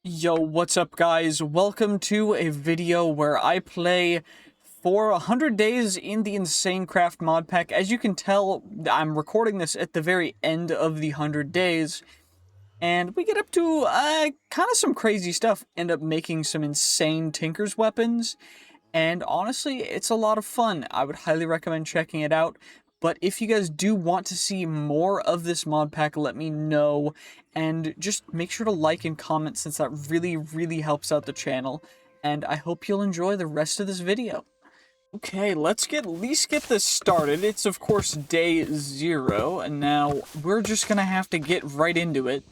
Yo, what's up guys? Welcome to a video where I play for 100 days in the InsaneCraft mod pack. As you can tell, I'm recording this at the very end of the 100 days, and we get up to kind of some crazy stuff, end up making some insane Tinker's weapons, and honestly, it's a lot of fun. I would highly recommend checking it out. But if you guys do want to see more of this mod pack, let me know. And just make sure to like and comment since that really helps out the channel. And I hope you'll enjoy the rest of this video. Okay, let's at least get this started. It's of course day 0, and now we're just gonna have to get right into it.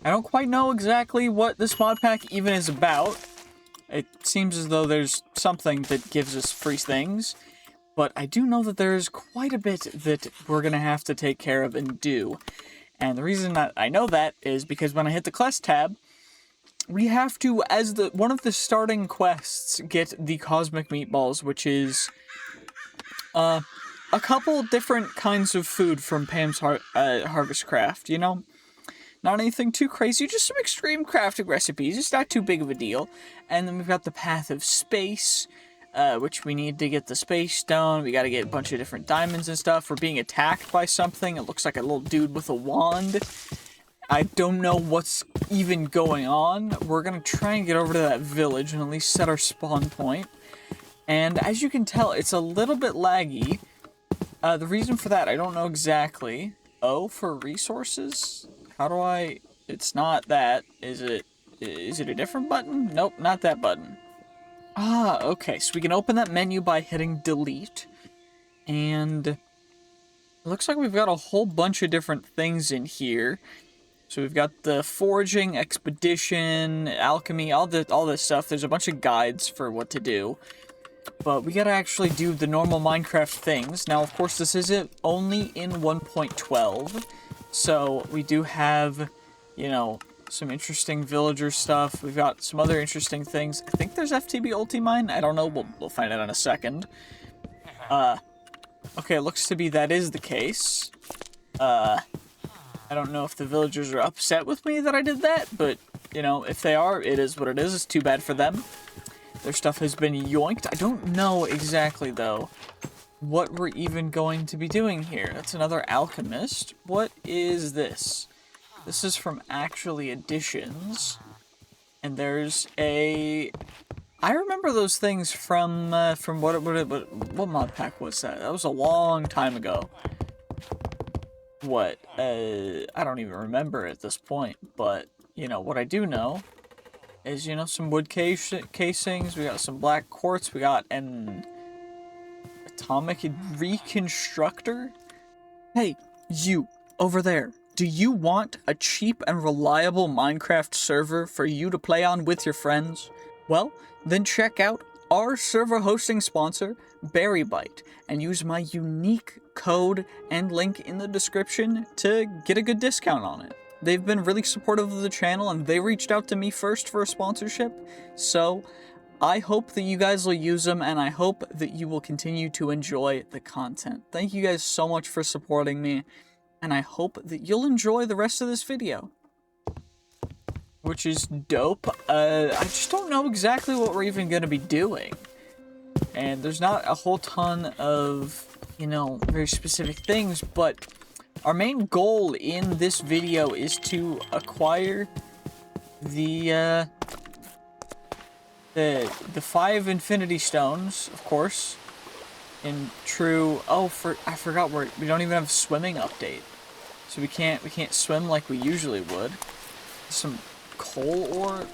I don't quite know exactly what this mod pack even is about. It seems as though there's something that gives us free things, but I do know that there's quite a bit that we're going to have to take care of and do. And the reason that I know that is because when I hit the quest tab, we have to, as one of the starting quests, get the cosmic meatballs, which is a couple different kinds of food from Pam's Harvest Craft, you know? Not anything too crazy, just some extreme crafting recipes. It's not too big of a deal. And then we've got the Path of Space, which we need to get the Space Stone. We gotta get a bunch of different diamonds and stuff. We're being attacked by something. It looks like a little dude with a wand. I don't know what's even going on. We're gonna try and get over to that village and at least set our spawn point. And as you can tell, it's a little bit laggy. The reason for that, I don't know exactly. O for resources? How do I... It's not that. Is it a different button? Nope, not that button. Ah, okay. So we can open that menu by hitting delete. And it looks like we've got a whole bunch of different things in here. So we've got the foraging, expedition, alchemy, all this stuff. There's a bunch of guides for what to do. But we gotta actually do the normal Minecraft things. Now, of course, this isn't only in 1.12. So we do have, you know, some interesting villager stuff. We've got some other interesting things. I think there's FTB Ultimine. I don't know. We'll find out in a second. Okay, it looks to be that is the case. I don't know if the villagers are upset with me that I did that, but, you know, if they are, it is what it is. It's too bad for them. Their stuff has been yoinked. I don't know exactly, though, what we're even going to be doing here. That's another alchemist. What is this? This is from Actually Additions. And there's a... I remember those things from what mod pack was that? That was a long time ago. What? I don't even remember at this point. But, you know, what I do know is, you know, some wood casings. We got some black quartz. We got an... atomic reconstructor? Hey, you, over there. Do you want a cheap and reliable Minecraft server for you to play on with your friends? Well, then check out our server hosting sponsor, BerryBite, and use my unique code and link in the description to get a good discount on it. They've been really supportive of the channel, and they reached out to me first for a sponsorship, so I hope that you guys will use them, and I hope that you will continue to enjoy the content. Thank you guys so much for supporting me, and I hope that you'll enjoy the rest of this video. Which is dope. I just don't know exactly what we're even going to be doing. And there's not a whole ton of, you know, very specific things, but our main goal in this video is to acquire the 5 Infinity Stones, of course, in true... Oh, I forgot we don't even have a swimming update, so we can't swim like we usually would. Some coal ore,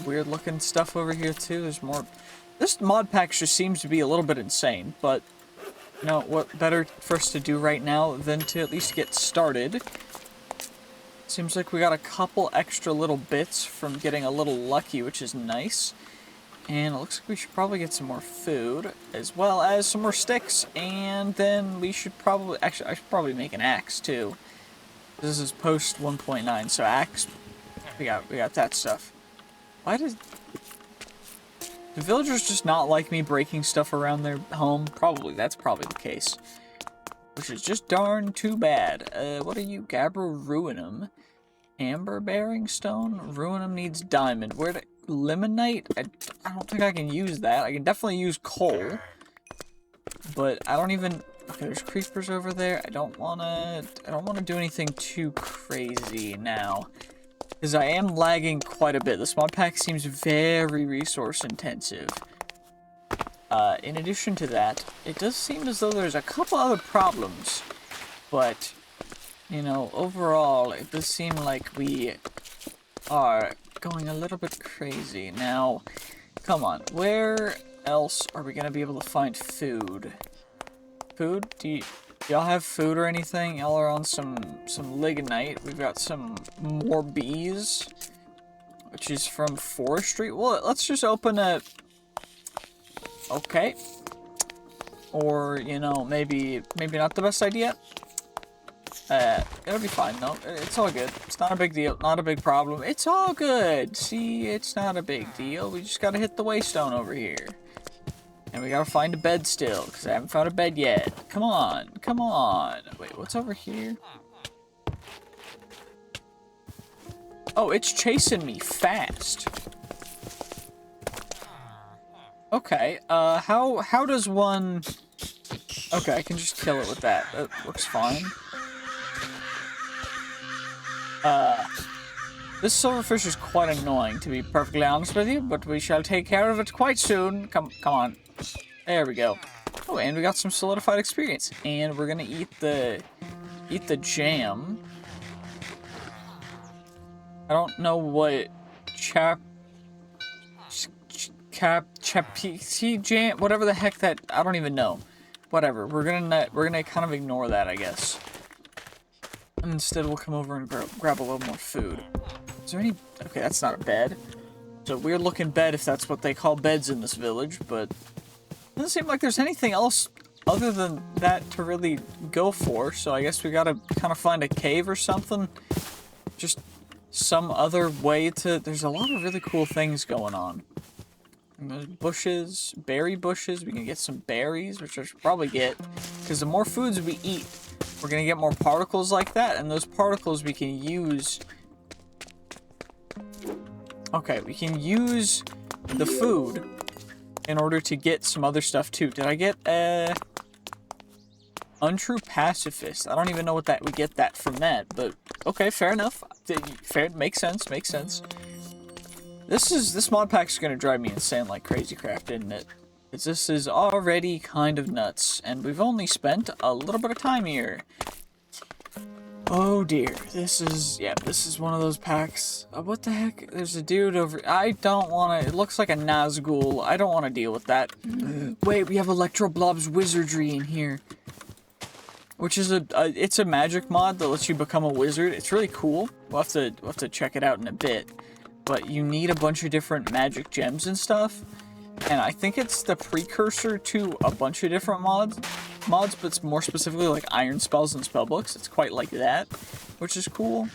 weird looking stuff over here too. There's more. This mod pack just seems to be a little bit insane, but you know what better for us to do right now than to at least get started. Seems like we got a couple extra little bits from getting a little lucky, which is nice. And it looks like we should probably get some more food, as well as some more sticks, and then we should probably... Actually, I should probably make an axe, too. This is post 1.9, so axe... We got that stuff. Why did... Do villagers just not like me breaking stuff around their home? Probably, that's probably the case. Which is just darn too bad. What are you? Gabbro Ruinum. Amber bearing stone? Ruinum needs diamond. Where to... Limonite? I don't think I can use that. I can definitely use coal. But I don't even... Okay, there's creepers over there. I don't wanna do anything too crazy now. Because I am lagging quite a bit. This mod pack seems very resource intensive. In addition to that, it does seem as though there's a couple other problems. But, you know, overall, it does seem like we are going a little bit crazy. Now, come on, where else are we going to be able to find food? Food? Do y'all have food or anything? Y'all are on some lignite. We've got some more bees, which is from forestry. Well, let's just open a... Okay. Or, you know, maybe not the best idea. It'll be fine though. It's all good. It's not a big deal. Not a big problem. It's all good. See, it's not a big deal. We just gotta hit the waystone over here. And we gotta find a bed still, because I haven't found a bed yet. Come on. Come on. Wait, what's over here? Oh, it's chasing me fast. Okay, how does one... Okay, I can just kill it with that. That looks fine. This silverfish is quite annoying, to be perfectly honest with you, but we shall take care of it quite soon. Come on. There we go. Oh, and we got some solidified experience. And we're gonna eat the jam. I don't know what chapati jam, whatever the heck that, I don't even know. Whatever, we're gonna kind of ignore that, I guess. And instead we'll come over and grab a little more food. Is there any... Okay, that's not a bed. It's a weird looking bed if that's what they call beds in this village, but... It doesn't seem like there's anything else other than that to really go for, so I guess we gotta kind of find a cave or something. Just some other way to... There's a lot of really cool things going on. And there's bushes, berry bushes. We can get some berries, which I should probably get, because the more foods we eat, we're gonna get more particles like that, and those particles we can use... Okay, we can use the food in order to get some other stuff too. Did I get untrue pacifist? I don't even know what that we get that from that, but okay, fair enough. Fair, makes sense. This mod pack's gonna drive me insane like InsaneCraft, isn't it? Because this is already kind of nuts, and we've only spent a little bit of time here. Oh dear, this is one of those packs. What the heck? There's a dude over... I don't want to... It looks like a Nazgul. I don't want to deal with that. Wait, we have Electroblob's Wizardry in here. Which is it's a magic mod that lets you become a wizard. It's really cool. We'll have to check it out in a bit. But you need a bunch of different magic gems and stuff. And I think it's the precursor to a bunch of different mods, but more specifically like iron spells and spellbooks. It's quite like that, which is cool.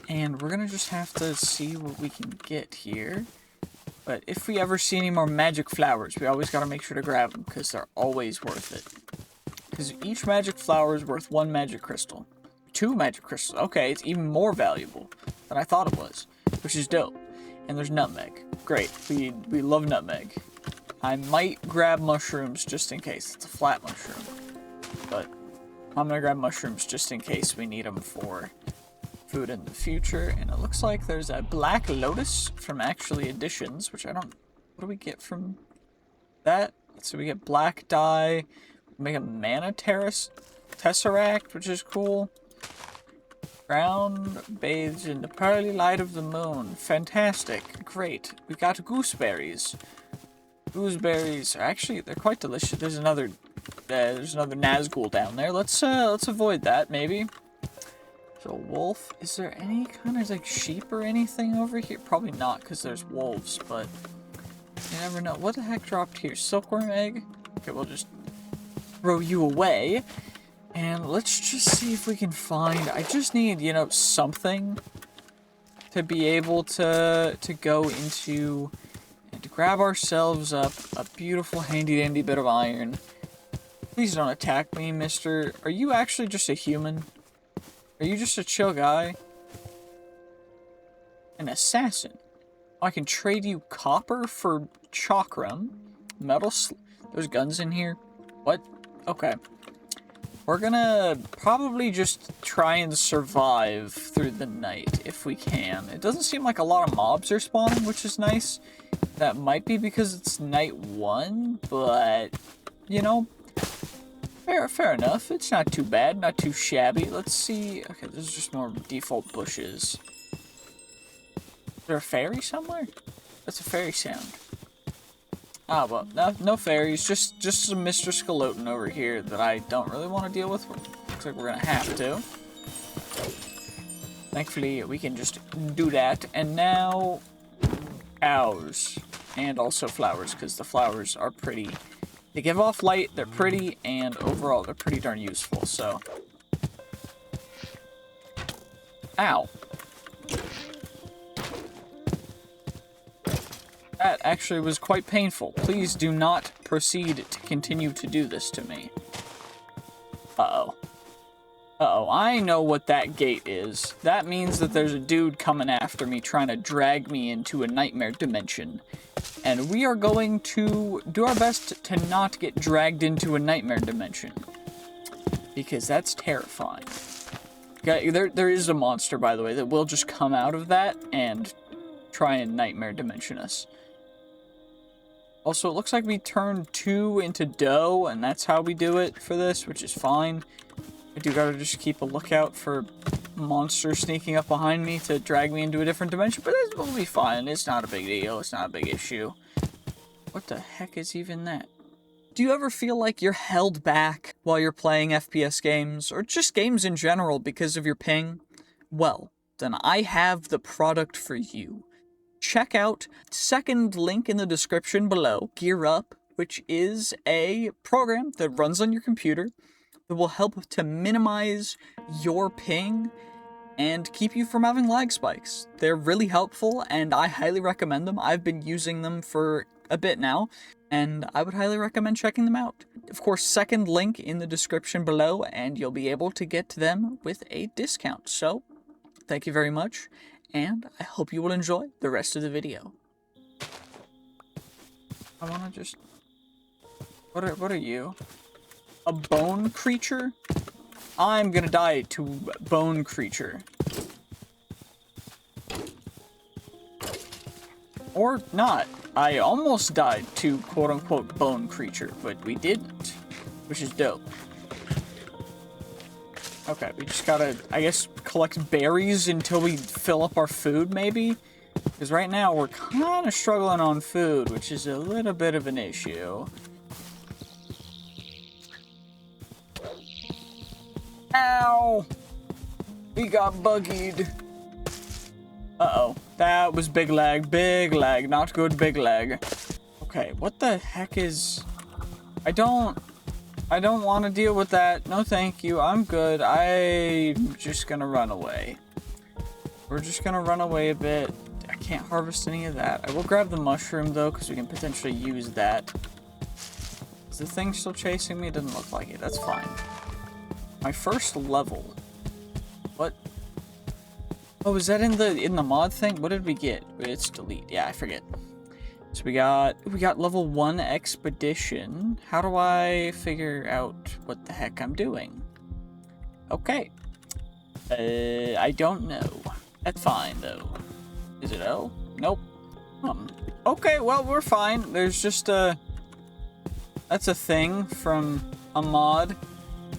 And we're gonna just have to see what we can get here. But if we ever see any more magic flowers, we always gotta make sure to grab them, because they're always worth it. Because each magic flower is worth 1 magic crystal. 2 magic crystals. Okay, it's even more valuable than I thought it was, which is dope. And there's nutmeg. Great. We love nutmeg. I might grab mushrooms just in case. It's a flat mushroom. But I'm gonna grab mushrooms just in case we need them for food in the future. And it looks like there's a black lotus from actually additions, which I don't... What do we get from that? So we get black dye. Make a mana tesseract, which is cool. Ground bathed in the pearly light of the moon. Fantastic. Great. We got gooseberries. Gooseberries are actually, they're quite delicious. There's another Nazgul down there. Let's avoid that, maybe. So, wolf. Is there any kind of, like, sheep or anything over here? Probably not, because there's wolves, but you never know. What the heck dropped here? Silkworm egg? Okay, we'll just throw you away. And let's just see if we can find... I just need, you know, something to be able to go into and to grab ourselves up a beautiful handy-dandy bit of iron. Please don't attack me, mister. Are you actually just a human? Are you just a chill guy? An assassin. I can trade you copper for chakram. There's guns in here. What? Okay. We're gonna probably just try and survive through the night if we can. It doesn't seem like a lot of mobs are spawning, which is nice. That might be because it's night 1, but, you know, fair enough. It's not too bad, not too shabby. Let's see. Okay, there's just more default bushes. Is there a fairy somewhere? That's a fairy sound. Ah, well, no fairies, just some Mr. Skeleton over here that I don't really want to deal with. Looks like we're gonna have to. Thankfully, we can just do that. And now, cows. And also flowers, because the flowers are pretty. They give off light, they're pretty, and overall, they're pretty darn useful, so. Ow. That actually was quite painful. Please do not proceed to continue to do this to me. Uh-oh. Uh-oh, I know what that gate is. That means that there's a dude coming after me trying to drag me into a nightmare dimension. And we are going to do our best to not get dragged into a nightmare dimension. Because that's terrifying. Okay, there is a monster, by the way, that will just come out of that and try and nightmare dimension us. Also, it looks like we turned 2 into dough, and that's how we do it for this, which is fine. I do gotta just keep a lookout for monsters sneaking up behind me to drag me into a different dimension, but it will be fine. It's not a big deal. It's not a big issue. What the heck is even that? Do you ever feel like you're held back while you're playing FPS games, or just games in general because of your ping? Well, then I have the product for you. Check out second link in the description below, Gear Up, which is a program that runs on your computer that will help to minimize your ping and keep you from having lag spikes. They're really helpful, and I highly recommend them. I've been using them for a bit now, and I would highly recommend checking them out. Of course, second link in the description below, and you'll be able to get them with a discount. So, thank you very much, and I hope you will enjoy the rest of the video. I wanna just... What are you? A bone creature? I'm gonna die to bone creature. Or not. I almost died to quote-unquote bone creature, but we didn't, which is dope. Okay, we just gotta, I guess, collect berries until we fill up our food, maybe? Because right now we're kind of struggling on food, which is a little bit of an issue. Ow! We got buggied. Uh-oh. That was big lag, not good, big lag. Okay, what the heck is... I don't want to deal with that. No, thank you. I'm good. I'm just gonna run away. We're just gonna run away a bit. I can't harvest any of that. I will grab the mushroom, though, because we can potentially use that. Is the thing still chasing me? It doesn't look like it. That's fine. My first level. What? Oh, is that in the mod thing? What did we get? It's delete. Yeah, I forget. So we got level 1 expedition. How do I figure out what the heck I'm doing? Okay. I don't know. That's fine though. Is it L? Nope. Okay, well, we're fine. There's just that's a thing from a mod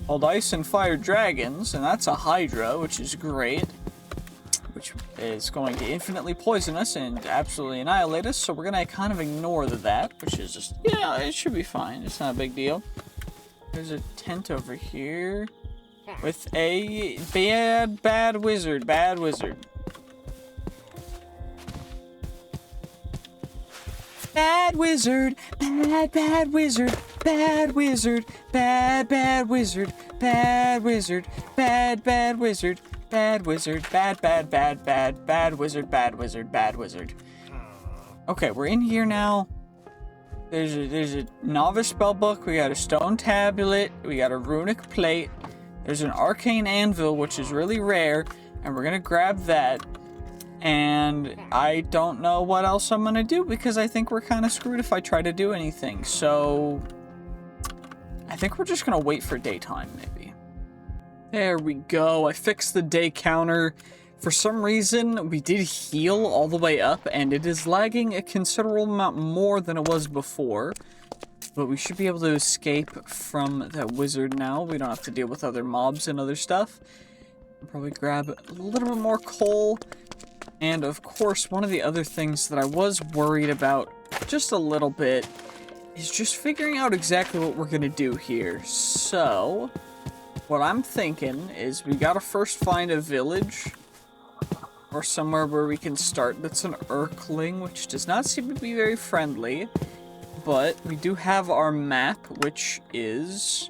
called Ice and Fire Dragons, and that's a Hydra, which is great. Which is going to infinitely poison us and absolutely annihilate us, so we're gonna kind of ignore that, which is just, yeah, it should be fine. It's not a big deal. There's a tent over here with a bad wizard. Bad wizard. Bad wizard. Bad wizard. Bad wizard. Bad wizard. Bad wizard. Bad wizard. Bad wizard, bad wizard, bad wizard. Okay, we're in here now. There's a novice spellbook, we got a stone tablet, we got a runic plate, there's an arcane anvil, which is really rare, and we're gonna grab that. And I don't know what else I'm gonna do because I think we're kind of screwed if I try to do anything. So I think we're just gonna wait for daytime, maybe. There we go. I fixed the day counter. For some reason, we did heal all the way up, and it is lagging a considerable amount more than it was before. But we should be able to escape from that wizard now. We don't have to deal with other mobs and other stuff. I'll probably grab a little bit more coal. And of course, one of the other things that I was worried about just a little bit is just figuring out exactly what we're going to do here. So, what I'm thinking is we got to first find a village or somewhere where we can start. That's an Urkling, which does not seem to be very friendly. But we do have our map, which is,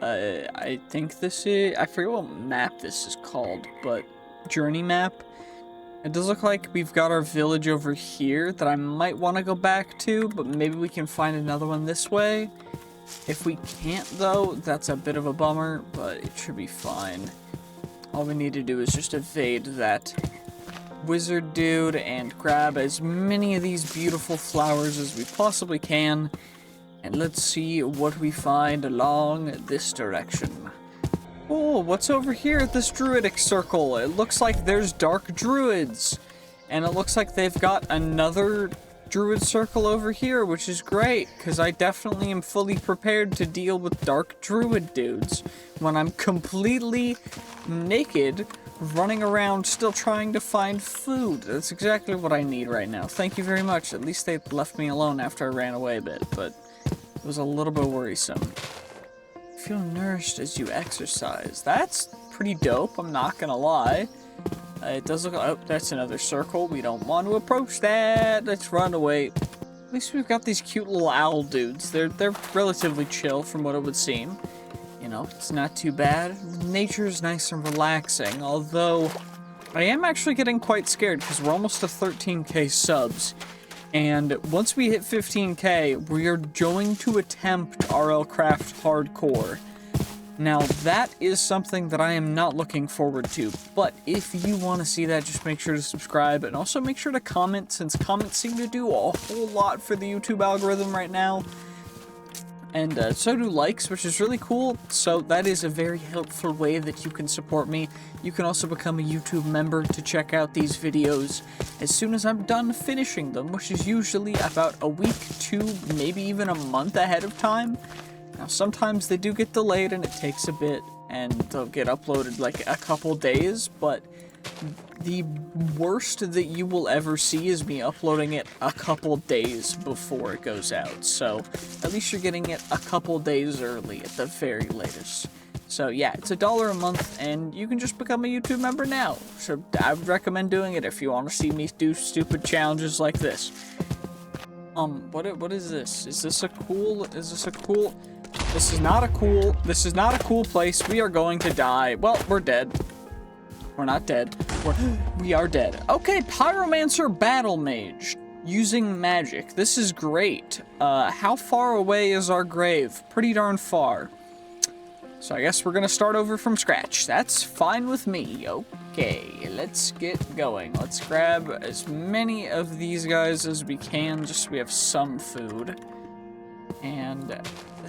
I think this is, I forget what map this is called, but journey map. It does look like we've got our village over here that I might want to go back to, but maybe we can find another one this way. If we can't, though, that's a bit of a bummer, but it should be fine. All we need to do is just evade that wizard dude and grab as many of these beautiful flowers as we possibly can. And let's see what we find along this direction. Oh, what's over here at this druidic circle? It looks like there's dark druids. And it looks like they've got another druid circle over here, which is great, because I definitely am fully prepared to deal with dark druid dudes when I'm completely naked, running around still trying to find food. That's exactly what I need right now. Thank you very much. At least they left me alone after I ran away a bit, but it was a little bit worrisome. Feel nourished as you exercise. That's pretty dope, I'm not gonna lie. It does look, oh, that's another circle. We don't want to approach that. Let's run away. At least we've got these cute little owl dudes. They're relatively chill from what it would seem. You know, it's not too bad. Nature's nice and relaxing, although I am actually getting quite scared because we're almost to 13k subs. And once we hit 15k, we are going to attempt InsaneCraft Hardcore. Now, that is something that I am not looking forward to, but if you want to see that, just make sure to subscribe, and also make sure to comment, since comments seem to do a whole lot for the YouTube algorithm right now. And so do likes, which is really cool, so that is a very helpful way that you can support me. You can also become a YouTube member to check out these videos as soon as I'm done finishing them, which is usually about a week to maybe even a month ahead of time. Now, sometimes they do get delayed and it takes a bit, and they'll get uploaded like a couple days, but the worst that you will ever see is me uploading it a couple days before it goes out. So at least you're getting it a couple days early at the very latest. So yeah, it's $1 a month, and you can just become a YouTube member now. So I would recommend doing it if you want to see me do stupid challenges like this. What is this? Is this a cool? This is not a cool place. We are going to die. Well, we're dead. We're not dead. We are dead. Okay, Pyromancer Battle Mage. Using magic. This is great. How far away is our grave? Pretty darn far. So I guess we're gonna start over from scratch. That's fine with me. Okay, let's get going. Let's grab as many of these guys as we can, just so we have some food. And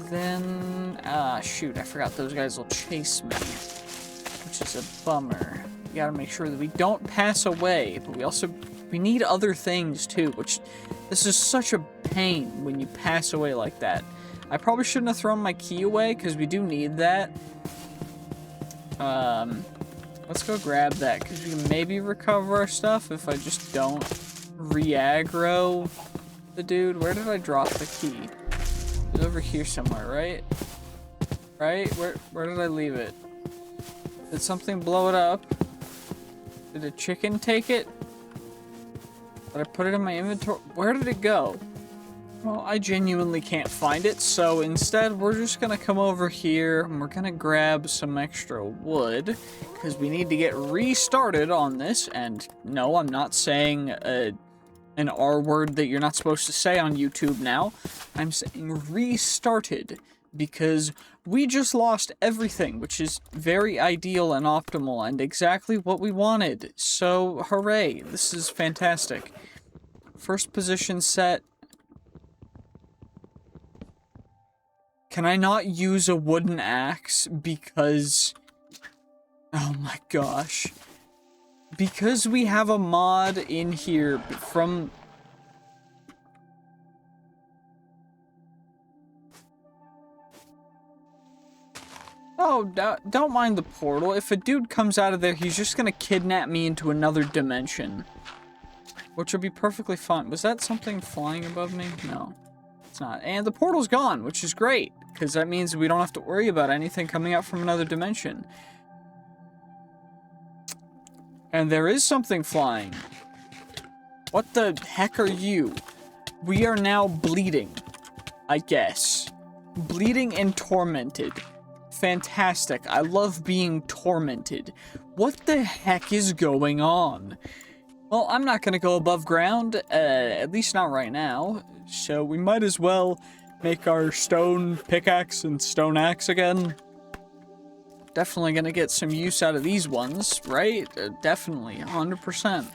then, shoot, I forgot those guys will chase me, which is a bummer. We gotta make sure that we don't pass away, but we need other things too, which, this is such a pain when you pass away like that. I probably shouldn't have thrown my key away, because we do need that. Let's go grab that, because we can maybe recover our stuff if I just don't re-aggro the dude. Where did I drop the key? It's over here somewhere, right? Right? Where did I leave it? Did something blow it up? Did a chicken take it? Did I put it in my inventory? Where did it go? Well, I genuinely can't find it, so instead we're just gonna come over here and we're gonna grab some extra wood, because we need to get restarted on this. And no, I'm not saying an R word that you're not supposed to say on YouTube now. I'm saying restarted, because we just lost everything, which is very ideal and optimal and exactly what we wanted. So, hooray, this is fantastic. First position set. Can I not use a wooden axe because... Oh my gosh. Because we have a mod in here from... Oh, don't mind the portal. If a dude comes out of there, he's just gonna kidnap me into another dimension. Which would be perfectly fine. Was that something flying above me? No, it's not. And the portal's gone, which is great, because that means we don't have to worry about anything coming out from another dimension. And there is something flying. What the heck are you? We are now bleeding, I guess. Bleeding and tormented. Fantastic. I love being tormented. What the heck is going on? Well, I'm not gonna go above ground, at least not right now. So we might as well make our stone pickaxe and stone axe again. Definitely gonna get some use out of these ones, right? Definitely, 100%.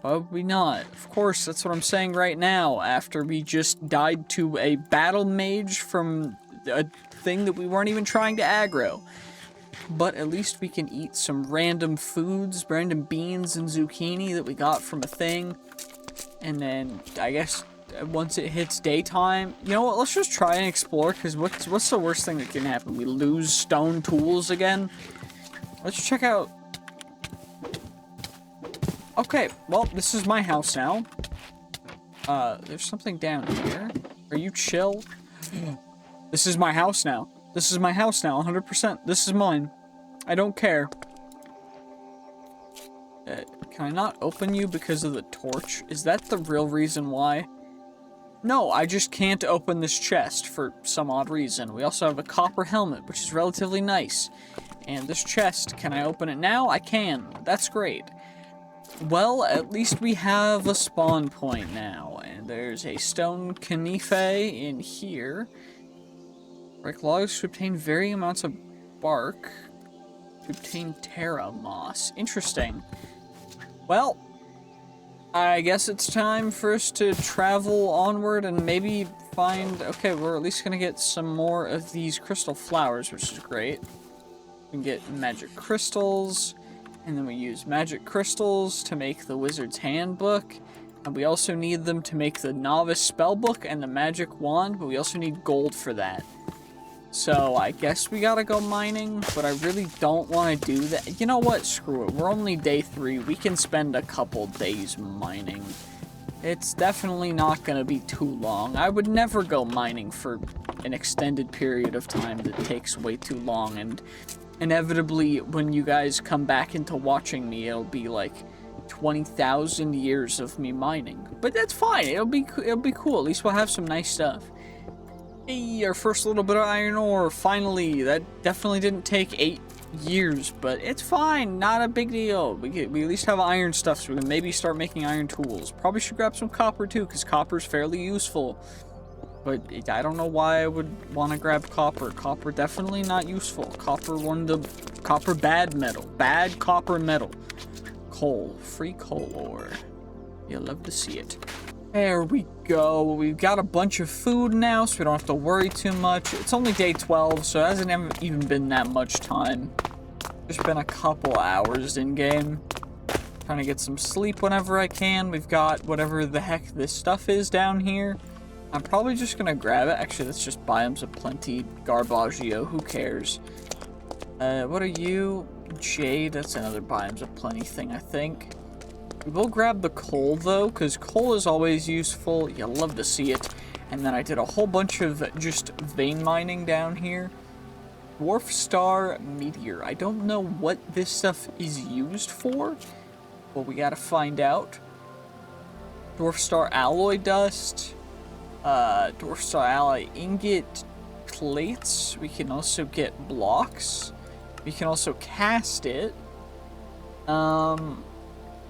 Probably not. Of course, that's what I'm saying right now, after we just died to a battle mage from a thing that we weren't even trying to aggro. But at least we can eat some random foods, random beans and zucchini that we got from a thing. And then, I guess, once it hits daytime, you know what, let's just try and explore, because what's the worst thing that can happen? We lose stone tools again? Let's check out... Okay, well, this is my house now. There's something down here. Are you chill? This is my house now. This is my house now, 100%. This is mine. I don't care. Can I not open you because of the torch? Is that the real reason why? No, I just can't open this chest for some odd reason. We also have a copper helmet, which is relatively nice. And this chest, can I open it now? I can. That's great. Well, at least we have a spawn point now. And there's a stone canife in here. Break logs to obtain varying amounts of bark. To obtain terra moss. Interesting. Well, I guess it's time for us to travel onward and maybe find... Okay, we're at least going to get some more of these crystal flowers, which is great. We can get magic crystals, and then we use magic crystals to make the wizard's handbook. And we also need them to make the novice spellbook and the magic wand, but we also need gold for that. So, I guess we gotta go mining, but I really don't want to do that. You know what? Screw it. We're only day 3. We can spend a couple days mining. It's definitely not gonna be too long. I would never go mining for an extended period of time that takes way too long, and inevitably, when you guys come back into watching me, it'll be like 20,000 years of me mining. But that's fine. It'll be cool. At least we'll have some nice stuff. Hey, our first little bit of iron ore, finally. That definitely didn't take 8 years, but it's fine, not a big deal. We at least have iron stuff, so we can maybe start making iron tools. Probably should grab some copper too, because copper's fairly useful. But I don't know why I would want to grab copper. Copper definitely not useful. Copper bad metal. Bad copper metal. Coal, free coal ore. You'll love to see it. There we go. We've got a bunch of food now, so we don't have to worry too much. It's only day 12, so it hasn't even been that much time. Just been a couple hours in-game. Trying to get some sleep whenever I can. We've got whatever the heck this stuff is down here. I'm probably just gonna grab it. Actually, that's just Biomes of Plenty. Garbaggio, who cares? What are you? Jade, that's another Biomes of Plenty thing, I think. We'll grab the coal, though, because coal is always useful. You'll love to see it. And then I did a whole bunch of just vein mining down here. Dwarf Star Meteor. I don't know what this stuff is used for, but we gotta find out. Dwarf Star Alloy Dust. Dwarf Star Alloy Ingot Plates. We can also get blocks. We can also cast it.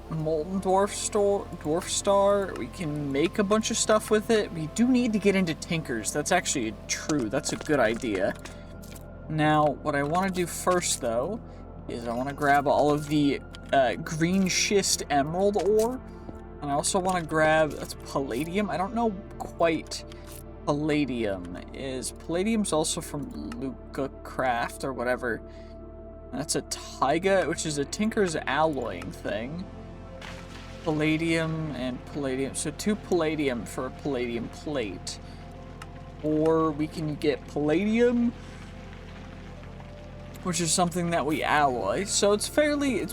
molten dwarf star. We can make a bunch of stuff with it. We do need to get into tinkers. That's actually true. That's a good idea. Now, what I want to do first, though, is I want to grab all of the green schist emerald ore. And I also want to grab, that's palladium. I don't know quite palladium is. Palladium's also from InsaneCraft or whatever. That's a taiga, which is a tinker's alloying thing. Palladium and palladium. So 2 palladium for a palladium plate. Or we can get palladium, which is something that we alloy. So it's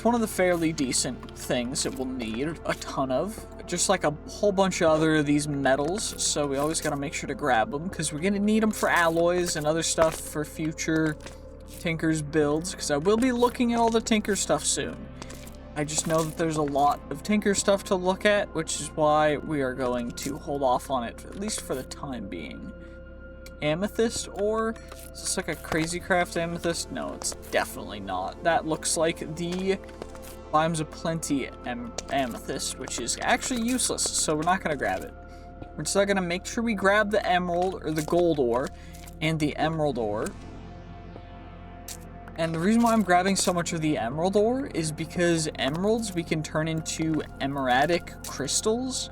one of the fairly decent things that we'll need a ton of. Just like a whole bunch of other of these metals. So we always gotta make sure to grab them, because we're gonna need them for alloys and other stuff for future Tinker's builds, because I will be looking at all the Tinker stuff soon. I just know that there's a lot of Tinker stuff to look at, which is why we are going to hold off on it, at least for the time being. Amethyst ore? Is this like a crazy craft amethyst? No, it's definitely not. That looks like the Biomes of Plenty amethyst, which is actually useless, so we're not going to grab it. We're just going to make sure we grab the emerald, or the gold ore, and the emerald ore. And the reason why I'm grabbing so much of the emerald ore is because emeralds we can turn into emeradic crystals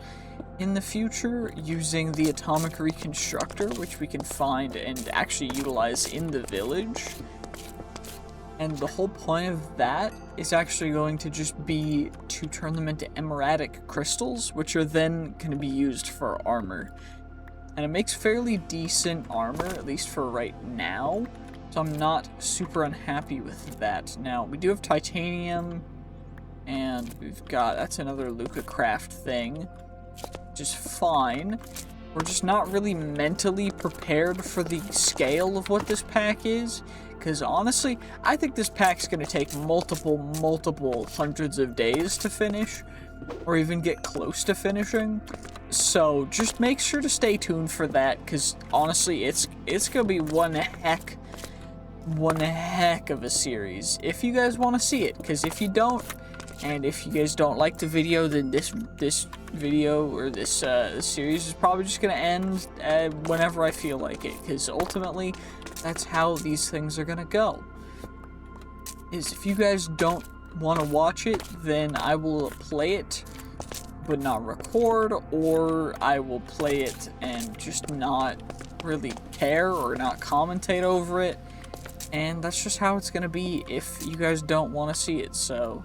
in the future using the atomic reconstructor, which we can find and actually utilize in the village. And the whole point of that is actually going to just be to turn them into emeradic crystals, which are then going to be used for armor. And it makes fairly decent armor, at least for right now. So I'm not super unhappy with that. Now, we do have titanium, and we've got, that's another InsaneCraft thing, which is fine. We're just not really mentally prepared for the scale of what this pack is. Because honestly, I think this pack's going to take multiple hundreds of days to finish, or even get close to finishing. So just make sure to stay tuned for that, because honestly, it's going to be one heck of a series if you guys want to see it. Because if you don't, and if you guys don't like the video, then this video or this series is probably just going to end whenever I feel like it, because ultimately that's how these things are going to go. Is if you guys don't want to watch it, then I will play it but not record, or I will play it and just not really care or not commentate over it. And that's just how it's going to be if you guys don't want to see it. So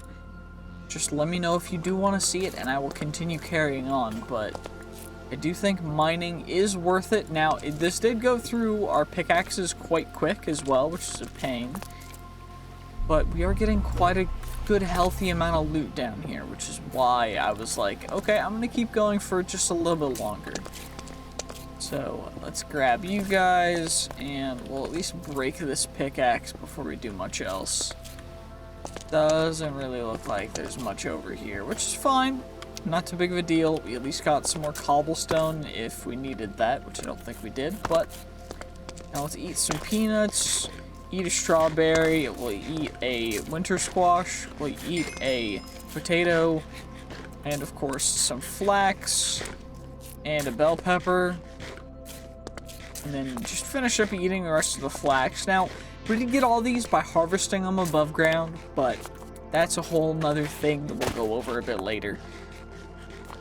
just let me know if you do want to see it, and I will continue carrying on. But I do think mining is worth it. Now, this did go through our pickaxes quite quick as well, which is a pain. But we are getting quite a good, healthy amount of loot down here, which is why I was like, okay, I'm going to keep going for just a little bit longer. So let's grab you guys, and we'll at least break this pickaxe before we do much else. Doesn't really look like there's much over here, which is fine. Not too big of a deal. We at least got some more cobblestone if we needed that, which I don't think we did. But now let's eat some peanuts, eat a strawberry, we'll eat a winter squash, we'll eat a potato, and of course some flax, and a bell pepper. And then just finish up eating the rest of the flax. Now, we did get all these by harvesting them above ground, but that's a whole nother thing that we'll go over a bit later.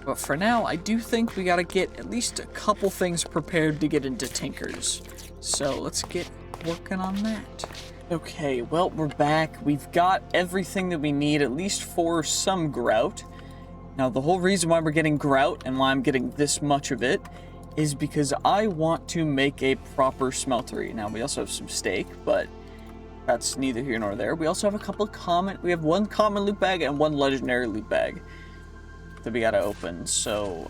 But for now, I do think we gotta get at least a couple things prepared to get into Tinkers. So let's get working on that. Okay, well, we're back. We've got everything that we need, at least for some grout. Now, the whole reason why we're getting grout and why I'm getting this much of it is because I want to make a proper smeltery. Now, we also have some steak, but that's neither here nor there. We also have a couple of common, we have one common loot bag and one legendary loot bag that we gotta open. So,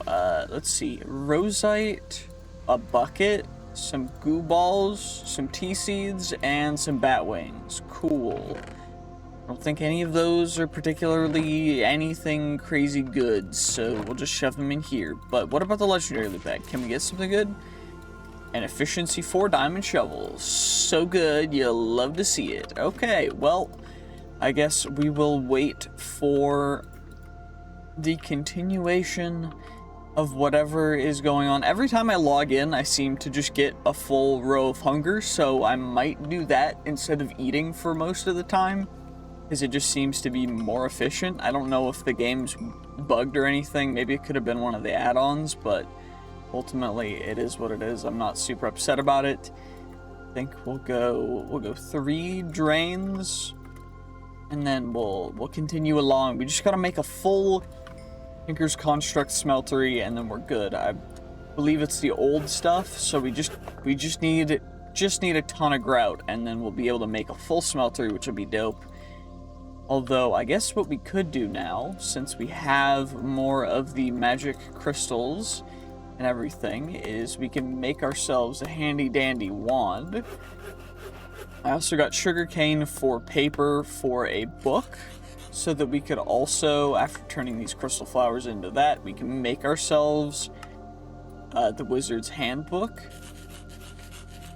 let's see, rosite, a bucket, some goo balls, some tea seeds, and some bat wings. Cool. I don't think any of those are particularly anything crazy good, so we'll just shove them in here. But what about the legendary loot bag? Can we get something good? An efficiency 4 diamond shovel. So good, you'll love to see it. Okay, well, I guess we will wait for the continuation of whatever is going on. Every time I log in, I seem to just get a full row of hunger, so I might do that instead of eating for most of the time, because it just seems to be more efficient. I don't know if the game's bugged or anything. Maybe it could have been one of the add-ons, but ultimately it is what it is. I'm not super upset about it. I think we'll go 3 drains, and then we'll continue along. We just gotta make a full Tinker's Construct Smeltery, and then we're good. I believe it's the old stuff, so we just need a ton of grout, and then we'll be able to make a full Smeltery, which will be dope. Although, I guess what we could do now, since we have more of the magic crystals and everything, is we can make ourselves a handy-dandy wand. I also got sugarcane for paper for a book, so that we could also, after turning these crystal flowers into that, we can make ourselves the Wizard's Handbook.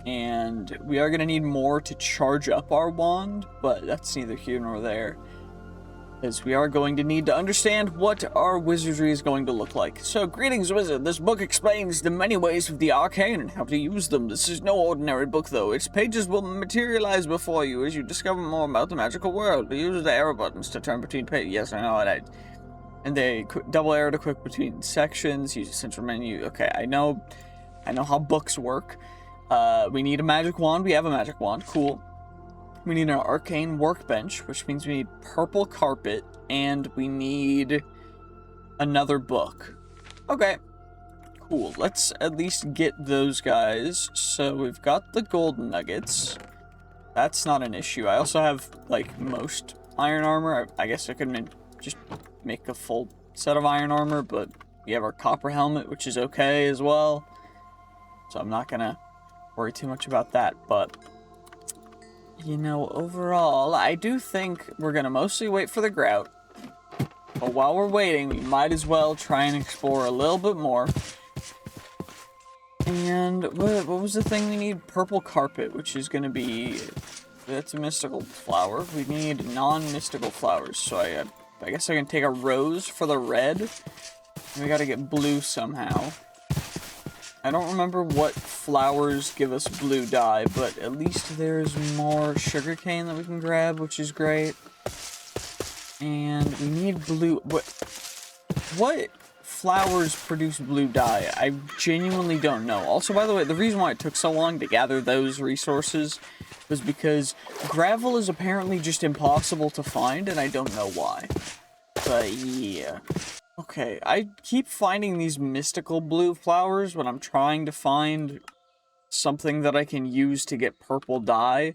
And we are going to need more to charge up our wand, but that's neither here nor there, as we are going to need to understand what our wizardry is going to look like. So, greetings, wizard. This book explains the many ways of the arcane and how to use them. This is no ordinary book, though. Its pages will materialize before you as you discover more about the magical world. Use the arrow buttons to turn between pages. Yes, I know it. And they double arrow to quick between sections. Use the central menu. Okay, I know how books work. We need a magic wand. We have a magic wand. Cool. We need an arcane workbench, which means we need purple carpet, and we need another book. Okay, cool. Let's at least get those guys. So we've got the gold nuggets. That's not an issue. I also have, like, most iron armor. I guess I could just make a full set of iron armor, but we have our copper helmet, which is okay as well. So I'm not gonna worry too much about that, but you know, overall, I do think we're gonna mostly wait for the grout. But while we're waiting, we might as well try and explore a little bit more. And what was the thing we need? Purple carpet, which is gonna be, that's a mystical flower. We need non-mystical flowers. So I guess I can take a rose for the red. And we gotta get blue somehow. I don't remember what flowers give us blue dye, but at least there's more sugarcane that we can grab, which is great. And we need blue. What flowers produce blue dye? I genuinely don't know. Also, by the way, the reason why it took so long to gather those resources was because gravel is apparently just impossible to find, and I don't know why. But yeah. Okay, I keep finding these mystical blue flowers when I'm trying to find something that I can use to get purple dye,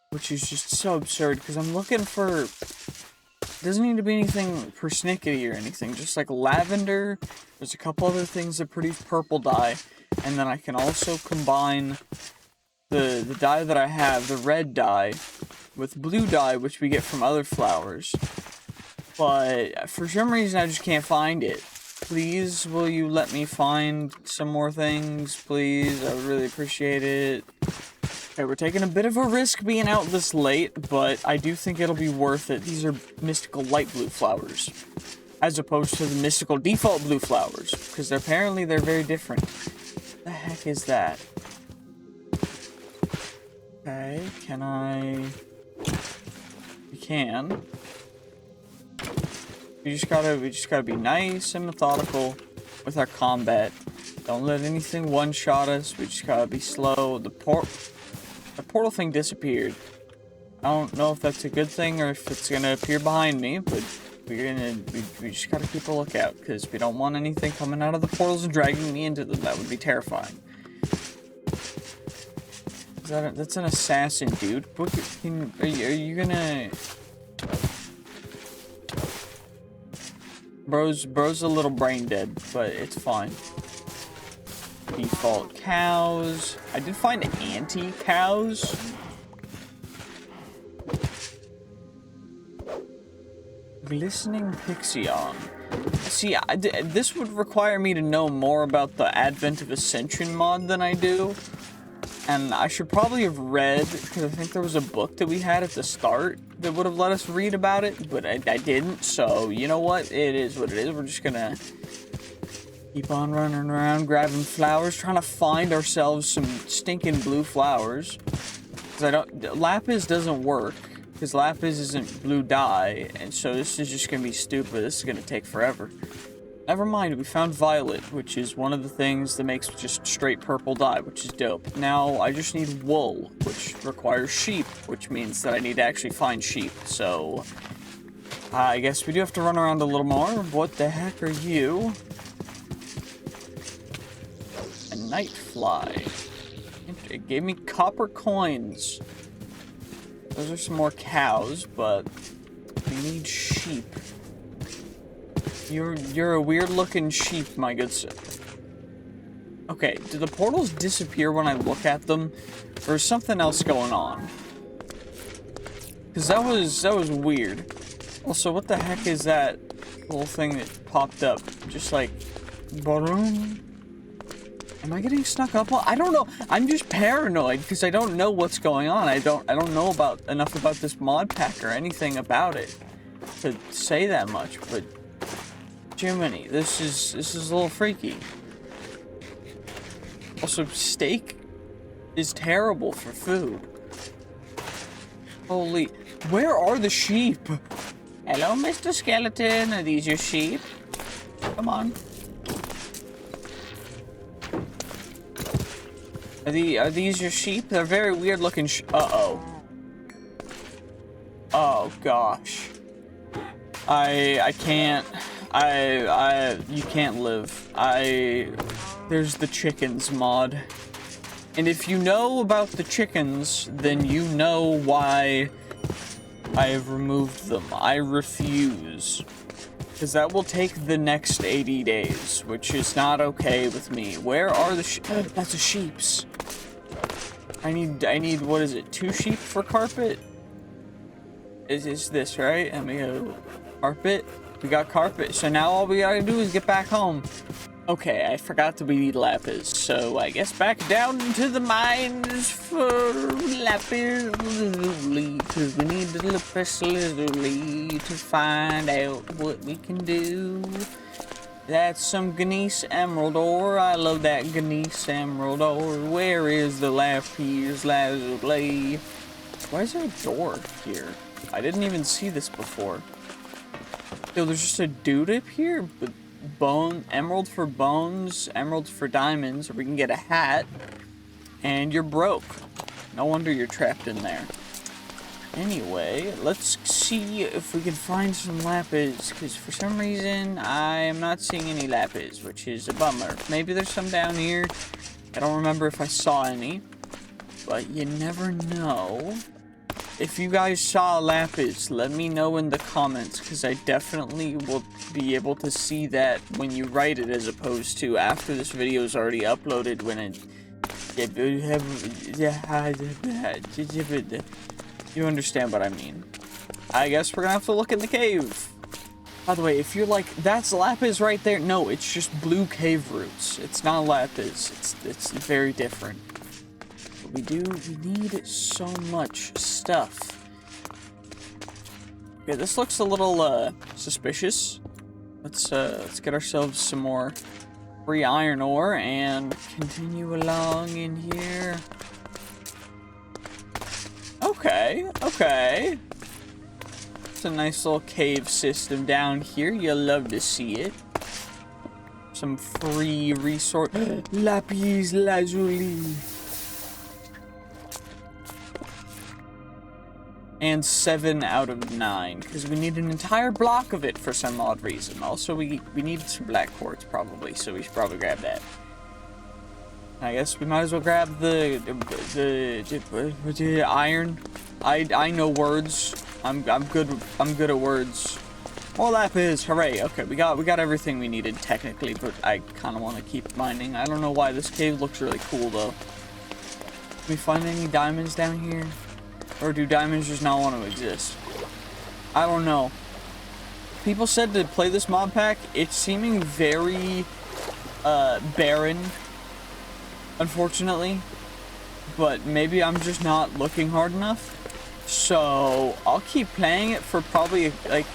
which is just so absurd, because I'm looking for, it doesn't need to be anything persnickety or anything, just like lavender. There's a couple other things that produce purple dye, and then I can also combine the dye that I have, the red dye, with blue dye, which we get from other flowers. But for some reason, I just can't find it. Please, will you let me find some more things, please? I would really appreciate it. Okay, we're taking a bit of a risk being out this late, but I do think it'll be worth it. These are mystical light blue flowers, as opposed to the mystical default blue flowers, because apparently they're very different. What the heck is that? Okay, can I... We can. We just gotta be nice and methodical with our combat. Don't let anything one-shot us. We just gotta be slow. The portal thing disappeared. I don't know if that's a good thing or if it's gonna appear behind me, but we just gotta keep a lookout, because we don't want anything coming out of the portals and dragging me into them. That would be terrifying. That's an assassin, dude. Are you gonna... Bro's a little brain dead, but it's fine. Default cows. I did find anti-cows. Glistening Pixion. See, this would require me to know more about the Advent of Ascension mod than I do. And I should probably have read, because I think there was a book that we had at the start that would have let us read about it, but I didn't, so you know what? It is what it is. We're just gonna keep on running around, grabbing flowers, trying to find ourselves some stinking blue flowers. Because lapis doesn't work, because lapis isn't blue dye, and so this is just gonna be stupid. This is gonna take forever. Never mind, we found violet, which is one of the things that makes just straight purple dye, which is dope. Now, I just need wool, which requires sheep, which means that I need to actually find sheep, so... I guess we do have to run around a little more. What the heck are you? A night fly. It gave me copper coins. Those are some more cows, but we need sheep. You're a weird-looking sheep, my good sir. Okay, do the portals disappear when I look at them? Or is something else going on? Because that was weird. Also, what the heck is that little thing that popped up? Just like, boom. Am I getting snuck up on? I don't know. I'm just paranoid because I don't know what's going on. I don't know enough about this mod pack or anything about it to say that much, but Jiminy, this is a little freaky. Also, steak is terrible for food. Holy, where are the sheep? Hello, Mr. Skeleton. Are these your sheep? Come on. Are these your sheep? They're very weird looking uh-oh. Oh gosh. I can't. You can't live. There's the chickens mod. And if you know about the chickens, then you know why I have removed them. I refuse. Because that will take the next 80 days, which is not okay with me. Where are the that's a sheep's. I need, what is it, 2 sheep for carpet? Is this, right? Let me go. Carpet? We got carpet, so now all we gotta do is get back home. Okay, I forgot that we need lapis, so I guess back down to the mines for lapis lazuli, because we need the lapis lazuli to find out what we can do. That's some Gneiss emerald ore. I love that Gneiss emerald ore. Where is the lapis lazuli? Why is there a door here? I didn't even see this before. Yo, there's just a dude up here with emerald for bones, emeralds for diamonds, or we can get a hat, and you're broke. No wonder you're trapped in there. Anyway, let's see if we can find some lapis, because for some reason, I am not seeing any lapis, which is a bummer. Maybe there's some down here. I don't remember if I saw any, but you never know. If you guys saw lapis, let me know in the comments, because I definitely will be able to see that when you write it, as opposed to after this video is already uploaded, when it... You understand what I mean. I guess we're gonna have to look in the cave. By the way, if you're like, that's lapis right there, no, it's just blue cave roots. It's not lapis. It's very different. We need so much stuff. Okay, this looks a little, suspicious. Let's get ourselves some more free iron ore and continue along in here. Okay. It's a nice little cave system down here. You'll love to see it. Some free resource. Lapis lazuli. And 7 out of 9, because we need an entire block of it for some odd reason. Also, we need some black quartz, probably, so we should probably grab that. I guess we might as well grab the iron. I know words. I'm good at words. More lapis, hooray! Okay, we got everything we needed technically, but I kind of want to keep mining. I don't know why this cave looks really cool though. Can we find any diamonds down here? Or do diamonds just not want to exist? I don't know. People said to play this mod pack, it's seeming very barren, unfortunately. but maybe I'm just not looking hard enough. So I'll keep playing it for probably like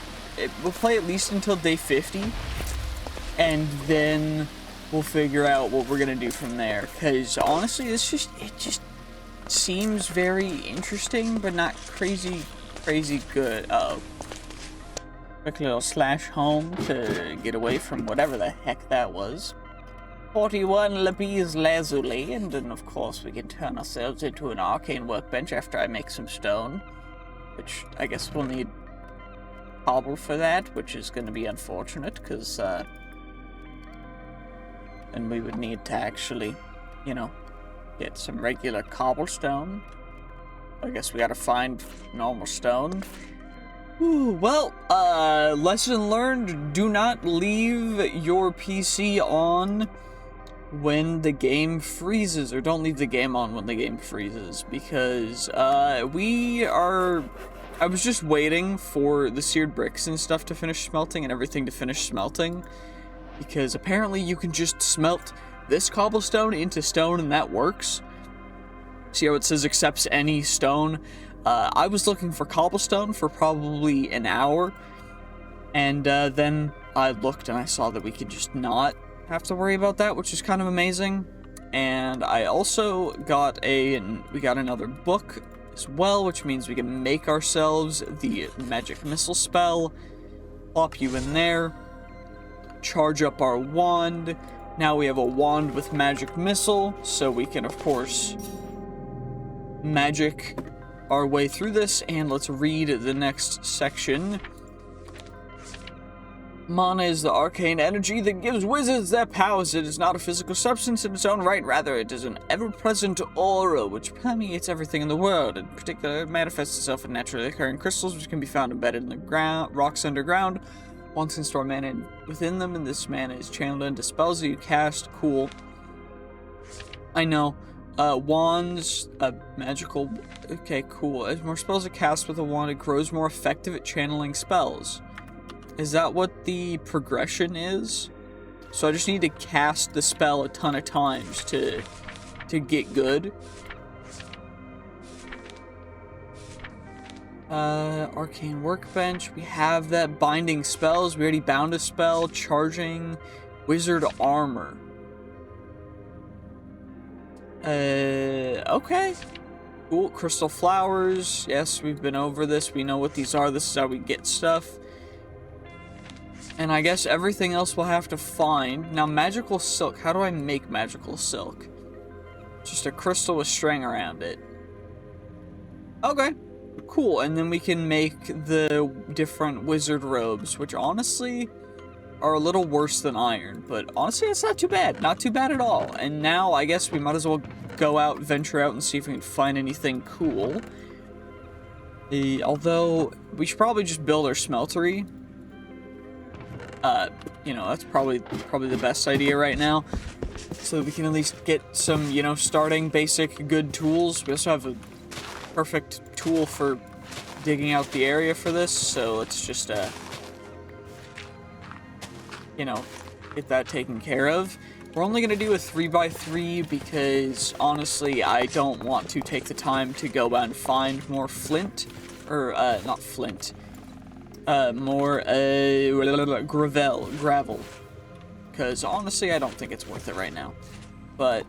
we'll play at least until day 50, and then we'll figure out what we're gonna do from there. Because honestly, it just seems very interesting, but not crazy good. Uh-oh. Quick little slash home to get away from whatever the heck that was. 41 lapis lazuli, and then of course we can turn ourselves into an arcane workbench after I make some stone. Which I guess we'll need cobble for that, which is going to be unfortunate, because then we would need to actually, you know, get some regular cobblestone. I guess we gotta find normal stone. Ooh, well, lesson learned, do not leave your PC on when the game freezes, or don't leave the game on when the game freezes, because I was just waiting for the seared bricks and stuff to finish smelting and everything to finish smelting, because apparently you can just smelt this cobblestone into stone and that works. See how it says accepts any stone? I was looking for cobblestone for probably an hour, and then I looked and I saw that we could just not have to worry about that, which is kind of amazing. And I also got we got another book as well, which means we can make ourselves the magic missile spell, plop you in there, charge up our wand. Now we have a wand with magic missile, so we can of course magic our way through this. And let's read the next section. Mana is the arcane energy that gives wizards their powers. It is not a physical substance in its own right. Rather, it is an ever-present aura which permeates everything in the world. In particular, it manifests itself in naturally occurring crystals which can be found embedded in the ground, rocks underground. One can store mana within them, and this mana is channeled into spells that you cast. Cool. I know. Wands, magical. Okay, cool. As more spells are cast with a wand, it grows more effective at channeling spells. Is that what the progression is? So I just need to cast the spell a ton of times to get good. Arcane workbench. We have that binding spells. We already bound a spell. Charging wizard armor. Okay. Cool. Crystal flowers. Yes, we've been over this. We know what these are. This is how we get stuff. And I guess everything else we'll have to find. Now, magical silk. How do I make magical silk? Just a crystal with string around it. Okay. Cool. And then we can make the different wizard robes, which honestly are a little worse than iron. But honestly, it's not too bad. Not too bad at all. And now I guess we might as well go out, venture out, and see if we can find anything cool. Although, we should probably just build our smeltery. You know, that's probably the best idea right now. So that we can at least get some, you know, starting basic good tools. We also have a perfect tool for digging out the area for this. So let's just, you know, get that taken care of. We're only going to do a 3x3 because, honestly, I don't want to take the time to go and find more flint. Or, not flint. More gravel, because honestly I don't think it's worth it right now, but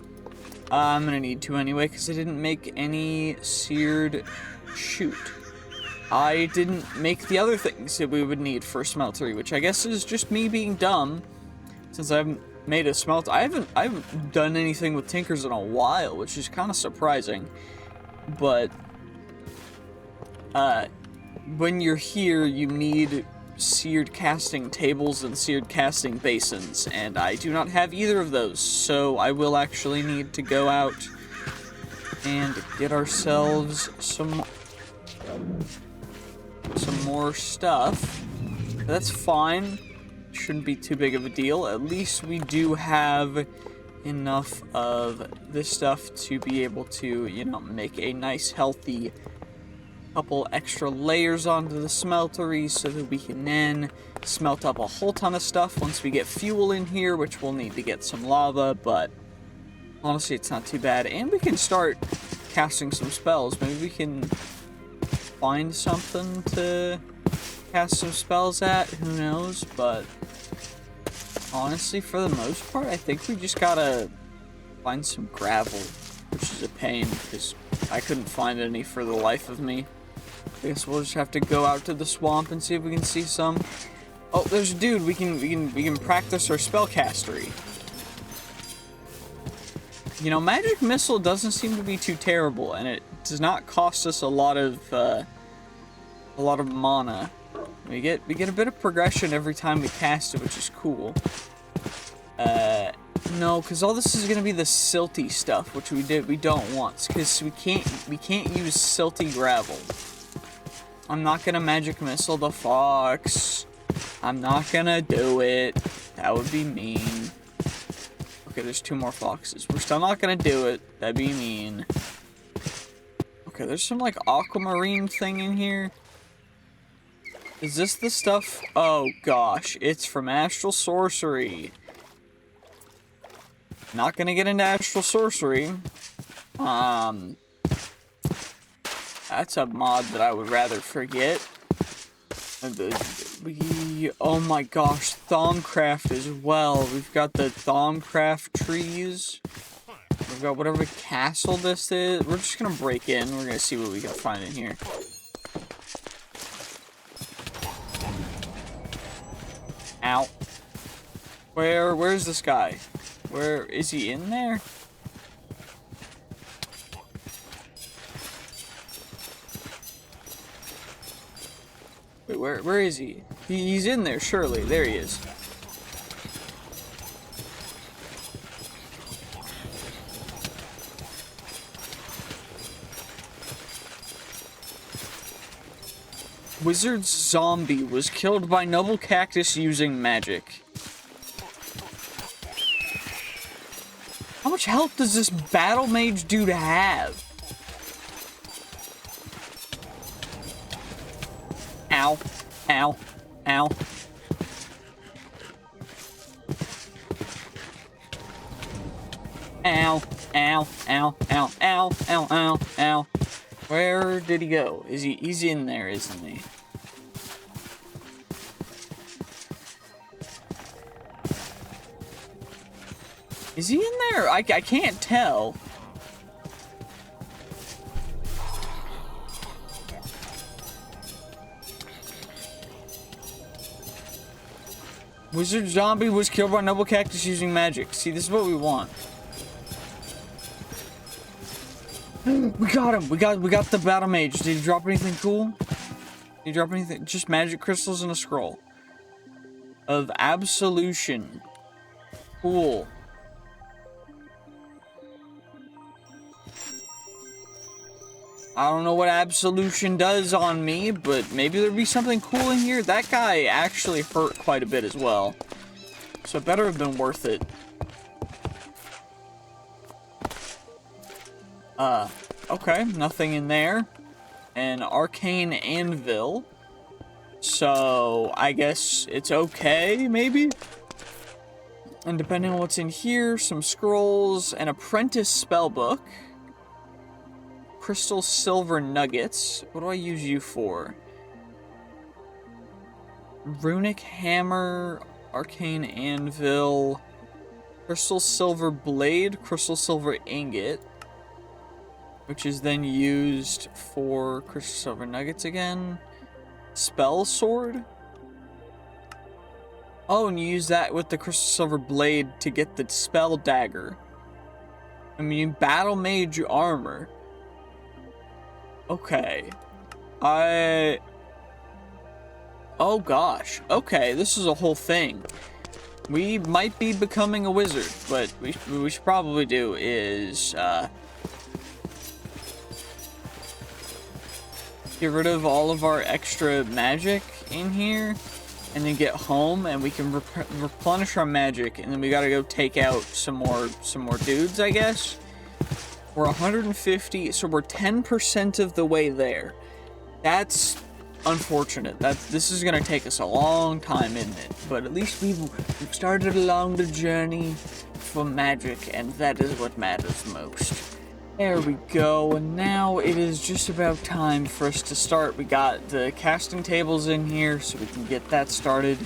I'm gonna need to anyway because I didn't make any seared shoot. I didn't make the other things that we would need for smeltery, which I guess is just me being dumb, since I haven't made a smelter. I haven't done anything with tinkers in a while, which is kind of surprising, but when you're here, you need seared casting tables and seared casting basins, and I do not have either of those, so I will actually need to go out and get ourselves some more stuff. That's fine. Shouldn't be too big of a deal. At least we do have enough of this stuff to be able to, you know, make a nice, healthy couple extra layers onto the smeltery so that we can then smelt up a whole ton of stuff once we get fuel in here, which we'll need to get some lava, but Honestly, it's not too bad. And we can start casting some spells. Maybe we can find something to cast some spells at. Who knows? But honestly, for the most part, I think we just gotta find some gravel, which is a pain because I couldn't find any for the life of me. I guess we'll just have to go out to the swamp and see if we can see some. Oh, there's a dude. We can practice our spellcastery. You know, magic missile doesn't seem to be too terrible, and it does not cost us a lot of mana. We get a bit of progression every time we cast it, which is cool. No, because all this is gonna be the silty stuff, which we don't want, because we can't use silty gravel. I'm not gonna magic missile the fox. I'm not gonna do it. That would be mean. Okay, there's 2 more foxes. We're still not gonna do it. That'd be mean. Okay, there's some, like, aquamarine thing in here. Is this the stuff? Oh, gosh. It's from Astral Sorcery. Not gonna get into Astral Sorcery. That's a mod that I would rather forget. Oh my gosh, Thaumcraft as well. We've got the Thaumcraft trees. We've got whatever castle this is. We're just gonna break in. We're gonna see what we can find in here. Ow. Where's this guy? Where is he in there? Wait, where is he? He's in there, surely. There he is. Wizard's zombie was killed by noble cactus using magic. How much health does this battle mage dude have? Ow. Ow. Ow. Ow. Ow. Ow. Ow. Ow. Ow. Ow. Ow. Where did he go? He's in there, isn't he? Is he in there? I can't tell. Wizard zombie was killed by noble cactus using magic. See, this is what we want. We got him. We got the battle mage. Did he drop anything cool? Did he drop anything? Just magic crystals and a scroll of absolution. Cool. I don't know what absolution does on me, but maybe there'd be something cool in here. That guy actually hurt quite a bit as well, so it better have been worth it. Okay, nothing in there. An arcane anvil. So, I guess it's okay, maybe? And depending on what's in here, some scrolls, an apprentice spellbook. Crystal silver nuggets. What do I use you for? Runic hammer, arcane anvil, crystal silver blade, crystal silver ingot, which is then used for crystal silver nuggets again. Spell sword. Oh, and you use that with the crystal silver blade to get the spell dagger. I mean, battle mage armor. Okay. Oh gosh. Okay, this is a whole thing. We might be becoming a wizard, but what we should probably do is, get rid of all of our extra magic in here, and then get home, and we can replenish our magic, and then we gotta go take out some more dudes, I guess. We're 150, so we're 10% of the way there. That's unfortunate. This is gonna take us a long time, isn't it? But at least we've started along the journey for magic, and that is what matters most. There we go, and now it is just about time for us to start. We got the casting tables in here, so we can get that started.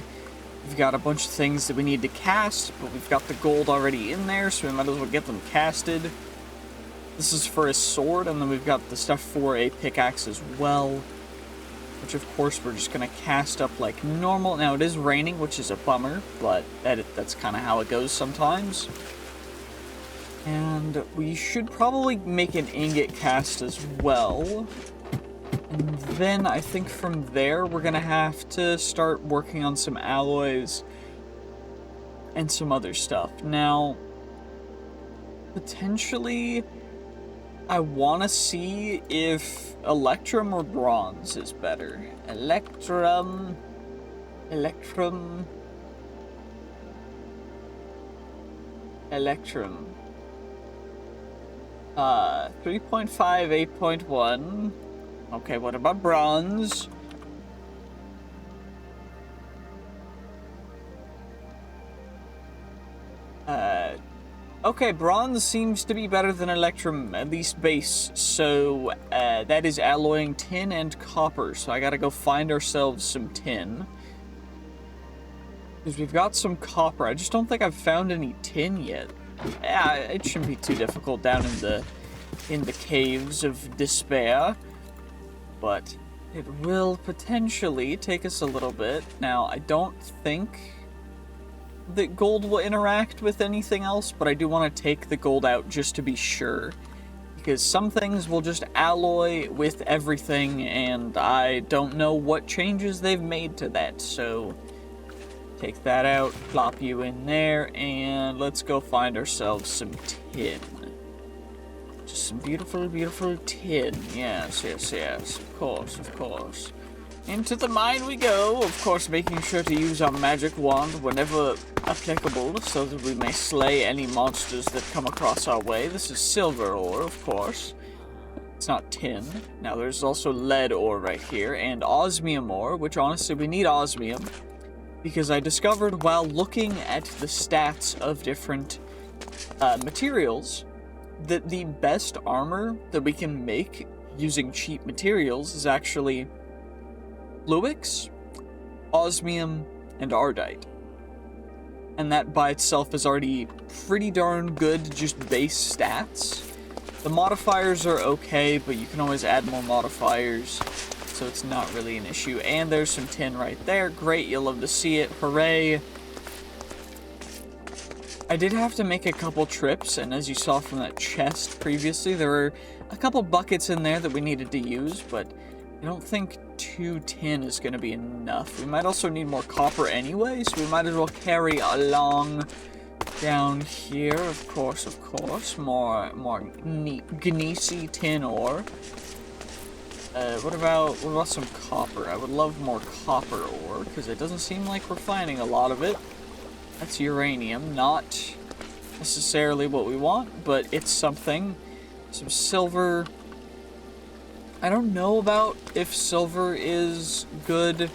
We've got a bunch of things that we need to cast, but we've got the gold already in there, so we might as well get them casted. This is for a sword, and then we've got the stuff for a pickaxe as well, which of course we're just going to cast up like normal. Now it is raining, which is a bummer, but that's kind of how it goes sometimes. And we should probably make an ingot cast as well. And then I think from there we're going to have to start working on some alloys and some other stuff. Now, potentially, I want to see if Electrum or Bronze is better. Electrum. 3.5, 8.1. Okay, what about Bronze? Okay, Bronze seems to be better than Electrum, at least base. So, that is alloying tin and copper. So I gotta go find ourselves some tin. Because we've got some copper. I just don't think I've found any tin yet. Yeah, it shouldn't be too difficult down in the caves of despair, but it will potentially take us a little bit. Now, I don't think that gold will interact with anything else, but I do want to take the gold out just to be sure, because some things will just alloy with everything, and I don't know what changes they've made to that, so take that out, plop you in there, and let's go find ourselves some tin. Just some beautiful, beautiful tin. Yes, yes, yes. Of course, of course. Into the mine we go, of course making sure to use our magic wand whenever applicable, so that we may slay any monsters that come across our way. This is silver ore, of course. It's not tin. Now there's also lead ore right here, and osmium ore, which honestly we need osmium, because I discovered while looking at the stats of different materials that the best armor that we can make using cheap materials is actually Fluix, osmium, and ardite. And that by itself is already pretty darn good, just base stats. The modifiers are okay, but you can always add more modifiers, so it's not really an issue. And there's some tin right there. Great, you'll love to see it. Hooray. I did have to make a couple trips, and as you saw from that chest previously, there were a couple buckets in there that we needed to use, but I don't think 2 tin is going to be enough. We might also need more copper anyway, so we might as well carry along down here. Of course, more gneiss tin ore. What about some copper? I would love more copper ore, because it doesn't seem like we're finding a lot of it. That's uranium, not necessarily what we want, but it's something. Some silver. I don't know about if silver is good.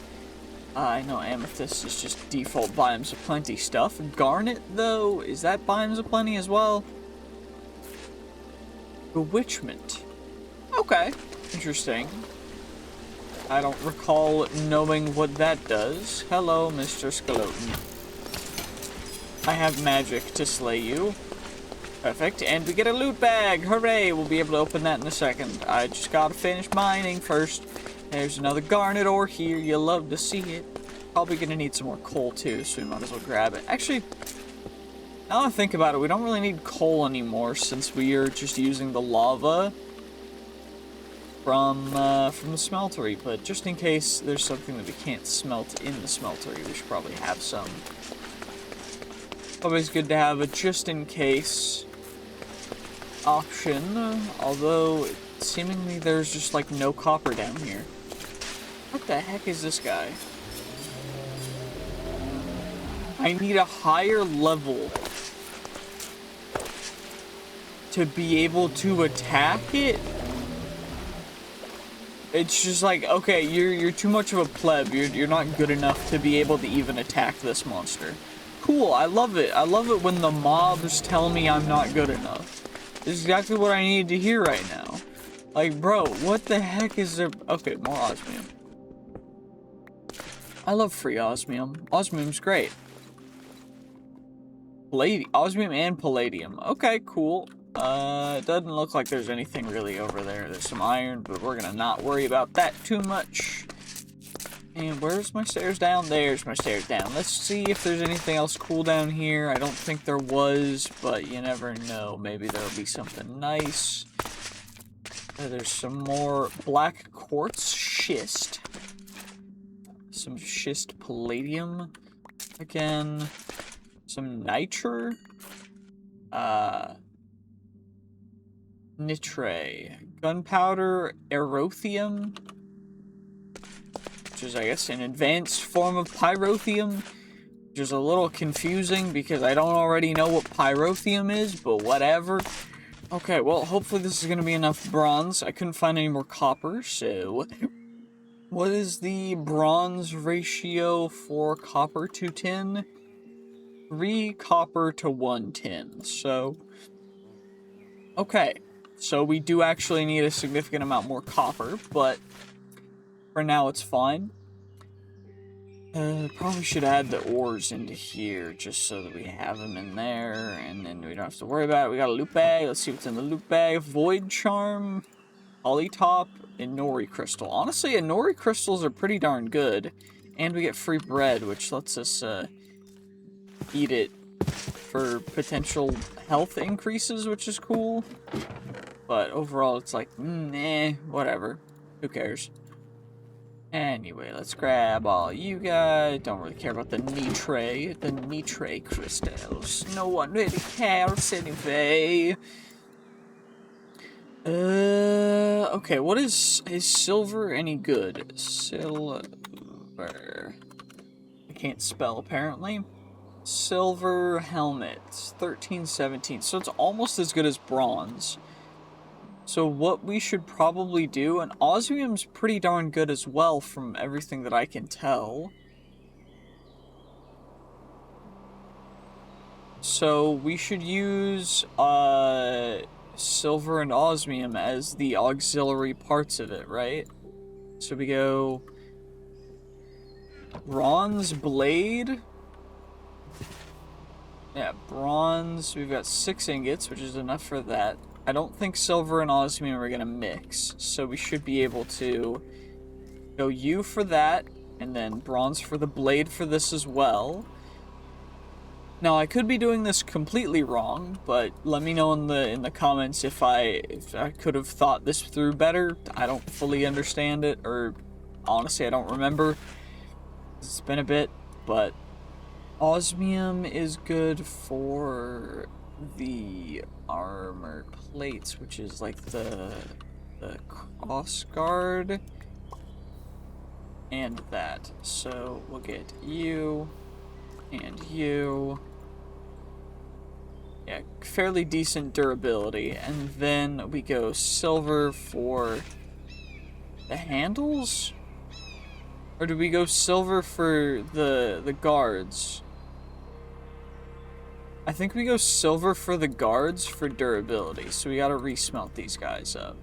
I know amethyst is just default biomes of plenty stuff. Garnet, though, is that biomes of plenty as well? Bewitchment. Okay, interesting. I don't recall knowing what that does. Hello, Mr. Skeleton. I have magic to slay you. Perfect, and we get a loot bag! Hooray! We'll be able to open that in a second. I just gotta finish mining first. There's another garnet ore here. You'll love to see it. Probably gonna need some more coal too, so we might as well grab it. Actually, now that I think about it, we don't really need coal anymore since we are just using the lava from the smeltery. But just in case there's something that we can't smelt in the smeltery, we should probably have some. Always good to have a just in case option, although seemingly there's just like no copper down here. What the heck is this guy? I need a higher level to be able to attack it? It's just like, okay, you're too much of a pleb. You're not good enough to be able to even attack this monster. Cool, I love it. I love it when the mobs tell me I'm not good enough. This is exactly what I need to hear right now. Like, bro, what the heck is there? Okay, more osmium. I love free osmium. Osmium's great. Osmium and palladium. Okay, cool. It doesn't look like there's anything really over there. There's some iron, but we're gonna not worry about that too much. And where's my stairs down? There's my stairs down. Let's see if there's anything else cool down here. I don't think there was, but you never know. Maybe there'll be something nice. There's some more black quartz schist. Some schist palladium. Again. Some nitro. Nitre. Gunpowder. Erothium. Which is, I guess, an advanced form of pyrothium. Which is a little confusing because I don't already know what pyrothium is, but whatever. Okay, well, hopefully this is going to be enough bronze. I couldn't find any more copper, so... What is the bronze ratio for copper to tin? 3 copper to 1 tin, so... Okay, so we do actually need a significant amount more copper, but... For now, it's fine. Probably should add the ores into here, just so that we have them in there, and then we don't have to worry about it. We got a loot bag. Let's see what's in the loot bag. Void Charm, Polytop, and Nori Crystal. Honestly, Nori Crystals are pretty darn good, and we get free bread, which lets us, eat it for potential health increases, which is cool. But overall, it's like, whatever. Who cares? Anyway, let's grab all you guys. Don't really care about the nitre crystals. No one really cares anyway. Okay, what is silver any good? Silver. I can't spell apparently. Silver helmet, 1317. So it's almost as good as bronze. So what we should probably do, and osmium's pretty darn good as well from everything that I can tell. So we should use silver and osmium as the auxiliary parts of it, right? So we go bronze blade. Yeah, bronze. We've got 6 ingots, which is enough for that. I don't think silver and osmium are going to mix, so we should be able to go U for that, and then bronze for the blade for this as well. Now, I could be doing this completely wrong, but let me know in the comments if I could have thought this through better. I don't fully understand it, or honestly, I don't remember. It's been a bit, but osmium is good for the armor plates, which is like the cross guard and that. So we'll get you and you. Yeah, fairly decent durability. And then we go silver for the handles? Or do we go silver for the guards? I think we go silver for the guards for durability, so we gotta resmelt these guys up.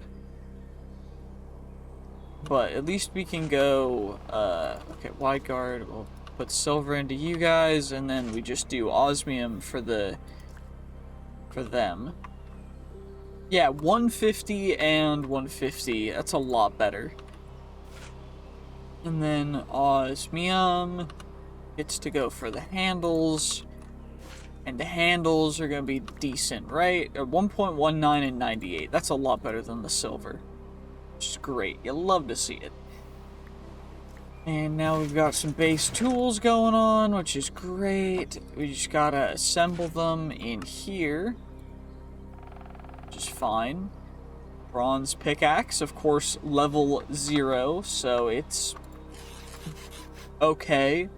But at least we can go, okay, wide guard, we'll put silver into you guys, and then we just do osmium for them. Yeah, 150 and 150, that's a lot better. And then osmium gets to go for the handles. And the handles are going to be decent, right? 1.19 and 98. That's a lot better than the silver. Which is great. You love to see it. And now we've got some base tools going on, which is great. We just got to assemble them in here. Which is fine. Bronze pickaxe, of course, level 0. So it's okay.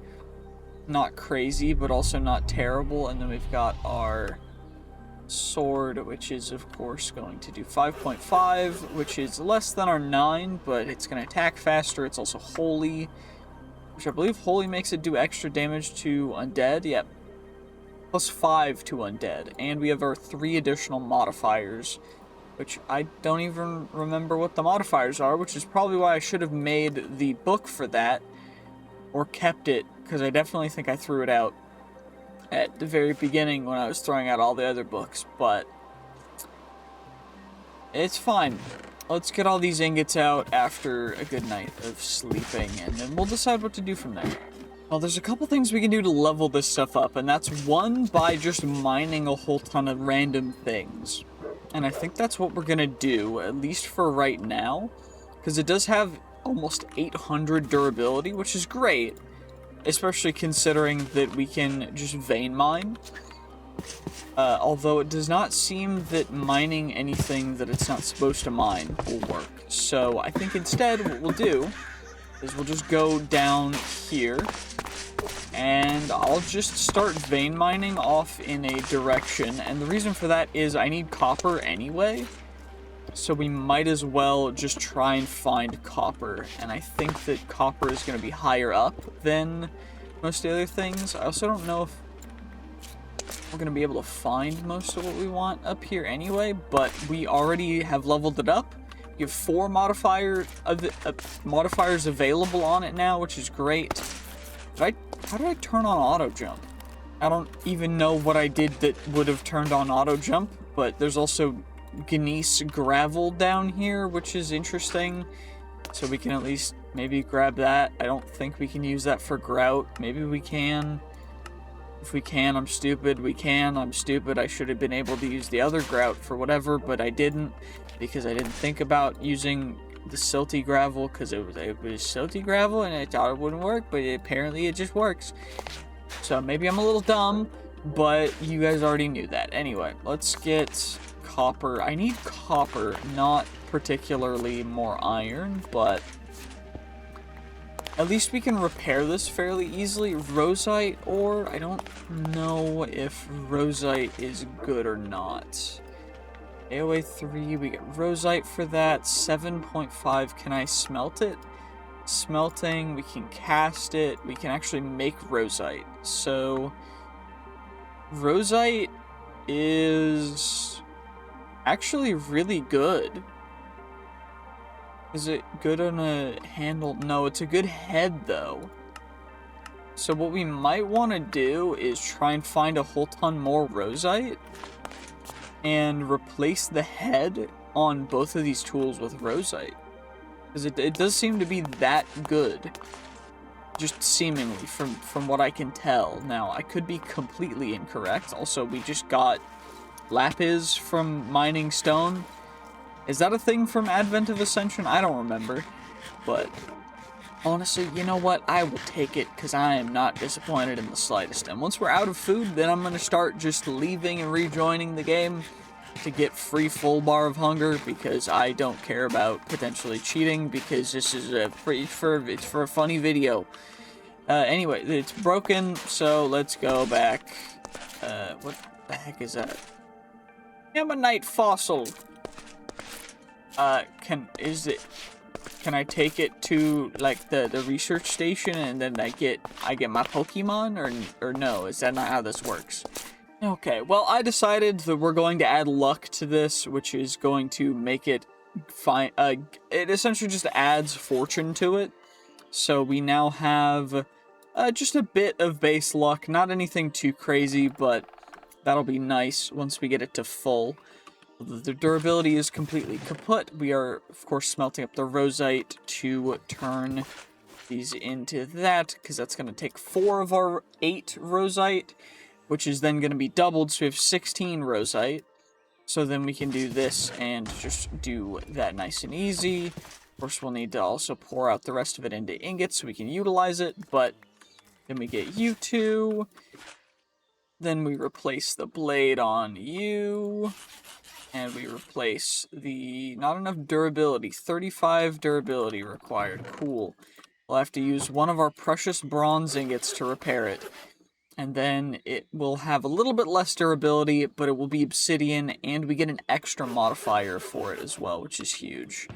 Not crazy, but also not terrible. And then we've got our sword, which is, of course, going to do 5.5, which is less than our 9, but it's going to attack faster. It's also holy, which I believe holy makes it do extra damage to undead. Yep. Plus 5 to undead. And we have our 3 additional modifiers, which I don't even remember what the modifiers are, which is probably why I should have made the book for that, or kept it, because I definitely think I threw it out at the very beginning when I was throwing out all the other books, but it's fine. Let's get all these ingots out after a good night of sleeping, and then we'll decide what to do from there. Well, there's a couple things we can do to level this stuff up, and that's one, by just mining a whole ton of random things. And I think that's what we're gonna do, at least for right now, because it does have almost 800 durability, which is great, especially considering that we can just vein mine. Although it does not seem that mining anything that it's not supposed to mine will work. So I think instead what we'll do is we'll just go down here, and I'll just start vein mining off in a direction. And the reason for that is I need copper anyway, so we might as well just try and find copper. And I think that copper is going to be higher up than most of the other things. I also don't know if we're going to be able to find most of what we want up here anyway, but we already have leveled it up. We have 4 modifiers available on it now, which is great. How did I turn on auto jump? I don't even know what I did that would have turned on auto jump, but there's also gneiss gravel down here, which is interesting. So we can at least maybe grab that. I don't think we can use that for grout. Maybe we can. If we can, I'm stupid. We can, I'm stupid. I should have been able to use the other grout for whatever, but I didn't, because I didn't think about using the silty gravel, because it was silty gravel and I thought it wouldn't work, but apparently it just works. So maybe I'm a little dumb, but you guys already knew that. Anyway, let's get copper. I need copper, not particularly more iron, but at least we can repair this fairly easily. Rosite ore, I don't know if rosite is good or not. AOA 3, we get rosite for that. 7.5, can I smelt it? Smelting, we can cast it. We can actually make rosite. So, rosite is actually really good. Is it good on a handle? No, it's a good head, though. So what we might want to do is try and find a whole ton more rosite and replace the head on both of these tools with rosite. Because it does seem to be that good. Just seemingly, from what I can tell. Now, I could be completely incorrect. Also, we just got lapis from mining stone. Is that a thing from Advent of Ascension? I don't remember. But honestly, you know what? I will take it, because I am not disappointed in the slightest. And once we're out of food, then I'm going to start just leaving and rejoining the game to get free full bar of hunger, because I don't care about potentially cheating, because this is it's for a funny video. Anyway, it's broken, so let's go back. What the heck is that? Ammonite fossil. Can I take it to, like, the research station and then I get my Pokemon, or no? Is that not how this works? Okay, well, I decided that we're going to add luck to this, which is going to make it fine. It essentially just adds fortune to it. So we now have just a bit of base luck, not anything too crazy, but that'll be nice once we get it to full. The durability is completely kaput. We are, of course, smelting up the rosite to turn these into that, because that's going to take 4 of our 8 rosite, which is then going to be doubled, so we have 16 rosite. So then we can do this and just do that nice and easy. Of course, we'll need to also pour out the rest of it into ingots so we can utilize it, but then we get you 2. Then we replace the blade on you. And we replace the... not enough durability. 35 durability required. Cool. We'll have to use one of our precious bronze ingots to repair it. And then it will have a little bit less durability, but it will be obsidian, and we get an extra modifier for it as well, which is huge.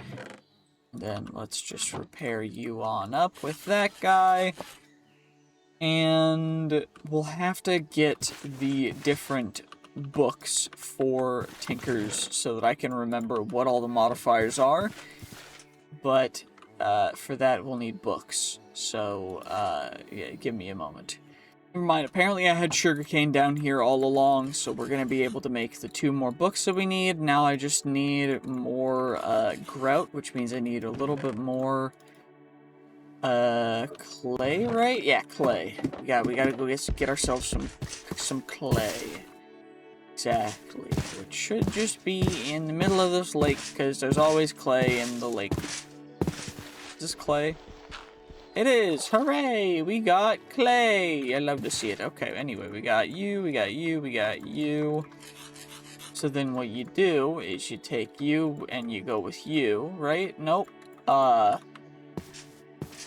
And then let's just repair you on up with that guy. And we'll have to get the different books for Tinkers so that I can remember what all the modifiers are. But for that, we'll need books. So, yeah, give me a moment. Never mind, apparently I had sugarcane down here all along, so we're going to be able to make the 2 more books that we need. Now I just need more grout, which means I need a little bit more clay, right? Yeah, clay. We gotta go get ourselves some clay. Exactly. It should just be in the middle of this lake, because there's always clay in the lake. Is this clay? It is! Hooray! We got clay! I love to see it. Okay, anyway, we got you, we got you, we got you. So then what you do is you take you and you go with you, right? Nope.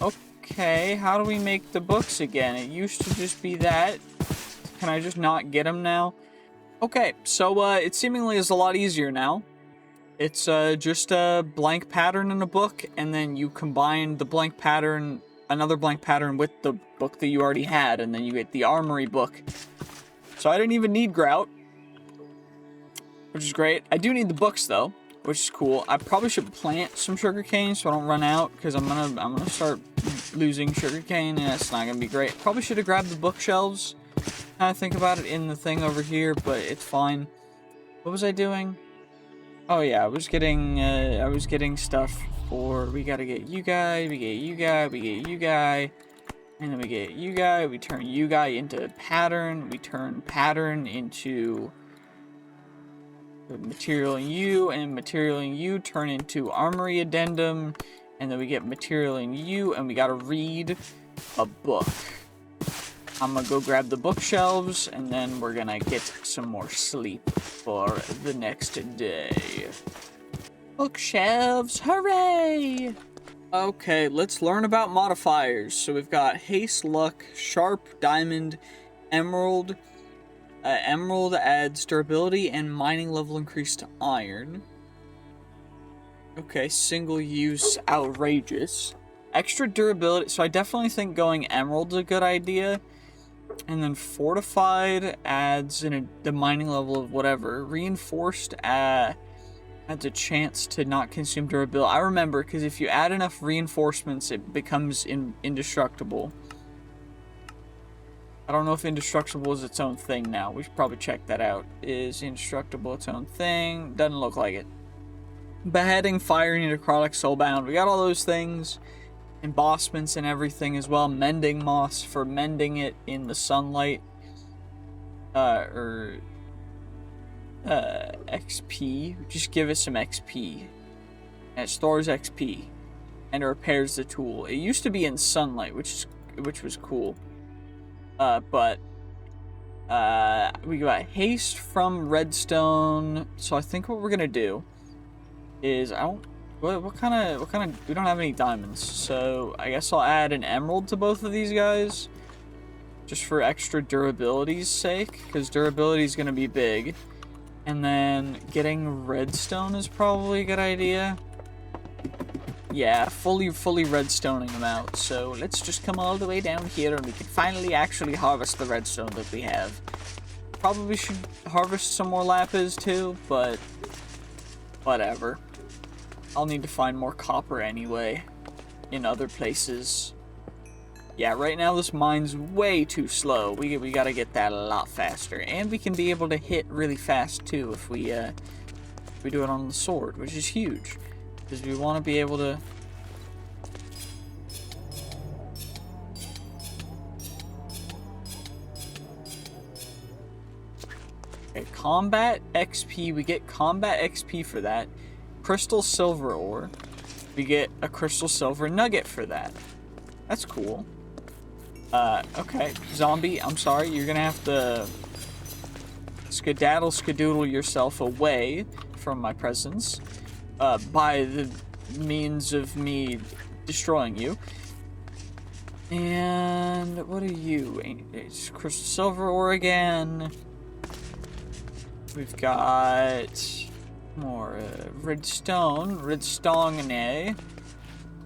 Okay, how do we make the books again? It used to just be that. Can I just not get them now? Okay, so it seemingly is a lot easier now. It's just a blank pattern in a book, and then you combine the blank pattern, another blank pattern with the book that you already had, and then you get the armory book. So I didn't even need grout, which is great. I do need the books though, which is cool. I probably should plant some sugarcane so I don't run out, because I'm gonna start losing sugarcane, and it's not gonna be great. Probably should have grabbed the bookshelves. I think about it in the thing over here, but it's fine. What was I doing? Oh yeah, I was getting stuff for, we gotta get you guy, we get you guy, we get you guy, and then we get you guy, we turn you guy into pattern, we turn pattern into material in you, and material in you turn into armory addendum, and then we get material in you, and we gotta read a book. I'm gonna go grab the bookshelves, and then we're gonna get some more sleep for the next day. Bookshelves, hooray! Okay, let's learn about modifiers. So we've got haste, luck, sharp, diamond, emerald. Emerald adds durability and mining level increase to iron. Okay, single use, outrageous. Extra durability, so I definitely think going emerald's a good idea. And then fortified adds the mining level of whatever. Reinforced adds a chance to not consume durability. I remember, because if you add enough reinforcements, it becomes indestructible. I don't know if indestructible is its own thing now. We should probably check that out. Is indestructible its own thing? Doesn't look like it. Beheading, firing, necrotic, soulbound. We got all those things. Embossments and everything as well. Mending moss for mending it in the sunlight. XP. Just give it some XP. And it stores XP. And it repairs the tool. It used to be in sunlight, which was cool. But we got haste from redstone. So I think what we're gonna do is what kind of, we don't have any diamonds, so I guess I'll add an emerald to both of these guys, just for extra durability's sake, because durability is going to be big. And then getting redstone is probably a good idea. Yeah, fully redstoning them out, so let's just come all the way down here and we can finally actually harvest the redstone that we have. Probably should harvest some more lapis too, but whatever. I'll need to find more copper anyway, in other places. Yeah, right now this mine's way too slow. We gotta get that a lot faster, and we can be able to hit really fast too if we do it on the sword, which is huge, because we want to be able to. Okay, combat XP. We get combat XP for that. Crystal silver ore. We get a crystal silver nugget for that. That's cool. Okay. Zombie, I'm sorry. You're gonna have to skedaddle yourself away from my presence. By the means of me destroying you. And what are you? It's crystal silver ore again. We've got more redstone,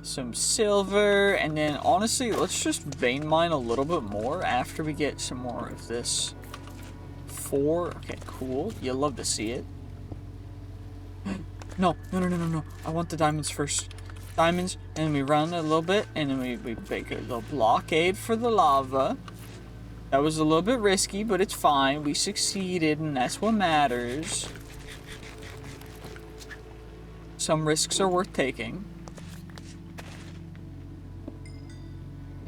some silver, and then honestly, let's just vein mine a little bit more after we get some more of this. Okay, cool. You'll love to see it. No. I want the diamonds first. Diamonds, and then we run a little bit, and then we make a little blockade for the lava. That was a little bit risky, but it's fine. We succeeded, and that's what matters. Some risks are worth taking.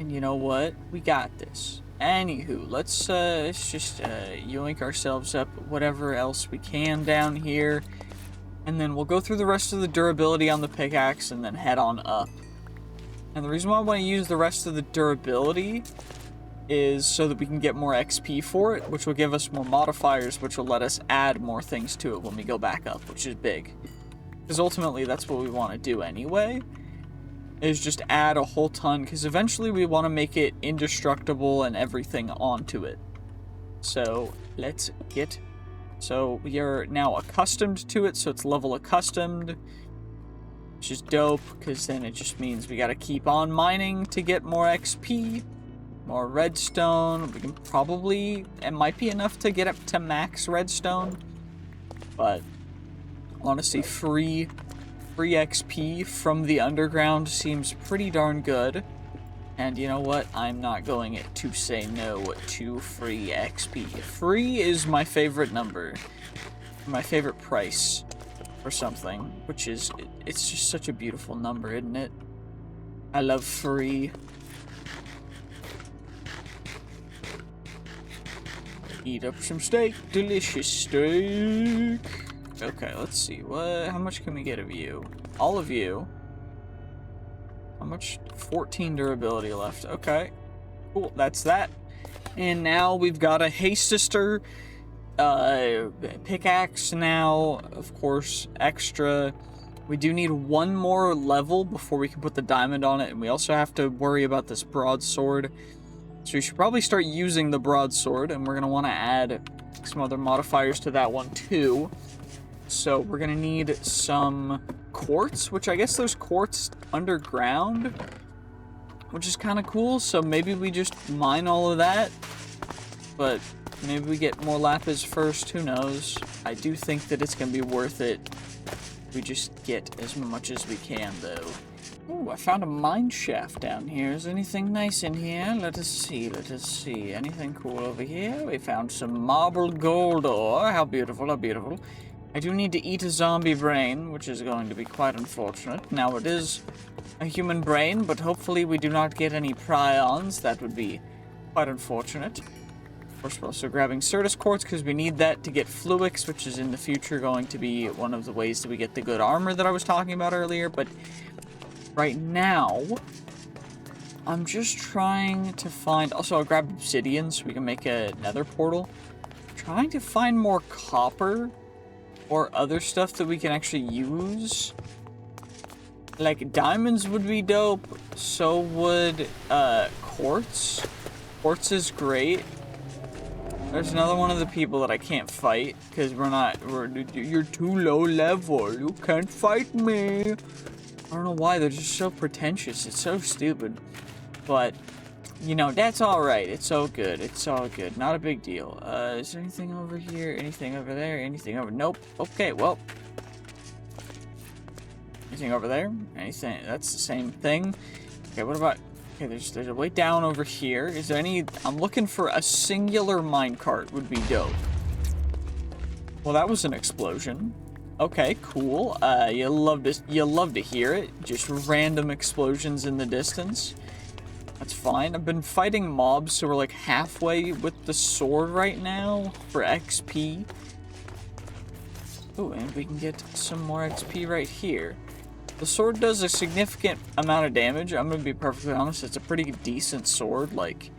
And you know what? We got this. Anywho, let's just yoink ourselves up whatever else we can down here. And then we'll go through the rest of the durability on the pickaxe and then head on up. And the reason why I want to use the rest of the durability is so that we can get more XP for it, which will give us more modifiers, which will let us add more things to it when we go back up, which is big. Because ultimately, that's what we want to do anyway, is just add a whole ton, because eventually we want to make it indestructible and everything onto it. So, let's get... So, we are now accustomed to it, so it's level accustomed, which is dope, because then it just means we gotta keep on mining to get more XP, more redstone. We can probably... It might be enough to get up to max redstone, but honestly, free XP from the underground seems pretty darn good. And you know what? I'm not going to say no to free XP. Free is my favorite number. My favorite price for something, which is... It's just such a beautiful number, isn't it? I love free. Eat up some steak. Delicious steak. Okay, let's see. How much can we get of you? All of you. How much? 14 durability left. Okay. Cool. That's that. And now we've got a Hey Sister pickaxe now. Of course, extra. We do need one more level before we can put the diamond on it. And we also have to worry about this broadsword. So we should probably start using the broadsword. And we're going to want to add some other modifiers to that one too. So we're going to need some quartz, which I guess there's quartz underground, which is kind of cool. So maybe we just mine all of that, but maybe we get more lapis first. Who knows? I do think that it's going to be worth it. We just get as much as we can, though. Ooh, I found a mine shaft down here. Is anything nice in here? Let us see. Anything cool over here? We found some marble gold ore. How beautiful, how beautiful. I do need to eat a zombie brain, which is going to be quite unfortunate. Now, it is a human brain, but hopefully we do not get any prions. That would be quite unfortunate. Of course, we're also grabbing Certus quartz, because we need that to get Fluix, which is in the future going to be one of the ways that we get the good armor that I was talking about earlier. But right now, I'm just trying to find... Also, I'll grab obsidian so we can make a nether portal. Trying to find more copper or other stuff that we can actually use. Like, diamonds would be dope. So would quartz. Quartz is great. There's another one of the people that I can't fight because you're too low level. You can't fight me. I don't know why. They're just so pretentious. It's so stupid. But, you know, that's alright. It's all good. It's all good. Not a big deal. Is there anything over here? Anything over there? Anything over... Nope. Okay, well. Anything over there? Anything? That's the same thing. Okay, what about... Okay, there's a way down over here. Is there any... I'm looking for a singular minecart would be dope. Well, that was an explosion. Okay, cool. You'll love to hear it. Just random explosions in the distance. That's fine. I've been fighting mobs, so we're like halfway with the sword right now for XP. Oh, and we can get some more XP right here. The sword does a significant amount of damage. I'm gonna be perfectly honest, it's a pretty decent sword. Like,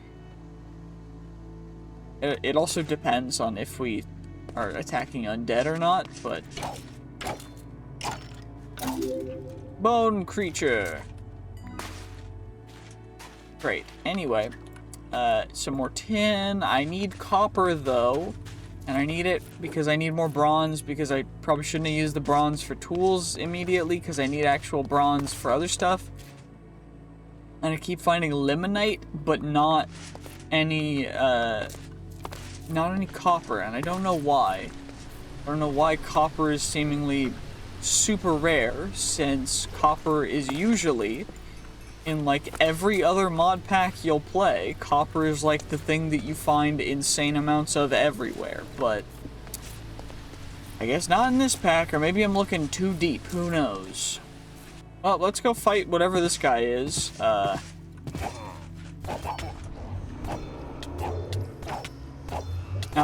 it also depends on if we are attacking undead or not, but... Bone creature! Great. Anyway, some more tin. I need copper, though. And I need it because I need more bronze, because I probably shouldn't have used the bronze for tools immediately, because I need actual bronze for other stuff. And I keep finding limonite, but not any copper, and I don't know why. I don't know why copper is seemingly super rare, since copper is usually in like every other mod pack you'll play. Copper is like the thing that you find insane amounts of everywhere, but I guess not in this pack, or maybe I'm looking too deep, who knows. Well, let's go fight whatever this guy is. Now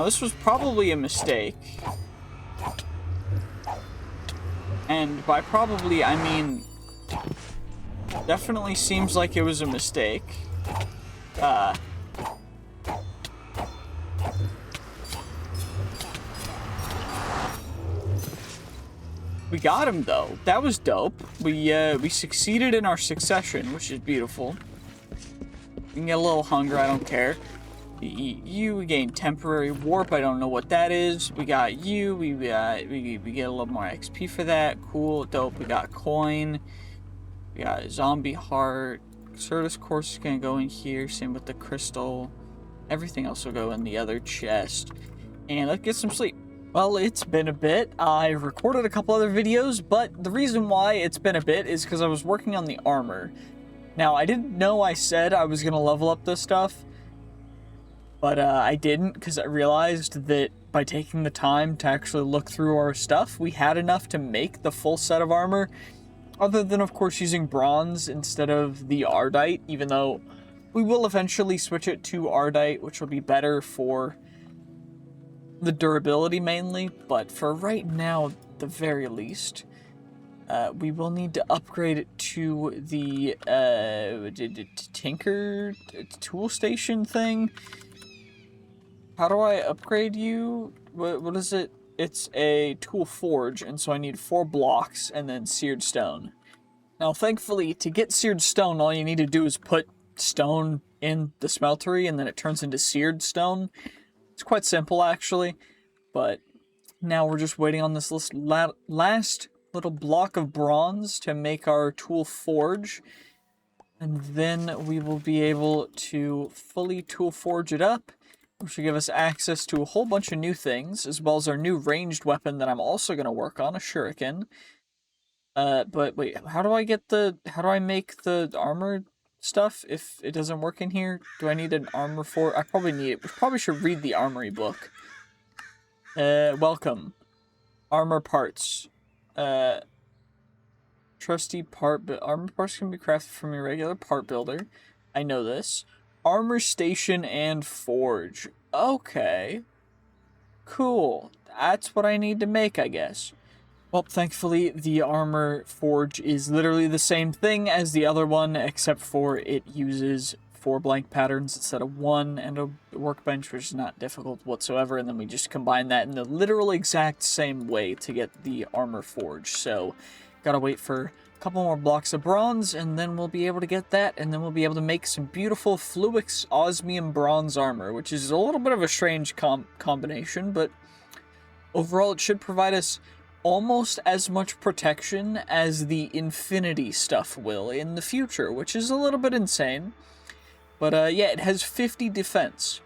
this was probably a mistake. And by probably, I mean, definitely seems like it was a mistake. We got him, though. That was dope. We succeeded in our succession, which is beautiful. We can get a little hunger, I don't care. We eat you, we gain temporary warp, I don't know what that is. We got you, we get a little more XP for that. Cool, dope. We got coin. We got a zombie heart. Certus course is gonna go in here, same with the crystal. Everything else will go in the other chest. And let's get some sleep. Well, it's been a bit. I recorded a couple other videos, but the reason why it's been a bit is because I was working on the armor. Now, I didn't know I said I was gonna level up this stuff, but I didn't, because I realized that by taking the time to actually look through our stuff, we had enough to make the full set of armor, other than, of course, using bronze instead of the Ardite, even though we will eventually switch it to Ardite, which will be better for the durability mainly, but for right now, at the very least, we will need to upgrade it to the Tinker tool station thing. How do I upgrade you? What is it? It's a tool forge, and so I need 4 blocks and then seared stone. Now, thankfully, to get seared stone, all you need to do is put stone in the smeltery, and then it turns into seared stone. It's quite simple, actually, but now we're just waiting on this last little block of bronze to make our tool forge, and then we will be able to fully tool forge it up, which will give us access to a whole bunch of new things, as well as our new ranged weapon that I'm also going to work on, a shuriken. But wait, how do I make the armor stuff if it doesn't work in here? Do I need an armor for? I probably need it. We probably should read the armory book. Welcome. Armor parts. Trusty part, but armor parts can be crafted from your regular part builder. I know this. Armor station and forge. Okay. Cool. That's what I need to make, I guess. Well, thankfully, the armor forge is literally the same thing as the other one, except for it uses 4 blank patterns instead of 1, and a workbench, which is not difficult whatsoever, and then we just combine that in the literal exact same way to get the armor forge. So, gotta wait for a couple more blocks of bronze, and then we'll be able to get that, and then we'll be able to make some beautiful Fluix osmium bronze armor, which is a little bit of a strange combination, but overall it should provide us almost as much protection as the infinity stuff will in the future, which is a little bit insane. But yeah, it has 50 defense,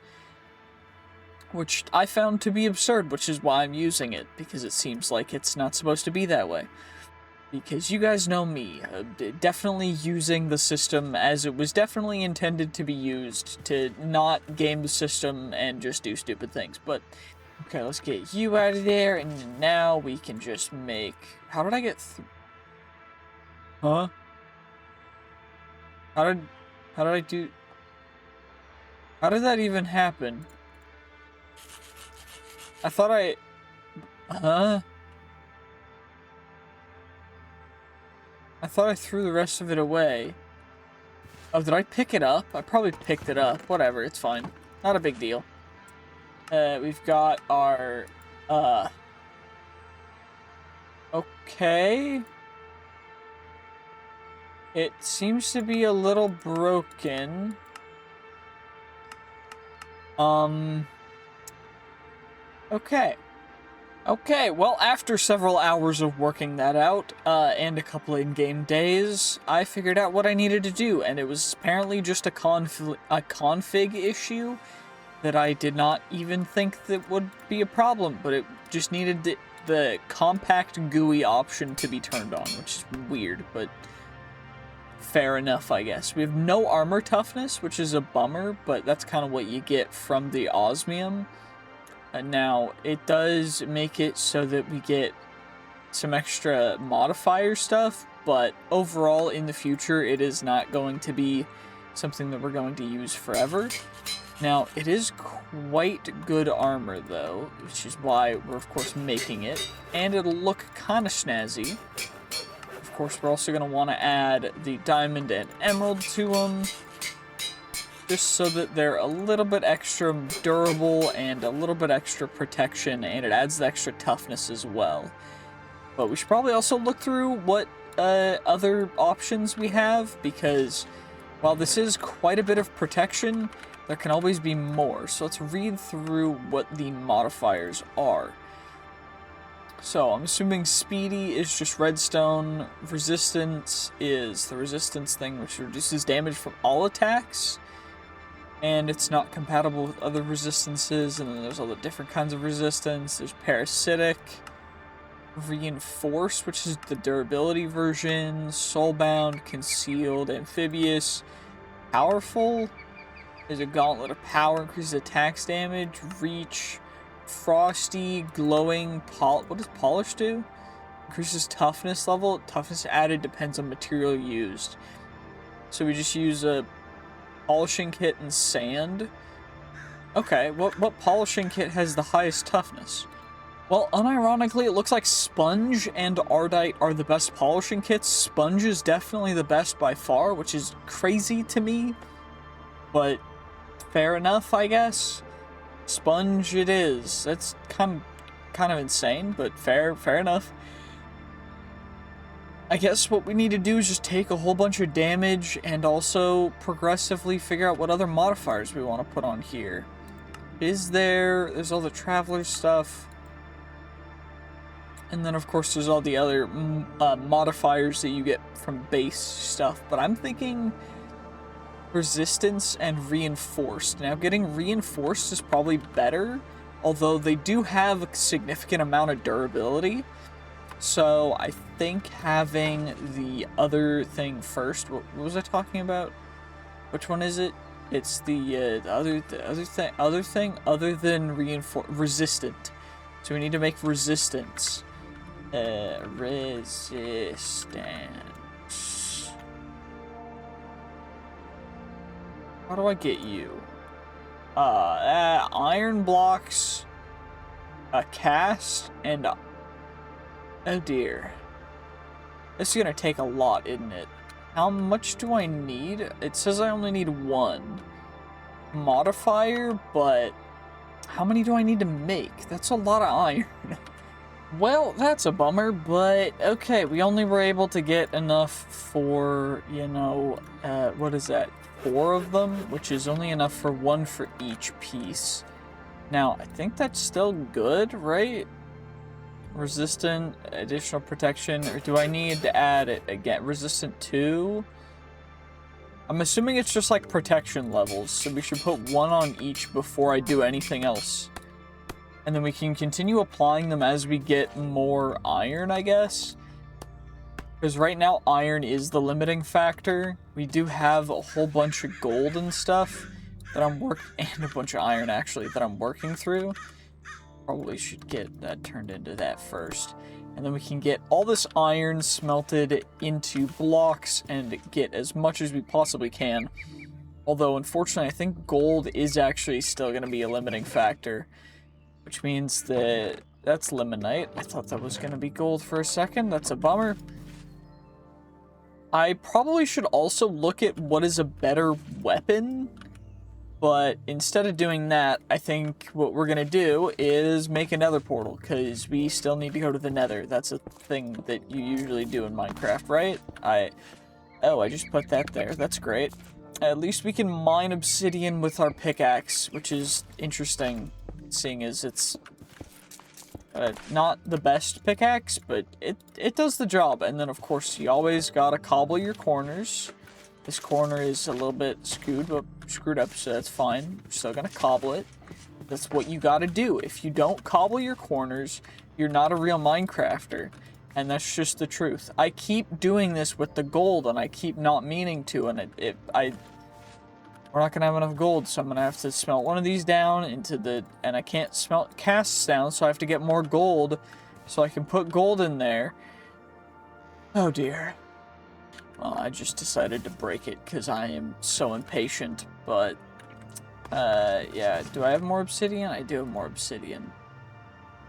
which I found to be absurd, which is why I'm using it, because it seems like it's not supposed to be that way. Because you guys know me, definitely using the system as it was definitely intended to be used, to not game the system and just do stupid things. But, okay, let's get you out of there, and now we can just make... How did I get Huh? How did I do... How did that even happen? I thought I... Huh? I thought I threw the rest of it away. Oh, did I pick it up? I probably picked it up. Whatever, it's fine. Not a big deal. We've got our... Okay. It seems to be a little broken. Okay. Okay, well, after several hours of working that out, and a couple in-game days, I figured out what I needed to do, and it was apparently just a config issue that I did not even think that would be a problem, but it just needed the compact GUI option to be turned on, which is weird, but fair enough, I guess. We have no armor toughness, which is a bummer, but that's kind of what you get from the osmium. Now, it does make it so that we get some extra modifier stuff, but overall, in the future, it is not going to be something that we're going to use forever. Now, it is quite good armor, though, which is why we're, of course, making it, and it'll look kind of snazzy. Of course, we're also going to want to add the diamond and emerald to them, just so that they're a little bit extra durable and a little bit extra protection, and it adds the extra toughness as well. But we should probably also look through what other options we have, because while this is quite a bit of protection, there can always be more. So let's read through what the modifiers are. So I'm assuming speedy is just redstone, resistance is the resistance thing, which reduces damage from all attacks, and it's not compatible with other resistances, and then there's all the different kinds of resistance. There's parasitic, reinforced, which is the durability version, soulbound, concealed, amphibious, powerful. There's a gauntlet of power, increases attacks damage, reach, frosty, glowing, what does polish do? Increases toughness level. Toughness added depends on material used. So we just use a polishing kit and sand. Okay, what polishing kit has the highest toughness? Well, unironically, it looks like sponge and ardite are the best polishing kits. Sponge is definitely the best by far, which is crazy to me, but fair enough, I guess. Sponge it is. That's kind of insane, but fair enough. I guess what we need to do is just take a whole bunch of damage and also progressively figure out what other modifiers we want to put on here. There's all the traveler stuff. And then, of course, there's all the other modifiers that you get from base stuff. But I'm thinking resistance and reinforced. Now, getting reinforced is probably better, although they do have a significant amount of durability. So I think having the other thing first. What was I talking about? Which one is it? It's the other thing other than resistant. So we need to make resistance. Resistance. How do I get you? Iron blocks, a cast, and oh dear. This is gonna take a lot, isn't it? How much do I need? It says I only need one modifier, but how many do I need to make? That's a lot of iron. Well, that's a bummer, but okay, we only were able to get enough for, you know, what is that? 4 of them, which is only enough for 1 for each piece. Now, I think that's still good, right? Resistant, additional protection, or do I need to add it again? Resistant 2? I'm assuming it's just like protection levels, so we should put 1 on each before I do anything else. And then we can continue applying them as we get more iron, I guess. Because right now, iron is the limiting factor. We do have a whole bunch of gold and stuff that and a bunch of iron, actually, that I'm working through. Probably should get that turned into that first. And then we can get all this iron smelted into blocks and get as much as we possibly can. Although, unfortunately, I think gold is actually still going to be a limiting factor. Which means that that's limonite. I thought that was going to be gold for a second. That's a bummer. I probably should also look at what is a better weapon. But instead of doing that, I think what we're going to do is make a nether portal. Because we still need to go to the nether. That's a thing that you usually do in Minecraft, right? Oh, I just put that there. That's great. At least we can mine obsidian with our pickaxe, which is interesting, seeing as it's not the best pickaxe, but it does the job. And then, of course, you always gotta cobble your corners. This corner is a little bit screwed up, so that's fine. We're still gonna cobble it. That's what you gotta do. If you don't cobble your corners, you're not a real Minecrafter. And that's just the truth. I keep doing this with the gold, and I keep not meaning to, and we're not gonna have enough gold, so I'm gonna have to smelt one of these down into the, and I can't smelt casts down, so I have to get more gold, so I can put gold in there. Oh dear. Well, I just decided to break it, because I am so impatient, but, yeah, do I have more obsidian? I do have more obsidian.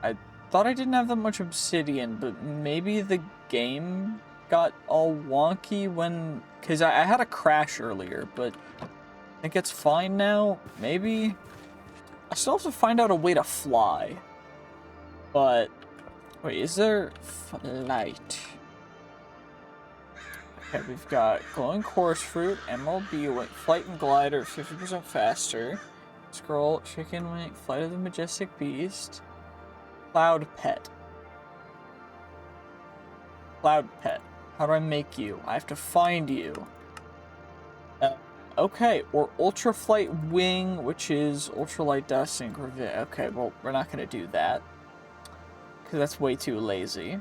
I thought I didn't have that much obsidian, but maybe the game got all wonky when, because I had a crash earlier, but I think it's fine now, maybe? I still have to find out a way to fly, but, wait, is there flight? Okay, we've got glowing chorus fruit, emerald bee wing, flight and glider, 50% faster, scroll, chicken wing, flight of the majestic beast, cloud pet. Cloud pet. How do I make you? I have to find you. Okay, or ultra flight wing, which is ultralight dust and graviton. Okay, well, we're not gonna do that, because that's way too lazy.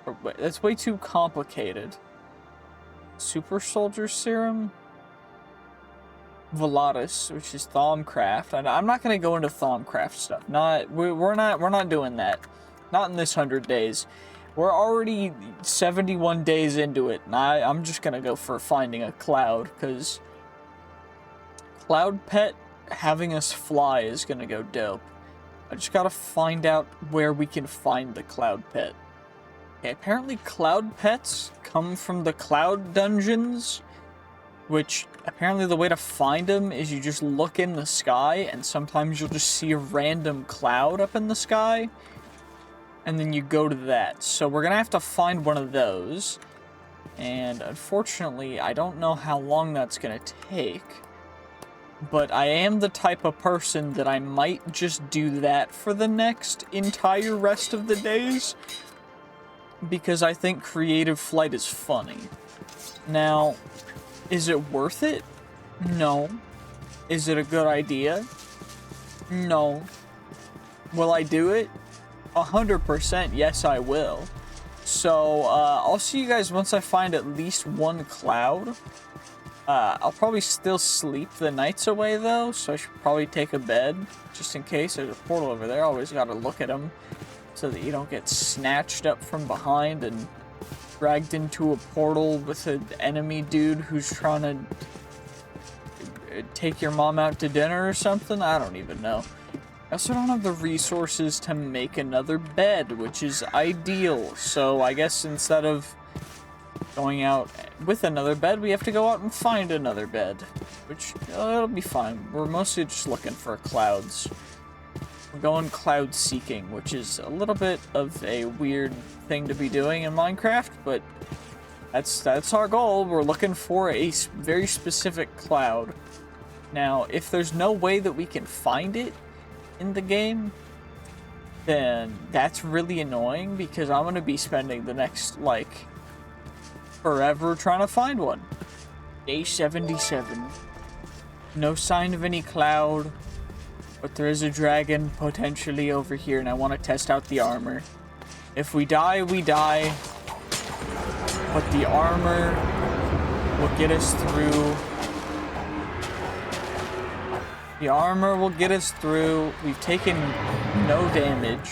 Or, that's way too complicated. Super soldier serum, Velatus, which is Thaumcraft. And I'm not gonna go into Thaumcraft stuff. We're not doing that. Not in this 100 days. We're already 71 days into it, and I'm just gonna go for finding a cloud, because Cloud Pet having us fly is gonna go dope. I just gotta find out where we can find the Cloud Pet. Okay, apparently Cloud Pets come from the Cloud Dungeons, which apparently the way to find them is you just look in the sky, and sometimes you'll just see a random cloud up in the sky, and then you go to that. So we're gonna have to find one of those, and unfortunately, I don't know how long that's gonna take, but I am the type of person that I might just do that for the next entire rest of the days, because I think creative flight is funny. Now, is it worth it? No. Is it a good idea? No. Will I do it? 100% yes, I will. So, I'll see you guys once I find at least one cloud. I'll probably still sleep the nights away, though, so I should probably take a bed, just in case. There's a portal over there. Always gotta look at them, so that you don't get snatched up from behind and dragged into a portal with an enemy dude who's trying to take your mom out to dinner or something. I don't even know. I also don't have the resources to make another bed, which is ideal. So I guess instead of going out with another bed, we have to go out and find another bed, which it'll be fine. We're mostly just looking for clouds. We're going cloud seeking, which is a little bit of a weird thing to be doing in Minecraft, but that's our goal. We're looking for a very specific cloud. Now, if there's no way that we can find it in the game, then that's really annoying, because I'm going to be spending the next, like, forever trying to find one. Day 77. No sign of any cloud. But there is a dragon potentially over here, and I want to test out the armor. If we die, we die. But the armor will get us through. The armor will get us through. We've taken no damage.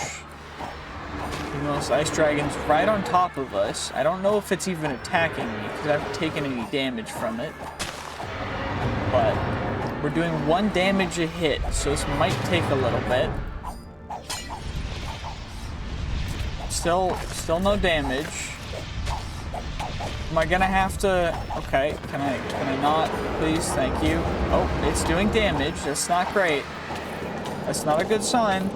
You know, this ice dragon's right on top of us. I don't know if it's even attacking me, because I haven't taken any damage from it. But we're doing 1 damage a hit, so this might take a little bit. Still no damage. Am I gonna have to? Okay, can I not? Please, thank you. Oh, it's doing damage. That's not great. That's not a good sign.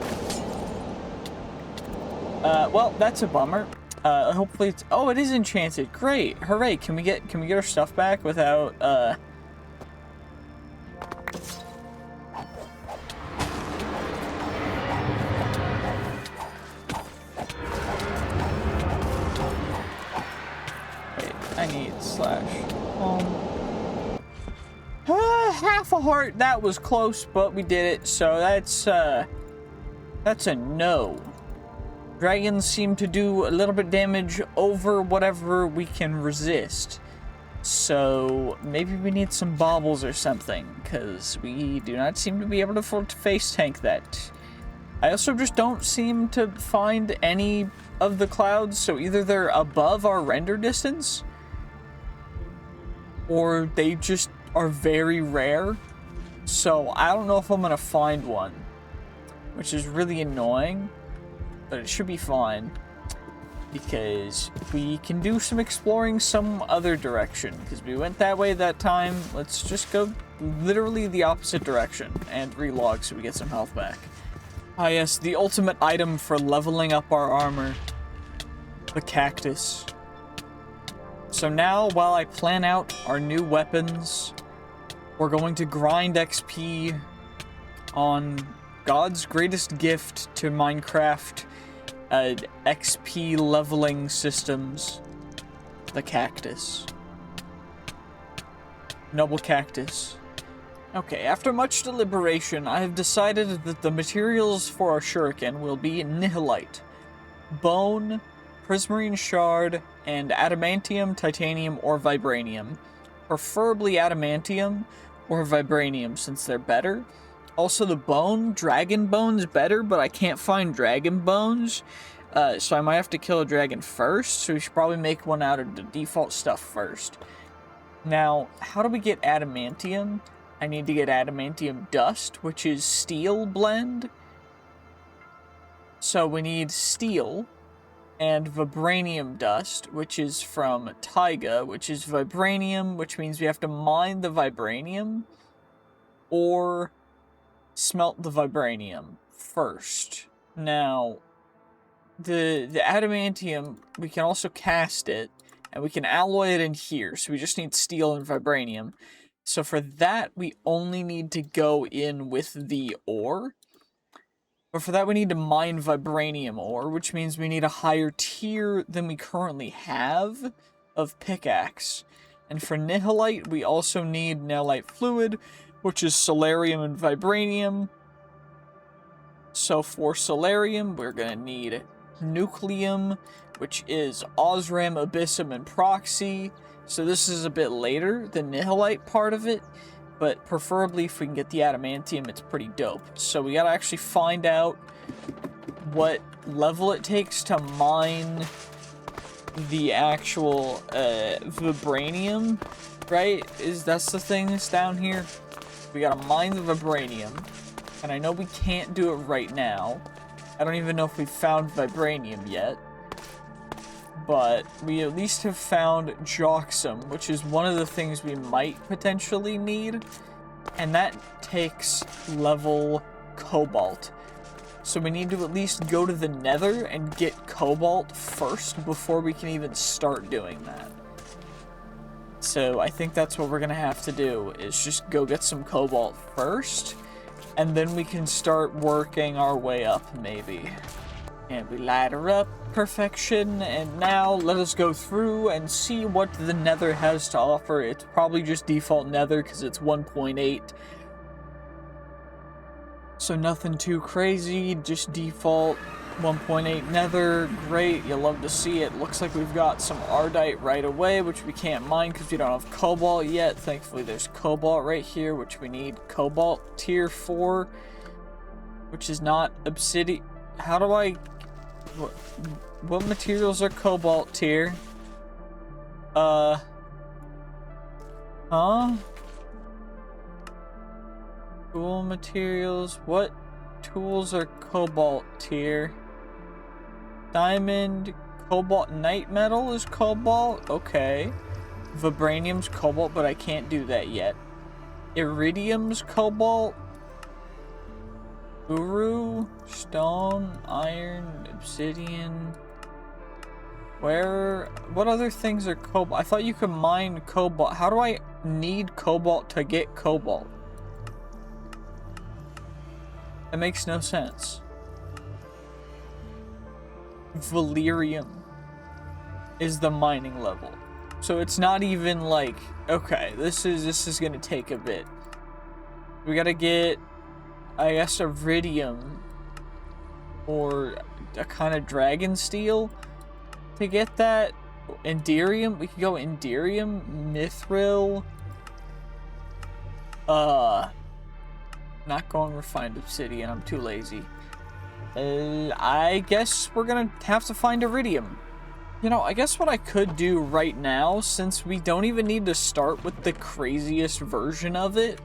Well, that's a bummer. Hopefully it's. Oh, it is enchanted. Great, hooray! Can we get our stuff back without I need slash home. Half a heart. That was close, but we did it. So that's a no. Dragons seem to do a little bit damage over whatever we can resist. So maybe we need some baubles or something, because we do not seem to be able to face tank that. I also just don't seem to find any of the clouds, so either they're above our render distance, or they just are very rare. So I don't know if I'm going to find one, which is really annoying, but it should be fine, because we can do some exploring some other direction, because we went that way that time. Let's just go literally the opposite direction and relog so we get some health back. Ah yes, the ultimate item for leveling up our armor. The cactus. So now, while I plan out our new weapons, we're going to grind XP on God's greatest gift to Minecraft XP leveling systems. The cactus. Noble cactus. Okay, after much deliberation, I have decided that the materials for our shuriken will be nihilite, bone, prismarine shard, and adamantium, titanium, or vibranium. Preferably adamantium or vibranium, since they're better. Also, the bone, dragon bone's better, but I can't find dragon bones, so I might have to kill a dragon first, so we should probably make one out of the default stuff first. Now, how do we get adamantium? I need to get adamantium dust, which is steel blend. So we need steel and vibranium dust, which is from taiga, which is vibranium, which means we have to mine the vibranium or smelt the vibranium first. Now, the adamantium, we can also cast it, and we can alloy it in here, so we just need steel and vibranium. So for that, we only need to go in with the ore. But for that, we need to mine vibranium ore, which means we need a higher tier than we currently have of pickaxe. And for nihilite, we also need nihilite fluid, which is solarium and vibranium. So for solarium, we're going to need nucleum, which is osram, abyssum, and proxy. So this is a bit later, the nihilite part of it, but preferably if we can get the adamantium, it's pretty dope. So we gotta actually find out what level it takes to mine the actual vibranium, right? That's the thing that's down here. We gotta mine the vibranium, and I know we can't do it right now. I don't even know if we've found vibranium yet. But we at least have found Joxum, which is one of the things we might potentially need. And that takes level cobalt. So we need to at least go to the Nether and get cobalt first before we can even start doing that. So I think that's what we're going to have to do, is just go get some cobalt first. And then we can start working our way up, maybe. And we ladder up, perfection, and now let us go through and see what the Nether has to offer. It's probably just default Nether because it's 1.8. So nothing too crazy, just default 1.8 Nether. Great, you'll love to see it. Looks like we've got some Ardite right away, which we can't mine because we don't have cobalt yet. Thankfully there's cobalt right here, which we need cobalt tier 4, which is not obsidian. How do I... What materials are cobalt tier? Huh? Tool materials. What tools are cobalt tier? Diamond, cobalt, night metal is cobalt? Okay. Vibranium's cobalt, but I can't do that yet. Iridium's cobalt. Uru, stone, iron, obsidian. What other things are cobalt? I thought you could mine cobalt. How do I need cobalt to get cobalt? That makes no sense. Valerium is the mining level. So it's not even like, okay, this is gonna take a bit. We gotta get, I guess, iridium or a kind of dragon steel to get that. Enderium, we can go Enderium, Mithril. Not going refined obsidian, I'm too lazy. I guess we're gonna have to find iridium. You know, I guess what I could do right now, since we don't even need to start with the craziest version of it,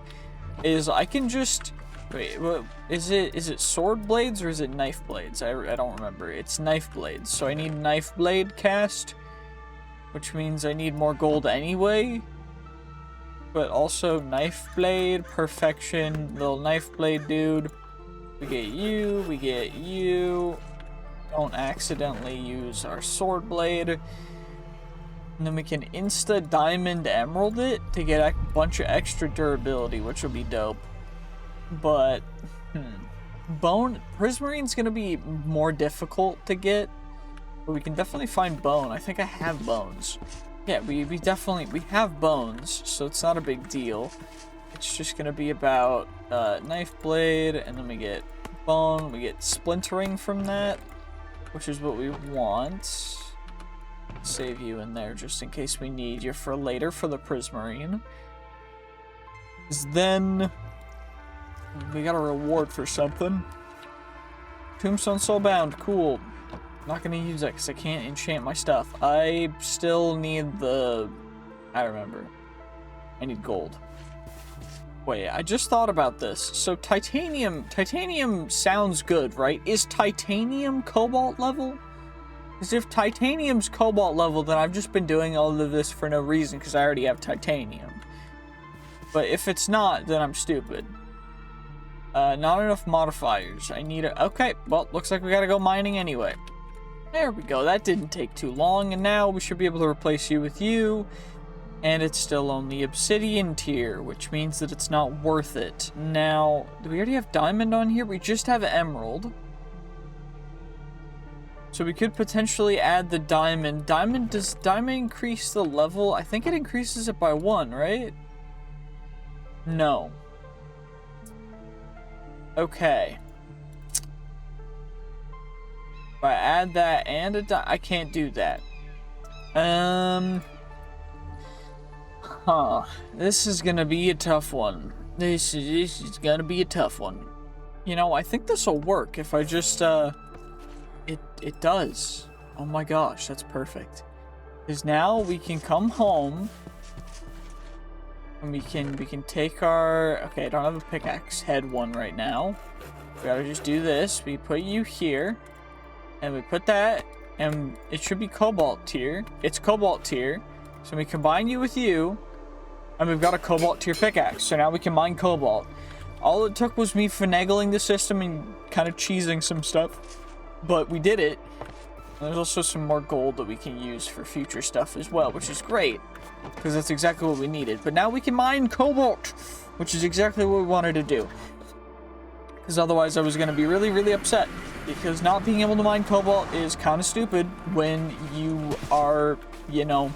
is I can just... Wait, what, is it sword blades or is it knife blades? I don't remember. It's knife blades. So I need knife blade cast, which means I need more gold anyway. But also knife blade, perfection, little knife blade dude. We get you, we get you. Don't accidentally use our sword blade. And then we can insta diamond emerald it to get a bunch of extra durability, which will be dope. But bone prismarine's gonna be more difficult to get, but we can definitely find bone. I think I have bones. Yeah, we have bones, so it's not a big deal. It's just gonna be about knife blade, and then we get bone. We get splintering from that, which is what we want. Save you in there just in case we need you for later for the prismarine. Then we got a reward for something. Tombstone Soulbound, cool. Not gonna use that because I can't enchant my stuff. I still need the... I remember. I need gold. Wait, I just thought about this. So titanium sounds good, right? Is titanium cobalt level? Because if titanium's cobalt level, then I've just been doing all of this for no reason because I already have titanium. But if it's not, then I'm stupid. Not enough modifiers. I need a... Okay, well, looks like we gotta go mining anyway. There we go. That didn't take too long, and now we should be able to replace you with you. And it's still only obsidian tier, which means that it's not worth it. Now, do we already have diamond on here? We just have emerald. So we could potentially add the diamond. Does diamond increase the level? I think it increases it by 1, right? No. Okay. If I add that and a I can't do that. This is gonna be a tough one. This is gonna be a tough one. You know, I think this will work if I just, It does. Oh my gosh, that's perfect. Because now we can come home. And we can take our... Okay, I don't have a pickaxe head one right now. We gotta just do this. We put you here. And we put that. And it should be cobalt tier. It's cobalt tier. So we combine you with you. And we've got a cobalt tier pickaxe. So now we can mine cobalt. All it took was me finagling the system and kind of cheesing some stuff. But we did it. And there's also some more gold that we can use for future stuff as well, which is great. Because that's exactly what we needed. But now we can mine cobalt, which is exactly what we wanted to do. Because otherwise I was going to be really, really upset. Because not being able to mine cobalt is kind of stupid when you are, you know,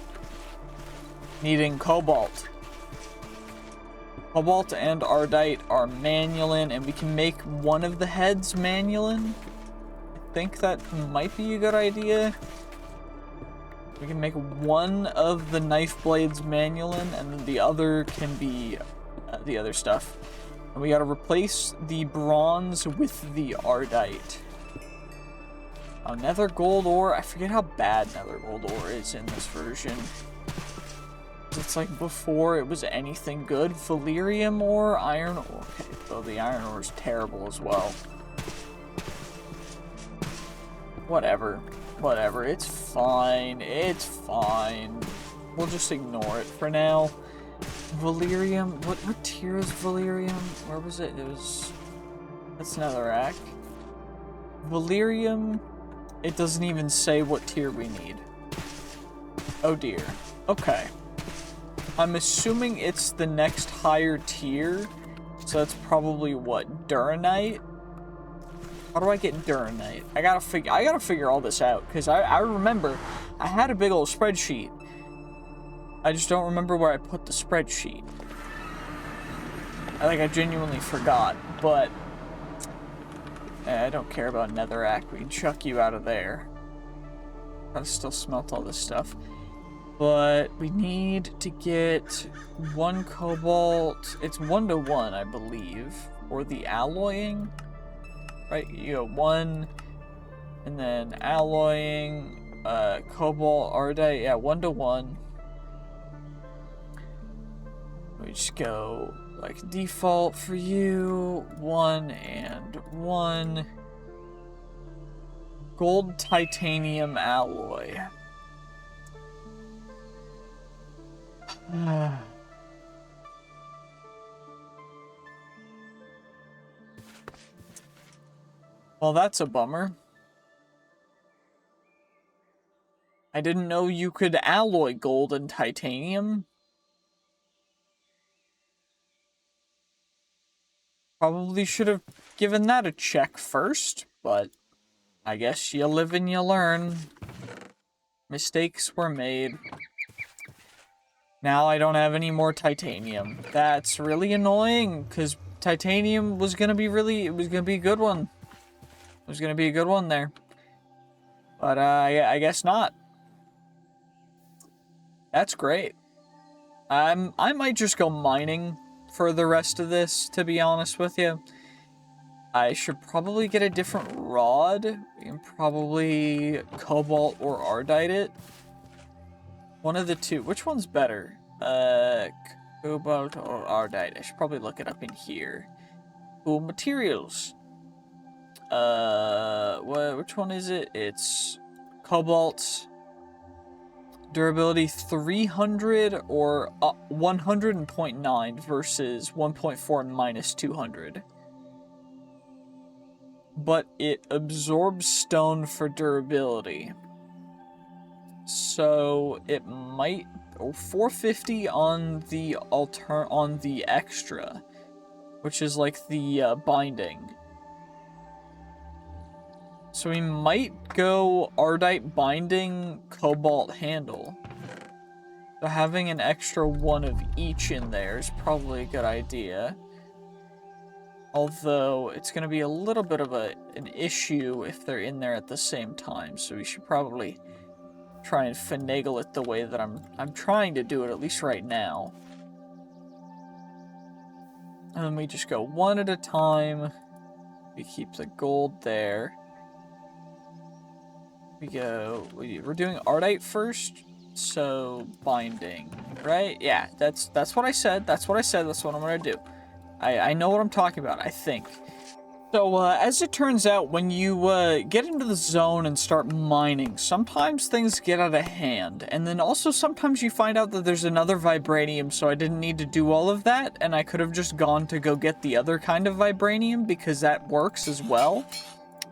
needing cobalt. Cobalt and ardite are manulin, and we can make one of the heads manulin. I think that might be a good idea. We can make one of the knife blades manulin, and then the other can be the other stuff. And we gotta replace the bronze with the ardite. Oh, nether gold ore. I forget how bad nether gold ore is in this version. It's like before it was anything good. Valerium ore, iron ore. Okay, so the iron ore is terrible as well. Whatever. Whatever. It's fine. It's fine. We'll just ignore it for now. Valerium. What tier is Valerium? Where was it? It was... That's netherrack. Valerium. It doesn't even say what tier we need. Oh dear. Okay. I'm assuming it's the next higher tier. So that's probably what? Duranite? How do I get Duranite? I gotta figure all this out, because I remember I had a big old spreadsheet. I just don't remember where I put the spreadsheet. I genuinely forgot, but I don't care about netherrack. We can chuck you out of there. Gotta still smelt all this stuff. But we need to get 1 cobalt. It's 1 to 1, I believe, or the alloying. Right, you go 1, and then alloying, cobalt, ardite, yeah, 1 to 1. We just go like default for you, 1 and 1. Gold titanium alloy. Well, that's a bummer. I didn't know you could alloy gold and titanium. Probably should have given that a check first, but I guess you live and you learn. Mistakes were made. Now I don't have any more titanium. That's really annoying, because titanium was gonna be it was gonna be a good one. It was gonna be a good one there. But I guess not. That's great. I might just go mining for the rest of this, to be honest with you. I should probably get a different rod. We can probably cobalt or ardite it. One of the two. Which one's better? Cobalt or ardite? I should probably look it up in here. Cool materials. Which one is it? It's cobalt. Durability 300 or 100.9 versus 1.4 minus 200. But it absorbs stone for durability. So it might 450 on the extra, which is like the binding. So we might go ardite binding, cobalt handle. So having an extra one of each in there is probably a good idea. Although it's going to be a little bit of an issue if they're in there at the same time. So we should probably try and finagle it the way that I'm trying to do it, at least right now. And then we just go one at a time. We keep the gold there. We're doing ardite first, so binding, right? Yeah, that's what I said. That's what I'm gonna do. I know what I'm talking about, I think. So, as it turns out, when you get into the zone and start mining, sometimes things get out of hand. And then also sometimes you find out that there's another vibranium, so I didn't need to do all of that, and I could have just gone to go get the other kind of vibranium, because that works as well.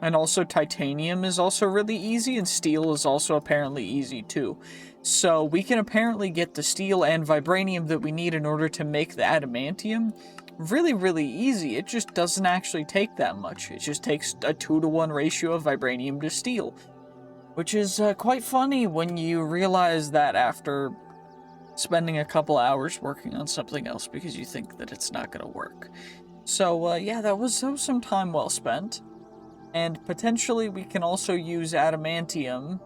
And also titanium is also really easy, and steel is also apparently easy too. So we can apparently get the steel and vibranium that we need in order to make the adamantium really, really easy. It just doesn't actually take that much. It just takes a 2-to-1 ratio of vibranium to steel, which is quite funny when you realize that after spending a couple hours working on something else because you think that it's not going to work. So yeah, that was some time well spent. And potentially we can also use adamantium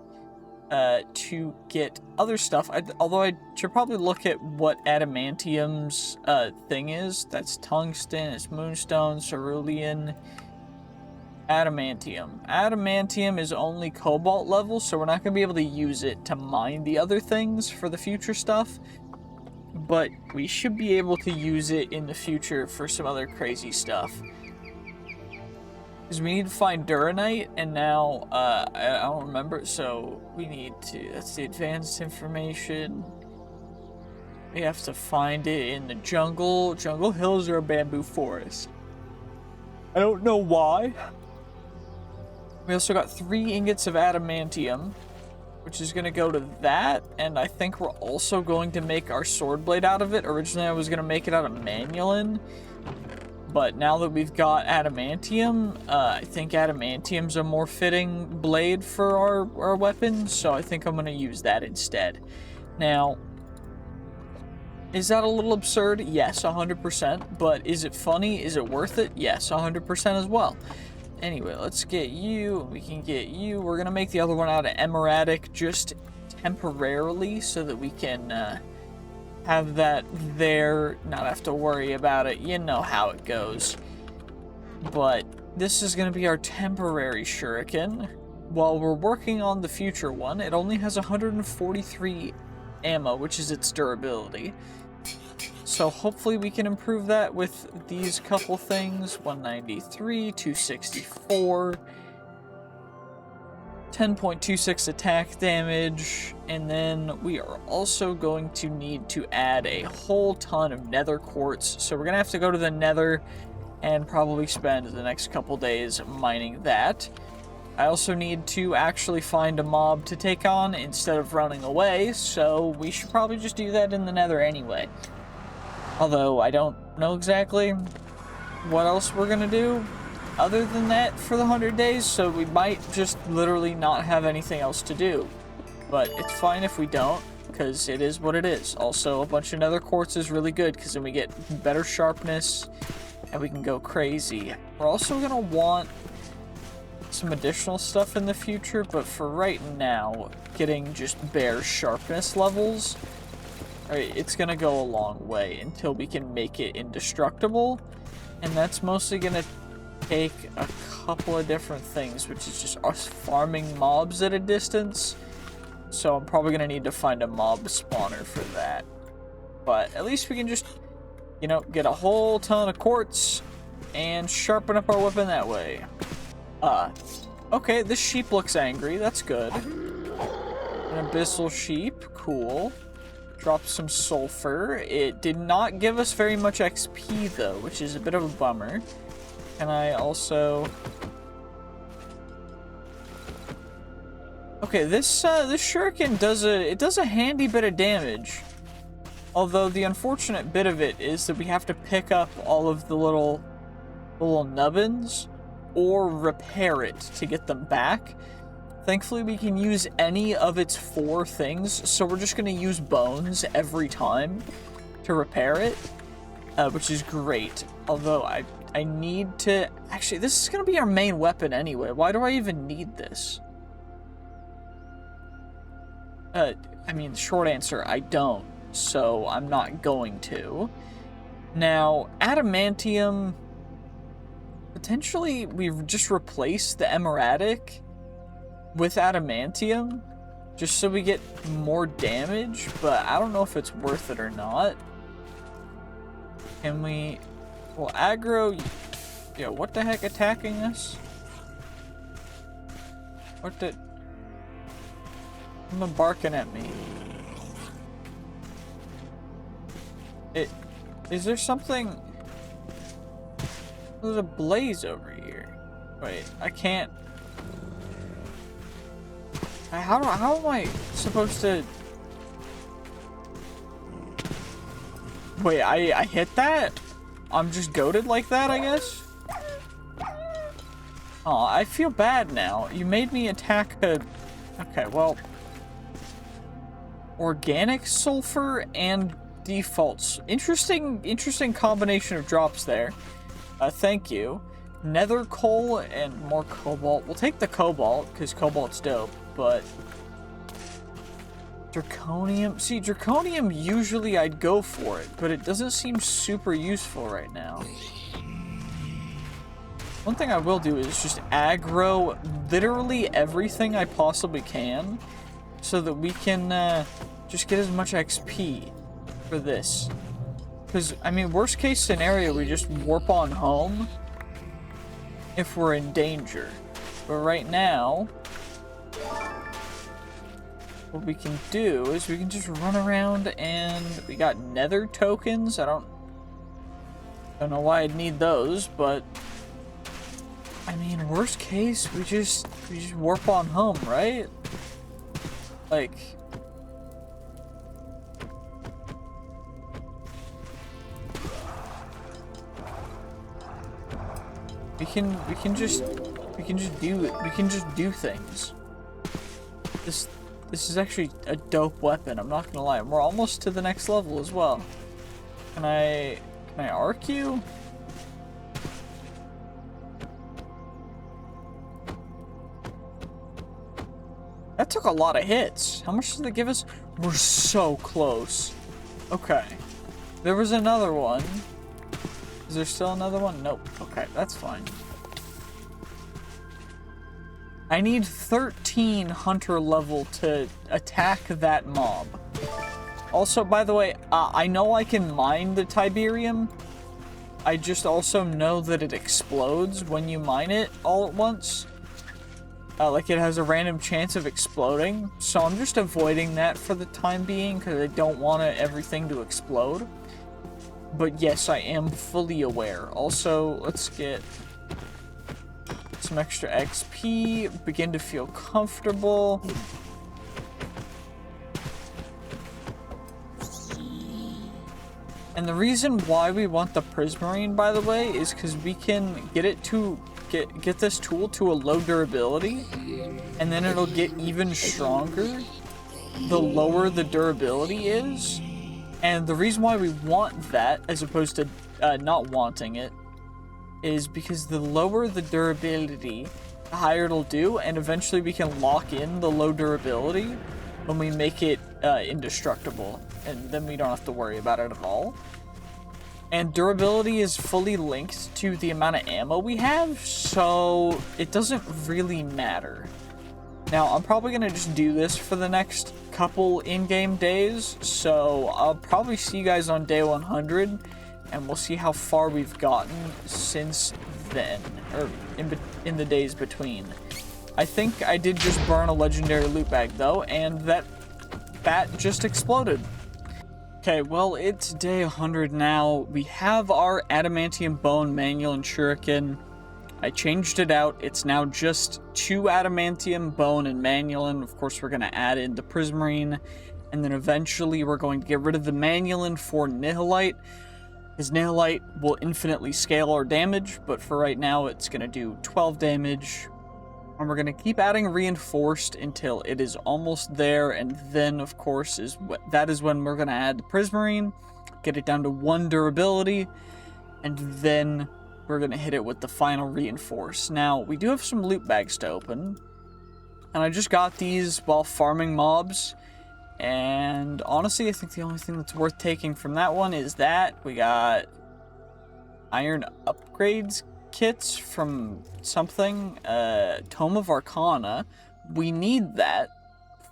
to get other stuff. Although I should probably look at what adamantium's thing is. That's tungsten, it's moonstone, cerulean, adamantium. Adamantium is only cobalt level, so we're not going to be able to use it to mine the other things for the future stuff. But we should be able to use it in the future for some other crazy stuff. Because we need to find duranite, and now, I don't remember, so we need to, that's the advanced information. We have to find it in the jungle. Jungle hills or a bamboo forest. I don't know why. We also got 3 ingots of adamantium, which is going to go to that, and I think we're also going to make our sword blade out of it. Originally, I was going to make it out of manulin. But now that we've got adamantium, I think adamantium's a more fitting blade for our weapon, so I think I'm going to use that instead. Now, Is that a little absurd? Yes, 100%. But is it funny? Is it worth it? Yes, 100% as well. Anyway, let's get you. We can get you. We're going to make the other one out of emeradic just temporarily so that we can have that there, not have to worry about it. You know how it goes. But this is going to be our temporary shuriken. While we're working on the future one, it only has 143 ammo, which is its durability. So hopefully we can improve that with these couple things. 193, 264, 10.26 attack damage, and then we are also going to need to add a whole ton of nether quartz. So we're going to have to go to the nether and probably spend the next couple days mining that. I also need to actually find a mob to take on instead of running away, so we should probably just do that in the nether anyway. Although I don't know exactly what else we're gonna do other than that for the 100 days, so we might just literally not have anything else to do. But it's fine if we don't, because it is what it is. Also, a bunch of nether quartz is really good, because then we get better sharpness, and we can go crazy. We're also gonna want some additional stuff in the future, but for right now, getting just bare sharpness levels, it's gonna go a long way until we can make it indestructible, and that's mostly gonna take a couple of different things, which is just us farming mobs at a distance. So I'm probably gonna need to find a mob spawner for that, but at least we can just, you know, get a whole ton of quartz and sharpen up our weapon that way. Okay, this sheep looks angry. That's good. An abyssal sheep. Cool. Drop some sulfur. It did not give us very much XP, though, which is a bit of a bummer. Can I also... Okay, this shuriken does a handy bit of damage. Although the unfortunate bit of it is that we have to pick up all of the little nubbins or repair it to get them back. Thankfully, we can use any of its 4 things, so we're just going to use bones every time to repair it, which is great. Although, I need to... Actually, this is going to be our main weapon anyway. Why do I even need this? I mean, short answer, I don't, so I'm not going to. Now, adamantium... Potentially, we've just replaced the emeradic with adamantium, just so we get more damage, but I don't know if it's worth it or not. Can we... Well, aggro... Yeah, what the heck attacking us? What the... Someone barking at me. Is there something... There's a blaze over here. Wait, I can't... How am I supposed to... Wait, I hit that? I'm just goated like that, I guess? Oh, I feel bad now. You made me attack a... Okay, well... Organic sulfur and defaults. Interesting combination of drops there. Thank you. Nether coal and more cobalt. We'll take the cobalt, because cobalt's dope, but... Draconium... See, draconium, usually I'd go for it, but it doesn't seem super useful right now. One thing I will do is just aggro literally everything I possibly can, so that we can just get as much XP for this. Because, I mean, worst case scenario, we just warp on home if we're in danger. But right now, what we can do is we can just run around, and we got nether tokens. I don't know why I'd need those, but I mean, worst case, we just warp on home, right? Like, we can just do things. This is actually a dope weapon, I'm not gonna lie. We're almost to the next level as well. Can I arc you? That took a lot of hits. How much did it give us? We're so close. Okay. There was another one. Is there still another one? Nope. Okay, that's fine. I need 13 hunter level to attack that mob. Also, by the way, I know I can mine the Tiberium. I just also know that it explodes when you mine it all at once. Like it has a random chance of exploding. So I'm just avoiding that for the time being because I don't want everything to explode. But yes, I am fully aware. Also, let's get some extra XP, begin to feel comfortable. And the reason why we want the Prismarine, by the way, is because we can get it to get this tool to a low durability, and then it'll get even stronger the lower the durability is. And the reason why we want that, as opposed to not wanting it, is because the lower the durability, the higher it'll do, and eventually we can lock in the low durability when we make it indestructible, and then we don't have to worry about it at all. And durability is fully linked to the amount of ammo we have, so it doesn't really matter. Now, I'm probably going to just do this for the next couple in-game days, so I'll probably see you guys on day 100, and we'll see how far we've gotten since then, or in the days between. I think I did just burn a legendary loot bag, though, and that bat just exploded. Okay, well, it's day 100 now. We have our adamantium bone, manual, and shuriken. I changed it out. It's now just 2 adamantium, bone, and manual, and of course we're going to add in the prismarine, and then eventually we're going to get rid of the manual for nihilite. His nihilite will infinitely scale our damage, but for right now it's going to do 12 damage. And we're going to keep adding reinforced until it is almost there, and then of course that is when we're going to add the prismarine, get it down to 1 durability, and then we're going to hit it with the final reinforce. Now, we do have some loot bags to open, and I just got these while farming mobs, and honestly I think the only thing that's worth taking from that one is that we got iron upgrades kits from something, Tome of Arcana. We need that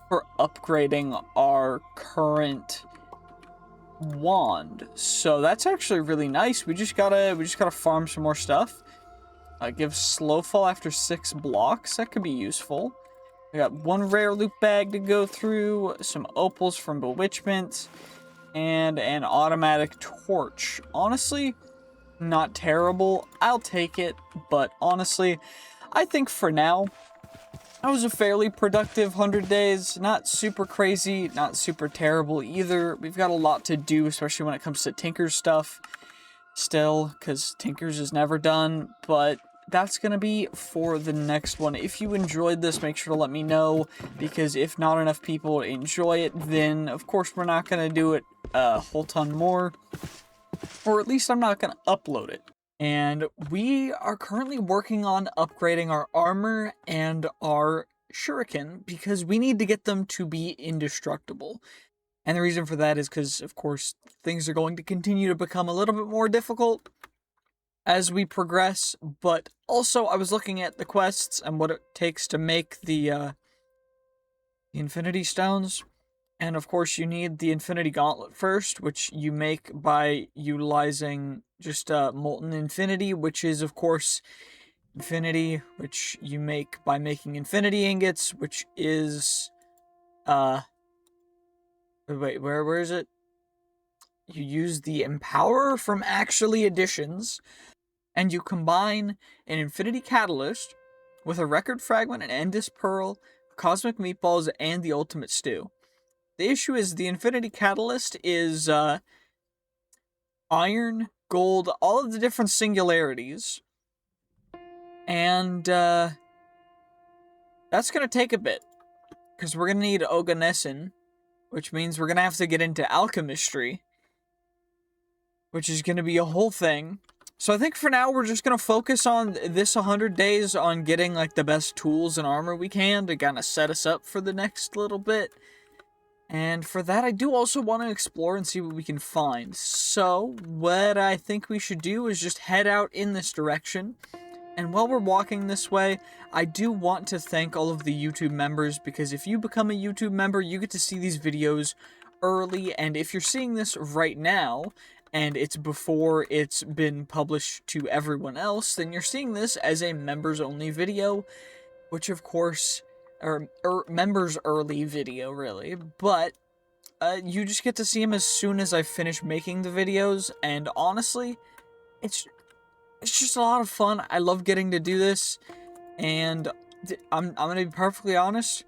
for upgrading our current wand, so that's actually really nice. We just gotta farm some more stuff. Give slow fall after 6 blocks. That could be useful. We got 1 rare loot bag to go through, some opals from Bewitchment, and an automatic torch. Honestly, not terrible. I'll take it, but honestly, I think for now, that was a fairly productive 100 days. Not super crazy, not super terrible either. We've got a lot to do, especially when it comes to Tinker's stuff still, because Tinker's is never done, but that's going to be for the next one. If you enjoyed this, make sure to let me know, because if not enough people enjoy it, then of course we're not going to do it a whole ton more. Or at least I'm not going to upload it. And we are currently working on upgrading our armor and our shuriken because we need to get them to be indestructible. And the reason for that is because, of course, things are going to continue to become a little bit more difficult as we progress. But also, I was looking at the quests and what it takes to make the Infinity Stones. And of course, you need the Infinity Gauntlet first, which you make by utilizing just Molten Infinity, which is, of course, Infinity, which you make by making Infinity Ingots, which is, wait, where is it? You use the Empower from Actually Additions, and you combine an Infinity Catalyst with a Record Fragment, an Endless Pearl, Cosmic Meatballs, and the Ultimate Stew. The issue is the Infinity Catalyst is iron, gold, all of the different singularities, and that's going to take a bit, because we're going to need Oganesson, which means we're going to have to get into alchemistry, which is going to be a whole thing. So I think for now, we're just going to focus on this 100 days on getting, like, the best tools and armor we can to kind of set us up for the next little bit. And for that, I do also want to explore and see what we can find. So what I think we should do is just head out in this direction. And while we're walking this way, I do want to thank all of the YouTube members, because if you become a YouTube member, you get to see these videos early. And if you're seeing this right now, and it's before it's been published to everyone else, then you're seeing this as a members-only video, which of course, or members early video, really, but you just get to see them as soon as I finish making the videos, and honestly, it's just a lot of fun. I love getting to do this, and I'm gonna be perfectly honest,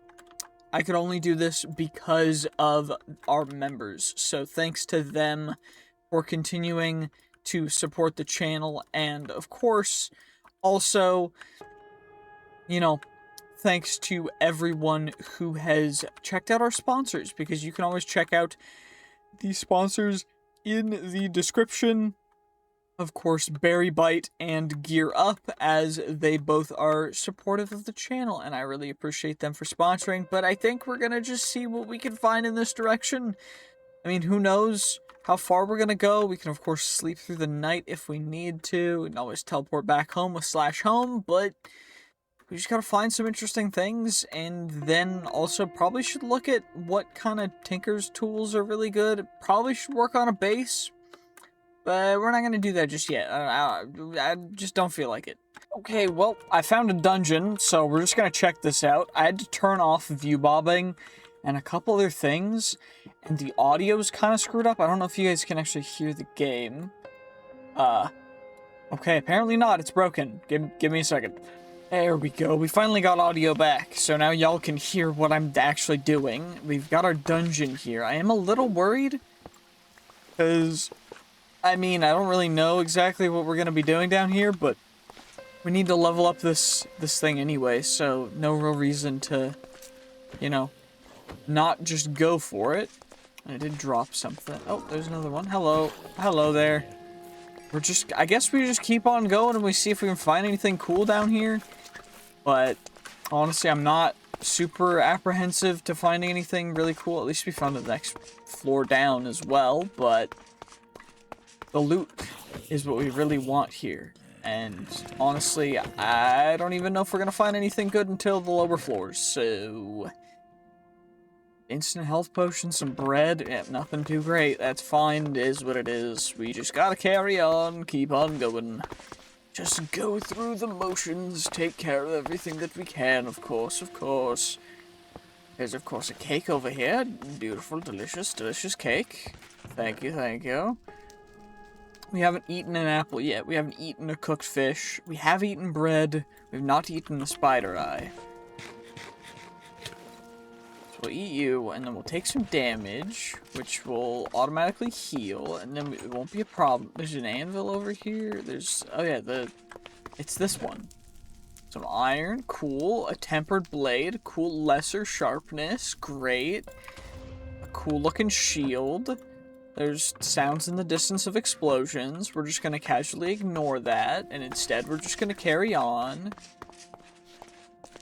I could only do this because of our members, so thanks to them for continuing to support the channel, and of course, also, you know, thanks to everyone who has checked out our sponsors, because you can always check out the sponsors in the description. Of course, Berry Bite and Gear Up, as they both are supportive of the channel, and I really appreciate them for sponsoring, but I think we're gonna just see what we can find in this direction. I mean, who knows how far we're gonna go? We can, of course, sleep through the night if we need to. We can always teleport back home with /home, but we just gotta find some interesting things, and then also probably should look at what kind of Tinker's tools are really good. Probably should work on a base, but we're not gonna do that just yet. I just don't feel like it. Okay, well, I found a dungeon, so we're just gonna check this out. I had to turn off view bobbing and a couple other things, and the audio's kind of screwed up. I don't know if you guys can actually hear the game. Okay, apparently not. It's broken. Give me a second. There we go. We finally got audio back, so now y'all can hear what I'm actually doing. We've got our dungeon here. I am a little worried, because, I mean, I don't really know exactly what we're going to be doing down here, but we need to level up this thing anyway, so no real reason to, you know, not just go for it. I did drop something. Oh, there's another one. Hello. Hello there. I guess we just keep on going and we see if we can find anything cool down here. But honestly, I'm not super apprehensive to finding anything really cool. At least we found the next floor down as well, but the loot is what we really want here. And honestly, I don't even know if we're gonna find anything good until the lower floors, so instant health potion, some bread, yeah, nothing too great. That's fine, it is what it is. We just gotta carry on, keep on going. Just go through the motions, take care of everything that we can, of course, of course. There's, of course, a cake over here. Beautiful, delicious, delicious cake. Thank you, thank you. We haven't eaten an apple yet. We haven't eaten a cooked fish. We have eaten bread. We've not eaten the spider eye. We'll eat you, and then we'll take some damage, which will automatically heal, and then it won't be a problem. There's an anvil over here. Oh yeah, it's this one. Some iron, cool. A tempered blade, cool. Lesser sharpness, great. A cool looking shield. There's sounds in the distance of explosions. We're just gonna casually ignore that, and instead we're just gonna carry on.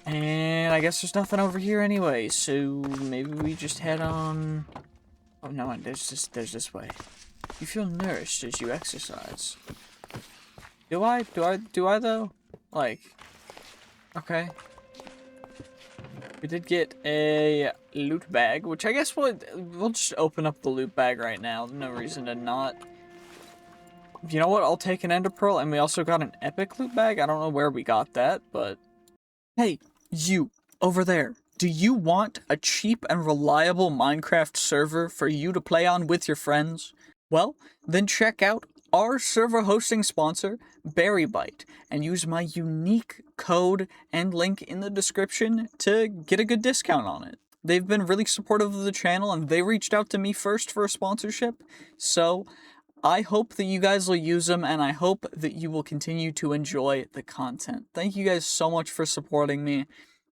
And I guess there's nothing over here anyway, so maybe we just head on. Oh no, there's this way. You feel nourished as you exercise. Do I though? Like, okay. We did get a loot bag, which I guess we'll just open up the loot bag right now. No reason to not. You know what? I'll take an ender pearl, and we also got an epic loot bag. I don't know where we got that, but hey, you over there. Do you want a cheap and reliable Minecraft server for you to play on with your friends? Well, then check out our server hosting sponsor, Berry Bite, and use my unique code and link in the description to get a good discount on it. They've been really supportive of the channel, and they reached out to me first for a sponsorship, so I hope that you guys will use them, and I hope that you will continue to enjoy the content. Thank you guys so much for supporting me.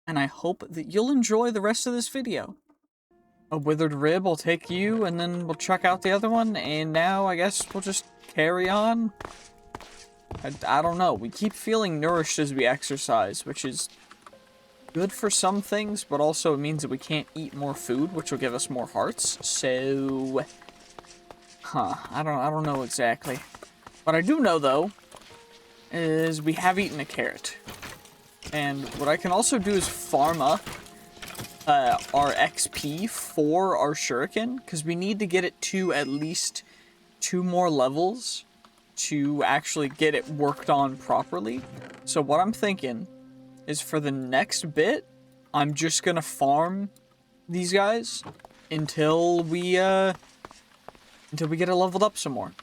and I hope that you'll enjoy the rest of this video. A withered rib will take you, and then we'll check out the other one, and now I guess we'll just carry on. I don't know, we keep feeling nourished as we exercise, which is good for some things, but also it means that we can't eat more food, which will give us more hearts, so... I don't know exactly. What I do know, though, is we have eaten a carrot. And what I can also do is farm up our XP for our shuriken, because we need to get it to at least 2 more levels to actually get it worked on properly. So what I'm thinking is for the next bit, I'm just gonna farm these guys until we get it leveled up some more.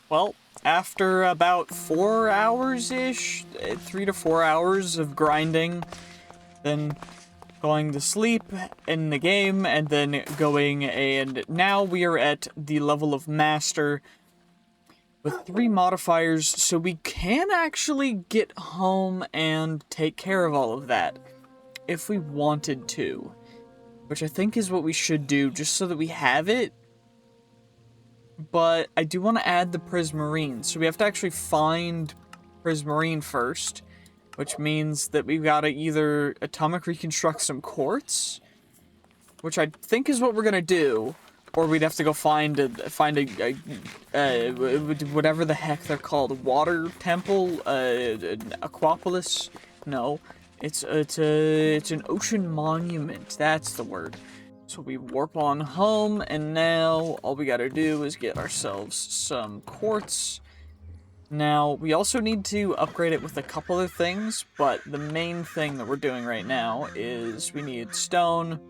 Well, after about 4 hours-ish, 3 to 4 hours of grinding, then going to sleep in the game, and then going, and now we are at the level of Master with 3 modifiers, so we can actually get home and take care of all of that, if we wanted to. Which I think is what we should do, just so that we have it. But I do want to add the prismarine, so we have to actually find prismarine first, which means that we've got to either atomic reconstruct some quartz, which I think is what we're gonna do, or we'd have to go find a whatever the heck they're called, water temple, Aquapolis. No, it's an ocean monument. That's the word. So we warp on home, and now all we gotta do is get ourselves some quartz. Now, we also need to upgrade it with a couple other things, but the main thing that we're doing right now is we need stone,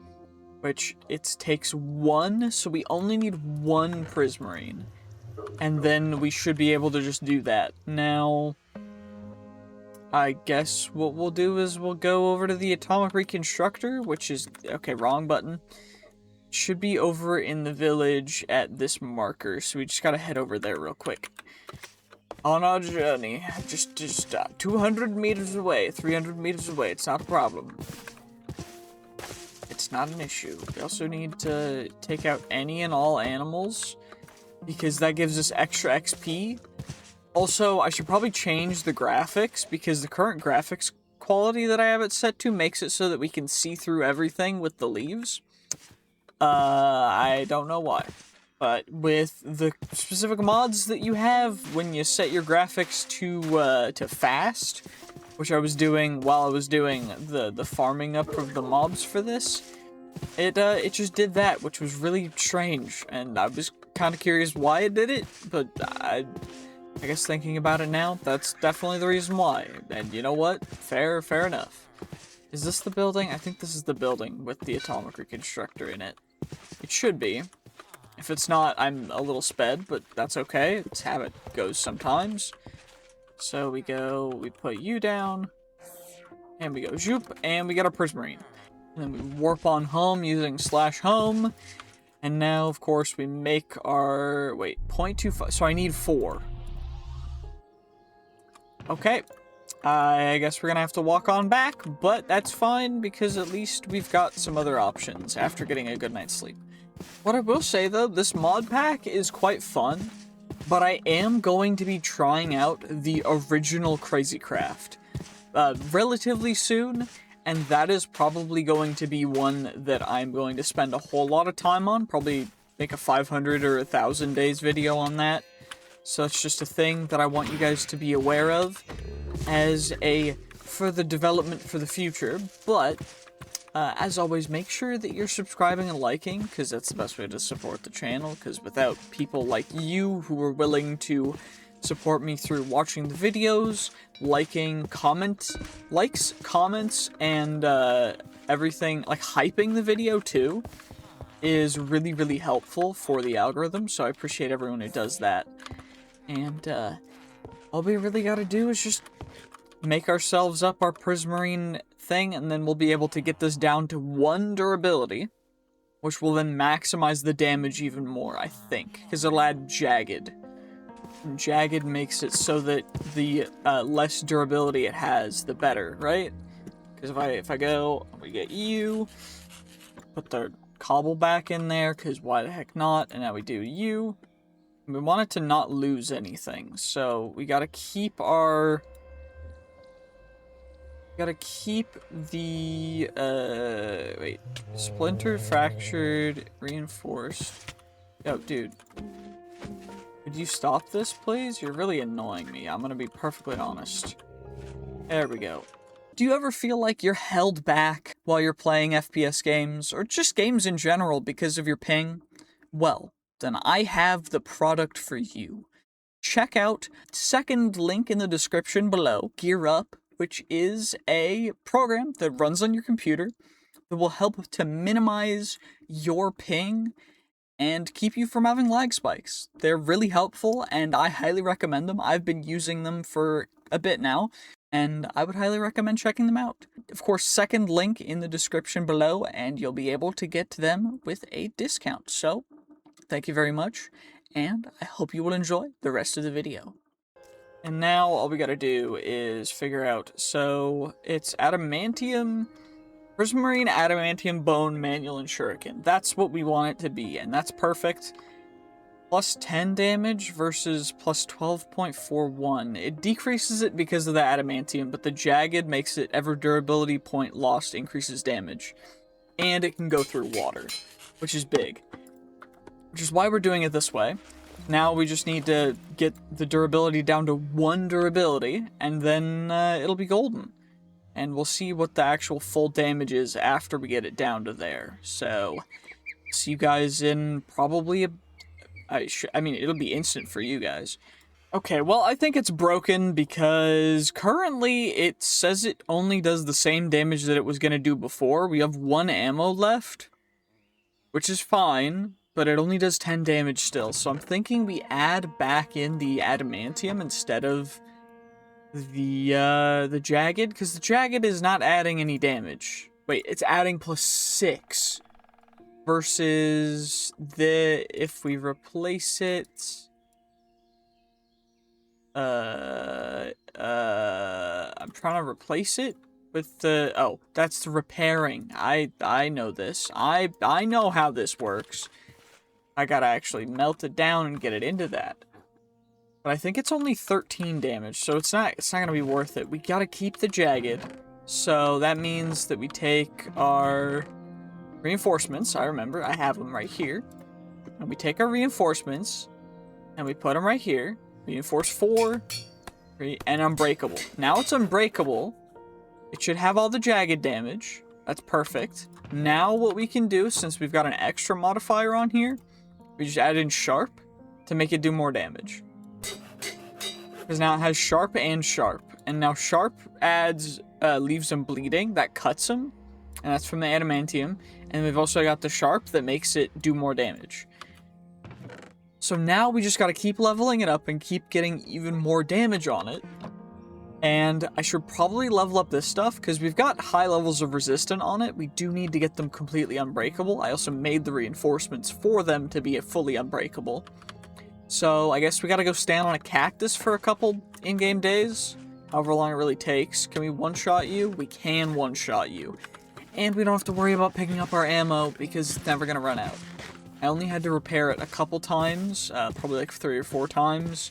which it takes 1, so we only need 1 prismarine. And then we should be able to just do that. Now, I guess what we'll do is we'll go over to the atomic reconstructor, which is, okay, wrong button. Should be over in the village at this marker, so we just gotta head over there real quick. On our journey, just 200 meters away, 300 meters away, it's not a problem. It's not an issue. We also need to take out any and all animals, because that gives us extra XP. Also, I should probably change the graphics, because the current graphics quality that I have it set to makes it so that we can see through everything with the leaves. I don't know why. But with the specific mods that you have, when you set your graphics to fast, which I was doing while I was doing the farming up of the mobs for this, it just did that, which was really strange, and I was kind of curious why it did it, but I guess thinking about it now, that's definitely the reason why, and you know what? Fair enough. Is this the building? I think this is the building with the atomic reconstructor in it. It should be. If it's not, I'm a little sped, but that's okay. It's how it goes sometimes. So we put you down, and we go zoop, and we get our prismarine. And then we warp on home using /home, and now, of course, we make our, 0.25, so I need 4. Okay. I guess we're gonna have to walk on back, but that's fine, because at least we've got some other options after getting a good night's sleep. What I will say, though, this mod pack is quite fun, but I am going to be trying out the original InsaneCraft relatively soon, and that is probably going to be one that I'm going to spend a whole lot of time on, probably make a 500 or 1,000 days video on that. So it's just a thing that I want you guys to be aware of as a further development for the future, but as always, make sure that you're subscribing and liking, because that's the best way to support the channel, because without people like you who are willing to support me through watching the videos, liking, likes, comments, and everything, like hyping the video too, is really, really helpful for the algorithm, so I appreciate everyone who does that. And all we really gotta do is just make ourselves up our prismarine thing, and then we'll be able to get this down to 1 durability, which will then maximize the damage even more, I think, because it'll add jagged. And jagged makes it so that the less durability it has, the better, right? Because if I go, we get you, put the cobble back in there, because why the heck not? And now we do you. We want it to not lose anything, so we gotta keep our... Gotta keep the, wait. Splintered, fractured, reinforced. Yo, dude. Could you stop this, please? You're really annoying me. I'm gonna be perfectly honest. There we go. Do you ever feel like you're held back while you're playing FPS games, or just games in general because of your ping? Well, then I have the product for you. Check out second link in the description below, Gear Up, which is a program that runs on your computer that will help to minimize your ping and keep you from having lag spikes. They're really helpful, and I highly recommend them. I've been using them for a bit now, and I would highly recommend checking them out. Of course, second link in the description below, and you'll be able to get them with a discount. So, thank you very much, and I hope you will enjoy the rest of the video. And now all we gotta do is figure out, so it's adamantium, prismarine, adamantium, bone, manual, and shuriken. That's what we want it to be, and that's perfect. Plus 10 damage versus plus 12.41. It decreases it because of the adamantium, but the jagged makes it ever durability point lost increases damage. And it can go through water, which is big. Which is why we're doing it this way. Now we just need to get the durability down to 1 durability, and then it'll be golden. And we'll see what the actual full damage is after we get it down to there. So, see you guys in probably I mean, it'll be instant for you guys. Okay, well, I think it's broken because currently it says it only does the same damage that it was going to do before. We have 1 ammo left, which is fine. But it only does 10 damage still, so I'm thinking we add back in the adamantium instead of the jagged, because the jagged is not adding any damage. Wait, it's adding plus 6 versus if we replace it, I'm trying to replace it with the, oh, that's the repairing. I know this. I know how this works. I gotta actually melt it down and get it into that. But I think it's only 13 damage, so it's not gonna be worth it. We gotta keep the jagged. So that means that we take our reinforcements. I remember, I have them right here. And we take our reinforcements, and we put them right here. Reinforce 4, and unbreakable. Now it's unbreakable. It should have all the jagged damage. That's perfect. Now what we can do, since we've got an extra modifier on here, we just add in sharp to make it do more damage. Because now it has sharp and sharp. And now sharp adds, leaves them bleeding, that cuts them. And that's from the adamantium. And we've also got the sharp that makes it do more damage. So now we just gotta keep leveling it up and keep getting even more damage on it. And I should probably level up this stuff, because we've got high levels of resistance on it. We do need to get them completely unbreakable. I also made the reinforcements for them to be fully unbreakable. So I guess we gotta go stand on a cactus for a couple in-game days. However long it really takes. Can we one-shot you? We can one-shot you. And we don't have to worry about picking up our ammo, because it's never gonna run out. I only had to repair it a couple times, probably like 3 or 4 times.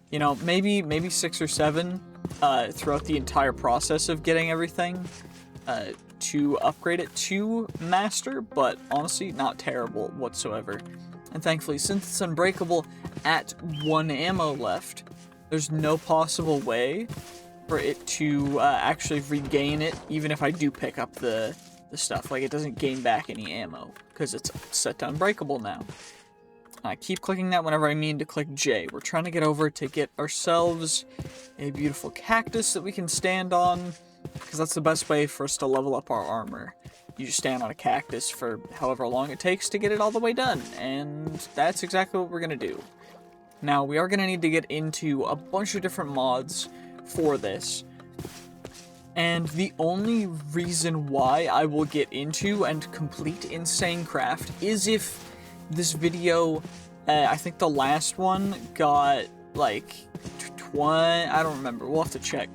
You know, maybe 6 or 7. Throughout the entire process of getting everything to upgrade it to master, but honestly not terrible whatsoever. And thankfully, since it's unbreakable at 1 ammo left, there's no possible way for it to actually regain it, even if I do pick up the stuff. Like, it doesn't gain back any ammo because it's set to unbreakable now. I keep clicking that whenever I mean to click J. We're trying to get over to get ourselves a beautiful cactus that we can stand on, because that's the best way for us to level up our armor. You just stand on a cactus for however long it takes to get it all the way done, and that's exactly what we're going to do. Now, we are going to need to get into a bunch of different mods for this, and the only reason why I will get into and complete InsaneCraft is if this video, I think the last one got, like, 20, I don't remember, we'll have to check.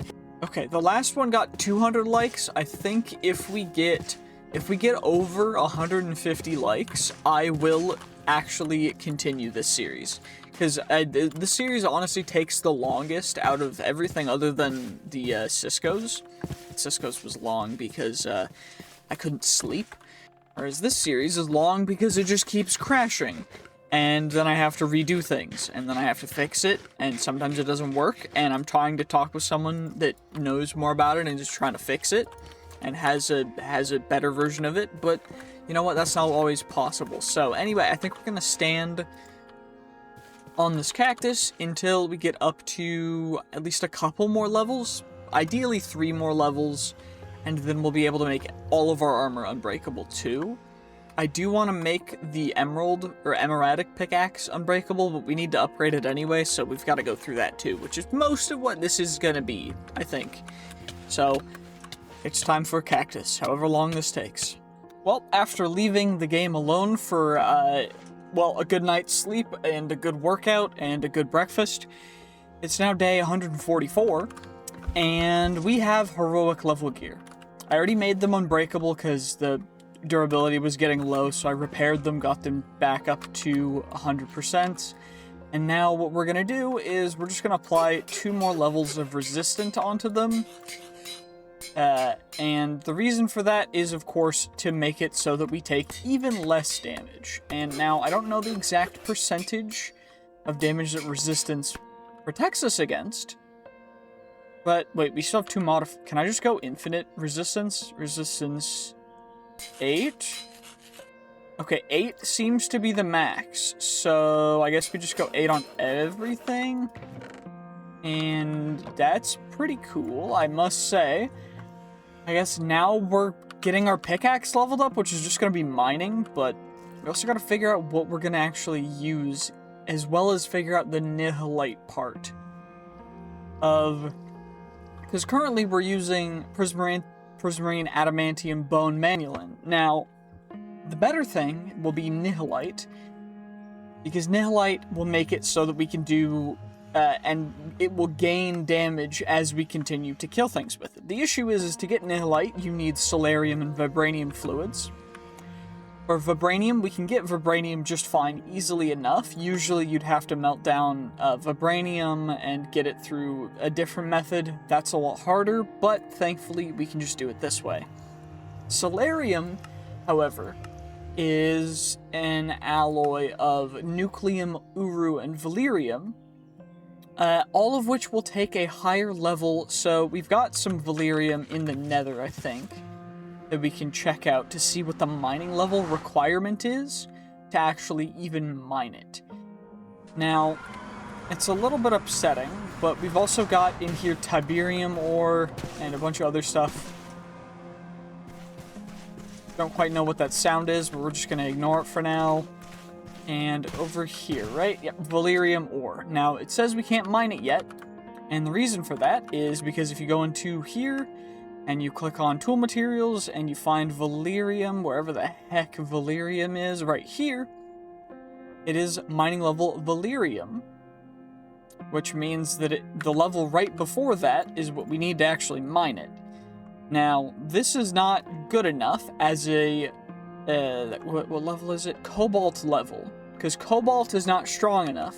Okay, the last one got 200 likes. I think if we get over 150 likes, I will actually continue this series. Because the series honestly takes the longest out of everything other than the Cisco's. Cisco's was long because I couldn't sleep. Whereas this series is long because it just keeps crashing. And then I have to redo things, and then I have to fix it, and sometimes it doesn't work, and I'm trying to talk with someone that knows more about it and just trying to fix it, and has a better version of it, but you know what, that's not always possible. So anyway, I think we're gonna stand on this cactus until we get up to at least a couple more levels, ideally 3 more levels, and then we'll be able to make all of our armor unbreakable too. I do want to make the emerald or emeradic pickaxe unbreakable, but we need to upgrade it anyway, so we've got to go through that too, which is most of what this is going to be, I think. So, it's time for a cactus, however long this takes. Well, after leaving the game alone for, well, a good night's sleep and a good workout and a good breakfast, it's now day 144, and we have heroic level gear. I already made them unbreakable because the durability was getting low, so I repaired them, got them back up to 100%. And now what we're going to do is we're just going to apply 2 more levels of resistant onto them. And the reason for that is, of course, to make it so that we take even less damage. And now, I don't know the exact percentage of damage that resistance protects us against. But, wait, we still have 2 Can I just go infinite resistance? Resistance 8? Okay, 8 seems to be the max. So, I guess we just go 8 on everything. And that's pretty cool, I must say. I guess now we're getting our pickaxe leveled up, which is just going to be mining, but we also got to figure out what we're going to actually use, as well as figure out the nihilite part of... Because currently we're using prismarine adamantium bone manulin. Now, the better thing will be nihilite, because nihilite will make it so that we can do... and it will gain damage as we continue to kill things with it. The issue is to get nihilite, you need solarium and vibranium fluids. For vibranium, we can get vibranium just fine, easily enough. Usually you'd have to melt down vibranium and get it through a different method. That's a lot harder, but thankfully we can just do it this way. Solarium, however, is an alloy of nucleum, uru, and valerium, all of which will take a higher level. So we've got some valerium in the Nether, I think, that we can check out to see what the mining level requirement is to actually even mine it. Now, it's a little bit upsetting, but we've also got in here Tiberium ore and a bunch of other stuff. Don't quite know what that sound is, but we're just going to ignore it for now. And over here, right? Yep, valerium ore. Now, it says we can't mine it yet, and the reason for that is because if you go into here, and you click on tool materials, and you find valerium, wherever the heck valerium is, right here, it is mining level valerium, which means that the level right before that is what we need to actually mine it. Now, this is not good enough as a... what level is it? Cobalt level. Because cobalt is not strong enough.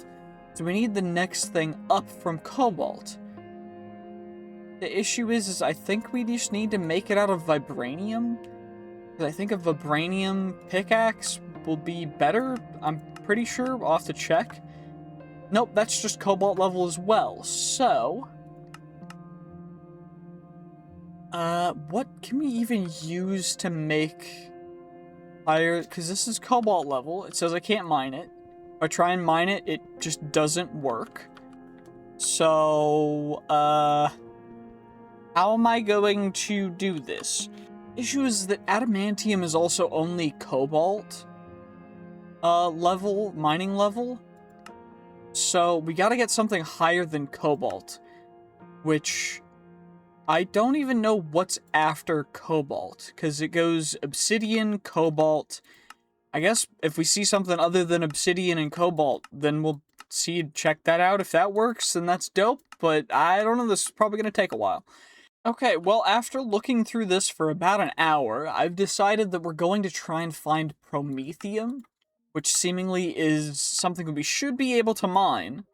So we need the next thing up from cobalt. The issue is I think we just need to make it out of vibranium. Because I think a vibranium pickaxe will be better. I'm pretty sure. I'll have to check. Nope, that's just cobalt level as well. So... what can we even use to make... higher, because this is cobalt level. It says I can't mine it. If I try and mine it, it just doesn't work. So, how am I going to do this? Issue is that adamantium is also only cobalt level, mining level. So, we gotta get something higher than cobalt, which... I don't even know what's after cobalt, because it goes obsidian, cobalt. I guess if we see something other than obsidian and cobalt, then we'll check that out. If that works, then that's dope, but I don't know, this is probably going to take a while. Okay, well, after looking through this for about an hour, I've decided that we're going to try and find promethium, which seemingly is something we should be able to mine.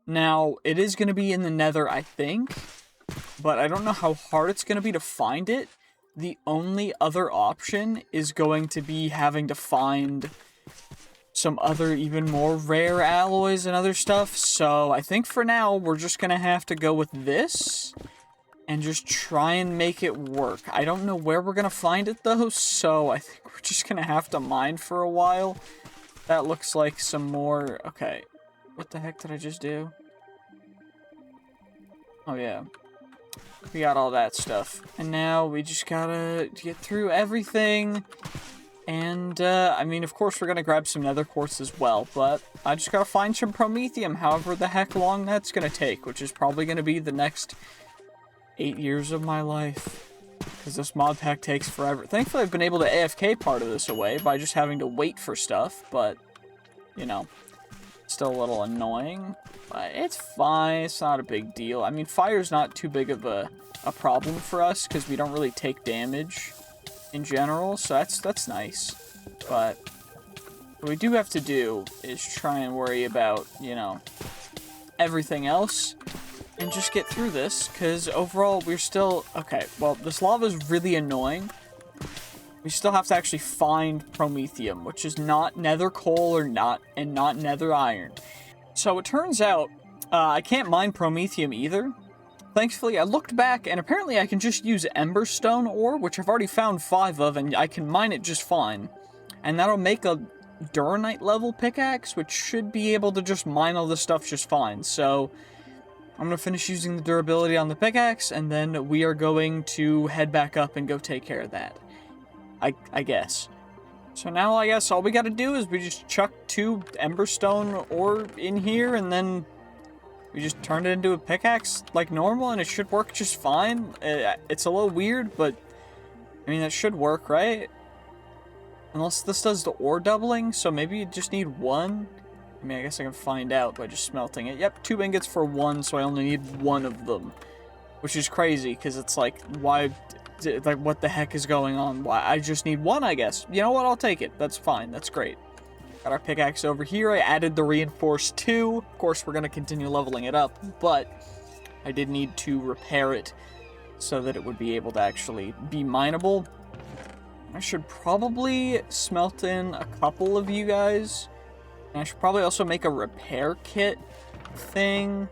Now, it is going to be in the Nether, I think, but I don't know how hard it's going to be to find it. The only other option is going to be having to find some other even more rare alloys and other stuff, so I think for now we're just going to have to go with this and just try and make it work. I don't know where we're going to find it though, so I think we're just going to have to mine for a while. That looks like some more... Okay, what the heck did I just do? Oh yeah. We got all that stuff. And now we just gotta get through everything. And, I mean, of course we're gonna grab some nether quartz as well, but I just gotta find some promethium, however the heck long that's gonna take, which is probably gonna be the next 8 years of my life. Because this mod pack takes forever. Thankfully I've been able to AFK part of this away by just having to wait for stuff, but, you know, still a little annoying. But it's fine, it's not a big deal. I mean, fire's not too big of a problem for us, because we don't really take damage in general, so that's nice. But what we do have to do is try and worry about, you know, everything else, and just get through this, because overall we're still... Okay, well, this lava is really annoying. We still have to actually find promethium, which is not nether coal or not nether iron. So it turns out, I can't mine promethium either. Thankfully, I looked back, and apparently I can just use emberstone ore, which I've already found 5 of, and I can mine it just fine. And that'll make a duranite level pickaxe, which should be able to just mine all this stuff just fine. So I'm going to finish using the durability on the pickaxe, and then we are going to head back up and go take care of that. I guess. So now I guess all we gotta do is we just chuck 2 emberstone ore in here, and then we just turn it into a pickaxe like normal, and it should work just fine. It's a little weird, but I mean, that should work, right? Unless this does the ore doubling, so maybe you just need 1. I mean, I guess I can find out by just smelting it. Yep, 2 ingots for 1, so I only need 1 of them. Which is crazy, because it's like, why... Like, what the heck is going on? Why? I just need 1, I guess. You know what? I'll take it. That's fine. That's great. Got our pickaxe over here. I added the reinforced 2. Of course, we're going to continue leveling it up, but I did need to repair it so that it would be able to actually be mineable. I should probably smelt in a couple of you guys. And I should probably also make a repair kit thing.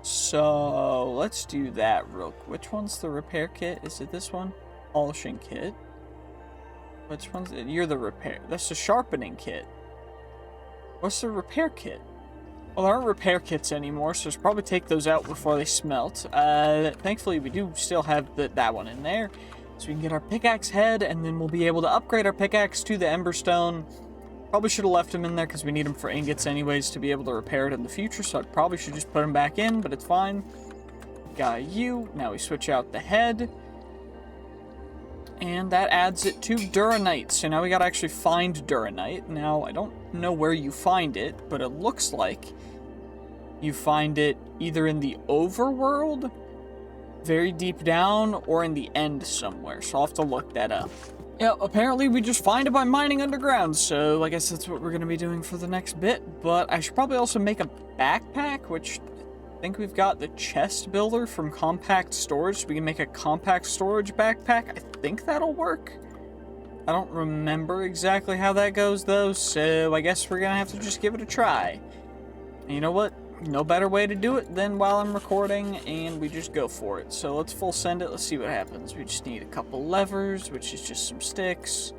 So, let's do that real quick. Which one's the repair kit? Is it this one? Polishing kit. Which one's it? You're the repair. That's the sharpening kit. What's the repair kit? Well, there aren't repair kits anymore, so let's probably take those out before they smelt. Thankfully, we do still have that one in there. So we can get our pickaxe head, and then we'll be able to upgrade our pickaxe to the emberstone. Probably should have left him in there because we need him for ingots anyways to be able to repair it in the future, so I probably should just put him back in, but it's fine. Got you. Now we switch out the head. And that adds it to duranite. So now we gotta actually find duranite. Now, I don't know where you find it, but it looks like you find it either in the overworld, very deep down, or in the end somewhere. So I'll have to look that up. Yeah, apparently we just find it by mining underground, so I guess that's what we're going to be doing for the next bit. But I should probably also make a backpack, which I think we've got the chest builder from compact storage, so we can make a compact storage backpack. I think that'll work. I don't remember exactly how that goes, though, so I guess we're going to have to just give it a try. And you know what? No better way to do it than while I'm recording, and we just go for it. So let's full send it, let's see what happens. We just need a couple levers, which is just some sticks,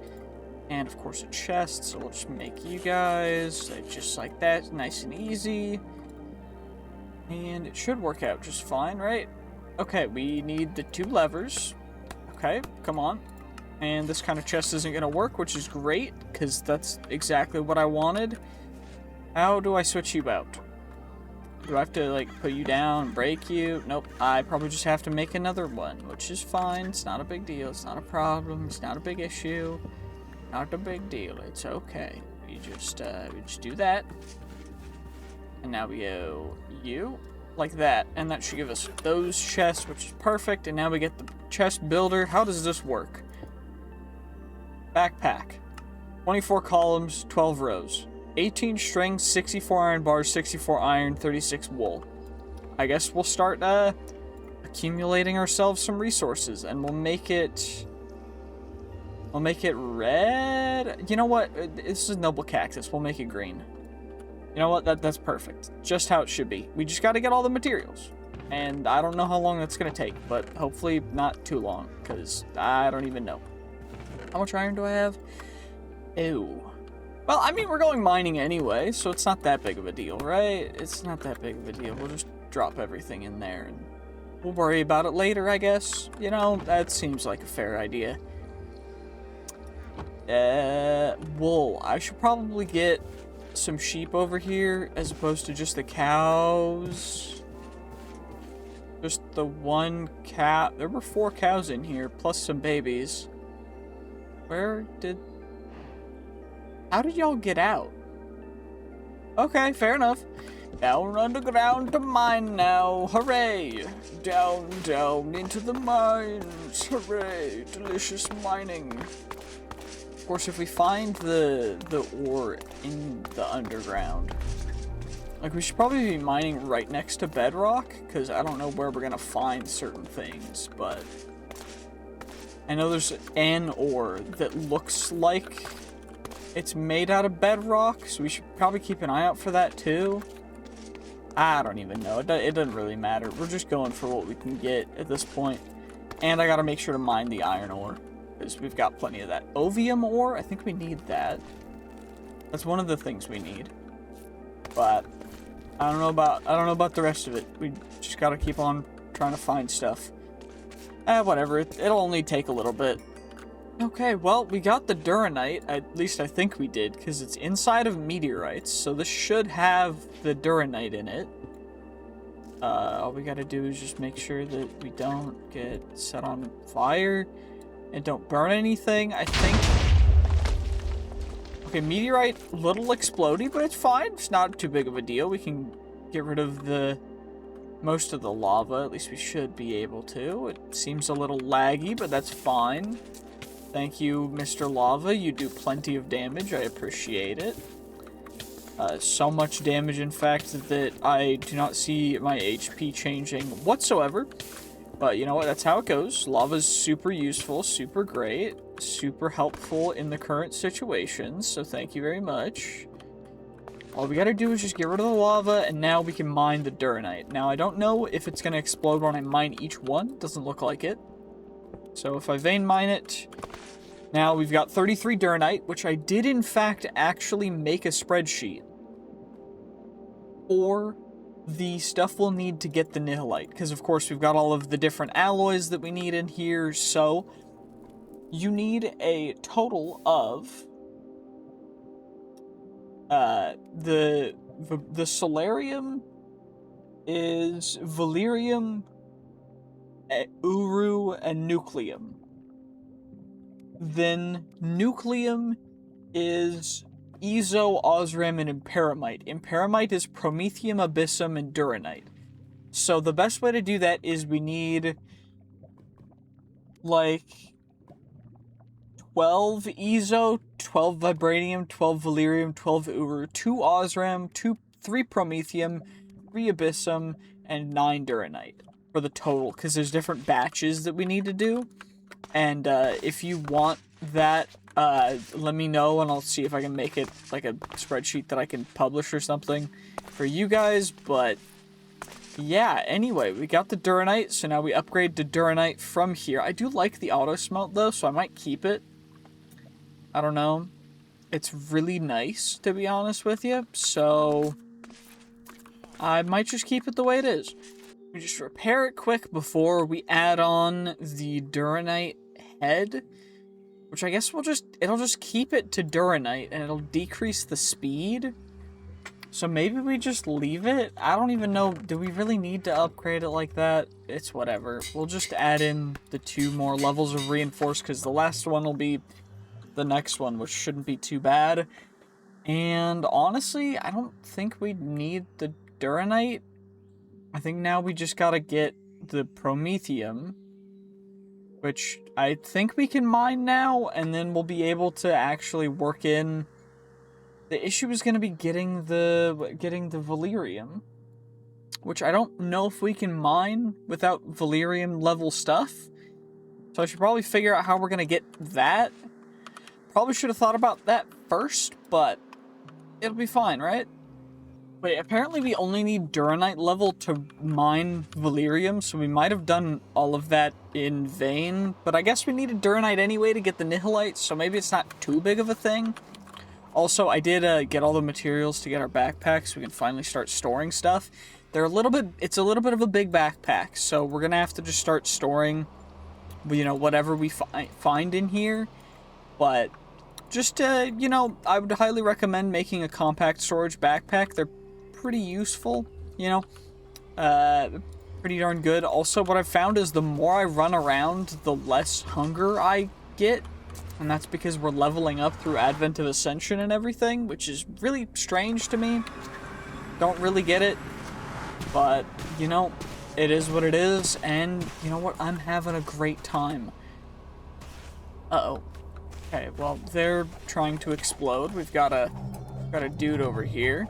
and of course a chest, so we'll just make you guys, just like that, nice and easy. And it should work out just fine, right? Okay, we need the 2 levers. Okay, come on. And this kind of chest isn't going to work, which is great, because that's exactly what I wanted. How do I switch you out? Do I have to, like, put you down, break you? Nope. I probably just have to make another one, which is fine. It's not a big deal. It's not a problem. It's not a big issue. Not a big deal. It's okay. We just do that. And now we go you, like that. And that should give us those chests, which is perfect. And now we get the chest builder. How does this work? Backpack. 24 columns, 12 rows. 18 string, 64 iron bars, 64 iron, 36 wool. I guess we'll start accumulating ourselves some resources, and we'll make it red. You know what? This is noble cactus. We'll make it green. You know what? That's perfect. Just how it should be. We just got to get all the materials. And I don't know how long that's going to take, but hopefully not too long, because I don't even know. How much iron do I have? Ew. Well, I mean, we're going mining anyway, so it's not that big of a deal, right? It's not that big of a deal. We'll just drop everything in there, and we'll worry about it later, I guess. You know, that seems like a fair idea. Wool. I should probably get some sheep over here as opposed to just the cows. Just the one cow. There were 4 cows in here, plus some babies. How did y'all get out? Okay, fair enough. Down underground to mine now. Hooray! Down, down into the mines. Hooray! Delicious mining. Of course, if we find the ore in the underground, like, we should probably be mining right next to bedrock, because I don't know where we're gonna find certain things, but I know there's an ore that looks like it's made out of bedrock, so we should probably keep an eye out for that too. I don't even know. It doesn't really matter. We're just going for what we can get at this point. And I gotta make sure to mine the iron ore, because we've got plenty of that. Ovium ore, I think we need that. That's one of the things we need. But I don't know about the rest of it. We just gotta keep on trying to find stuff. Whatever. It'll only take a little bit. Okay, well, we got the duranite. At least I think we did, because it's inside of meteorites, so this should have the duranite in it. All we gotta do is just make sure that we don't get set on fire and don't burn anything, I think. Okay, meteorite, little explodey, but it's fine. It's not too big of a deal. We can get rid of most of the lava. At least we should be able to. It seems a little laggy, but that's fine. Thank you, Mr. Lava. You do plenty of damage. I appreciate it. So much damage, in fact, that I do not see my HP changing whatsoever. But you know what? That's how it goes. Lava's super useful, super great, super helpful in the current situations. So thank you very much. All we gotta do is just get rid of the lava, and now we can mine the duranite. Now, I don't know if it's gonna explode when I mine each one. Doesn't look like it. So if I vein mine it, now we've got 33 duranite, which I did in fact actually make a spreadsheet for the stuff we'll need to get the nihilite, because of course we've got all of the different alloys that we need in here. So you need a total of the solarium is valerium, uru, and nucleum. Then nucleum is Ezo, Osram, and Imparamite. Imparamite is Promethium, Abyssum, and Duranite. So the best way to do that is we need, like, 12 Ezo, 12 Vibranium, 12 Valerium, 12 Uru, 2 Osram, 3 Promethium, 3 Abyssum, and 9 Duranite for the total, because there's different batches that we need to do. And if you want that, let me know, and I'll see if I can make it like a spreadsheet that I can publish or something for you guys. But yeah, anyway, we got the duranite, so now we upgrade to duranite from here. I do like the auto smelt though, so I might keep it. I don't know. It's really nice, to be honest with you, so I might just keep it the way it is. We just repair it quick before we add on the duranite head, which I guess it'll just keep it to duranite and it'll decrease the speed. So maybe we just leave it. I don't even know. Do we really need to upgrade it like that? It's whatever. We'll just add in the 2 more levels of reinforced, because the last one will be the next one, which shouldn't be too bad. And honestly, I don't think we need the Duranite. I think now we just gotta get the Promethium, which I think we can mine now, and then we'll be able to actually work in. The issue is going to be getting the Valerium, which I don't know if we can mine without Valerium level stuff. So I should probably figure out how we're going to get that. Probably should have thought about that first, but it'll be fine, right? Wait, apparently we only need Duranite level to mine Valerium, so we might have done all of that in vain. But I guess we needed Duranite anyway to get the Nihilite, so maybe it's not too big of a thing. Also, I did get all the materials to get our backpack so we can finally start storing stuff. It's a little bit of a big backpack, so we're gonna have to just start storing, you know, whatever we find in here. But just, you know, I would highly recommend making a compact storage backpack. They're pretty useful, you know, pretty darn good. Also, what I've found is the more I run around, the less hunger I get. And that's because we're leveling up through Advent of Ascension and everything, which is really strange to me. Don't really get it. But, you know, it is what it is. And, you know what? I'm having a great time. Uh-oh. Okay, well, they're trying to explode. We've got a dude over here.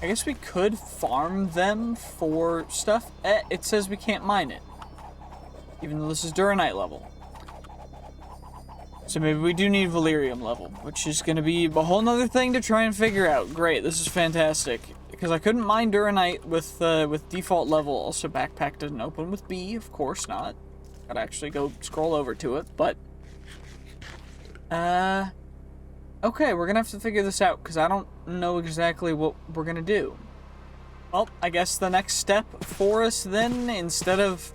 I guess we could farm them for stuff. It says we can't mine it. Even though this is Duranite level. So maybe we do need Valerium level, which is going to be a whole nother thing to try and figure out. Great, this is fantastic. Because I couldn't mine Duranite with default level. Also, backpack doesn't open with B, of course not. Gotta actually go scroll over to it, but... Okay, we're gonna have to figure this out, because I don't know exactly what we're gonna do. Well, I guess the next step for us then, instead of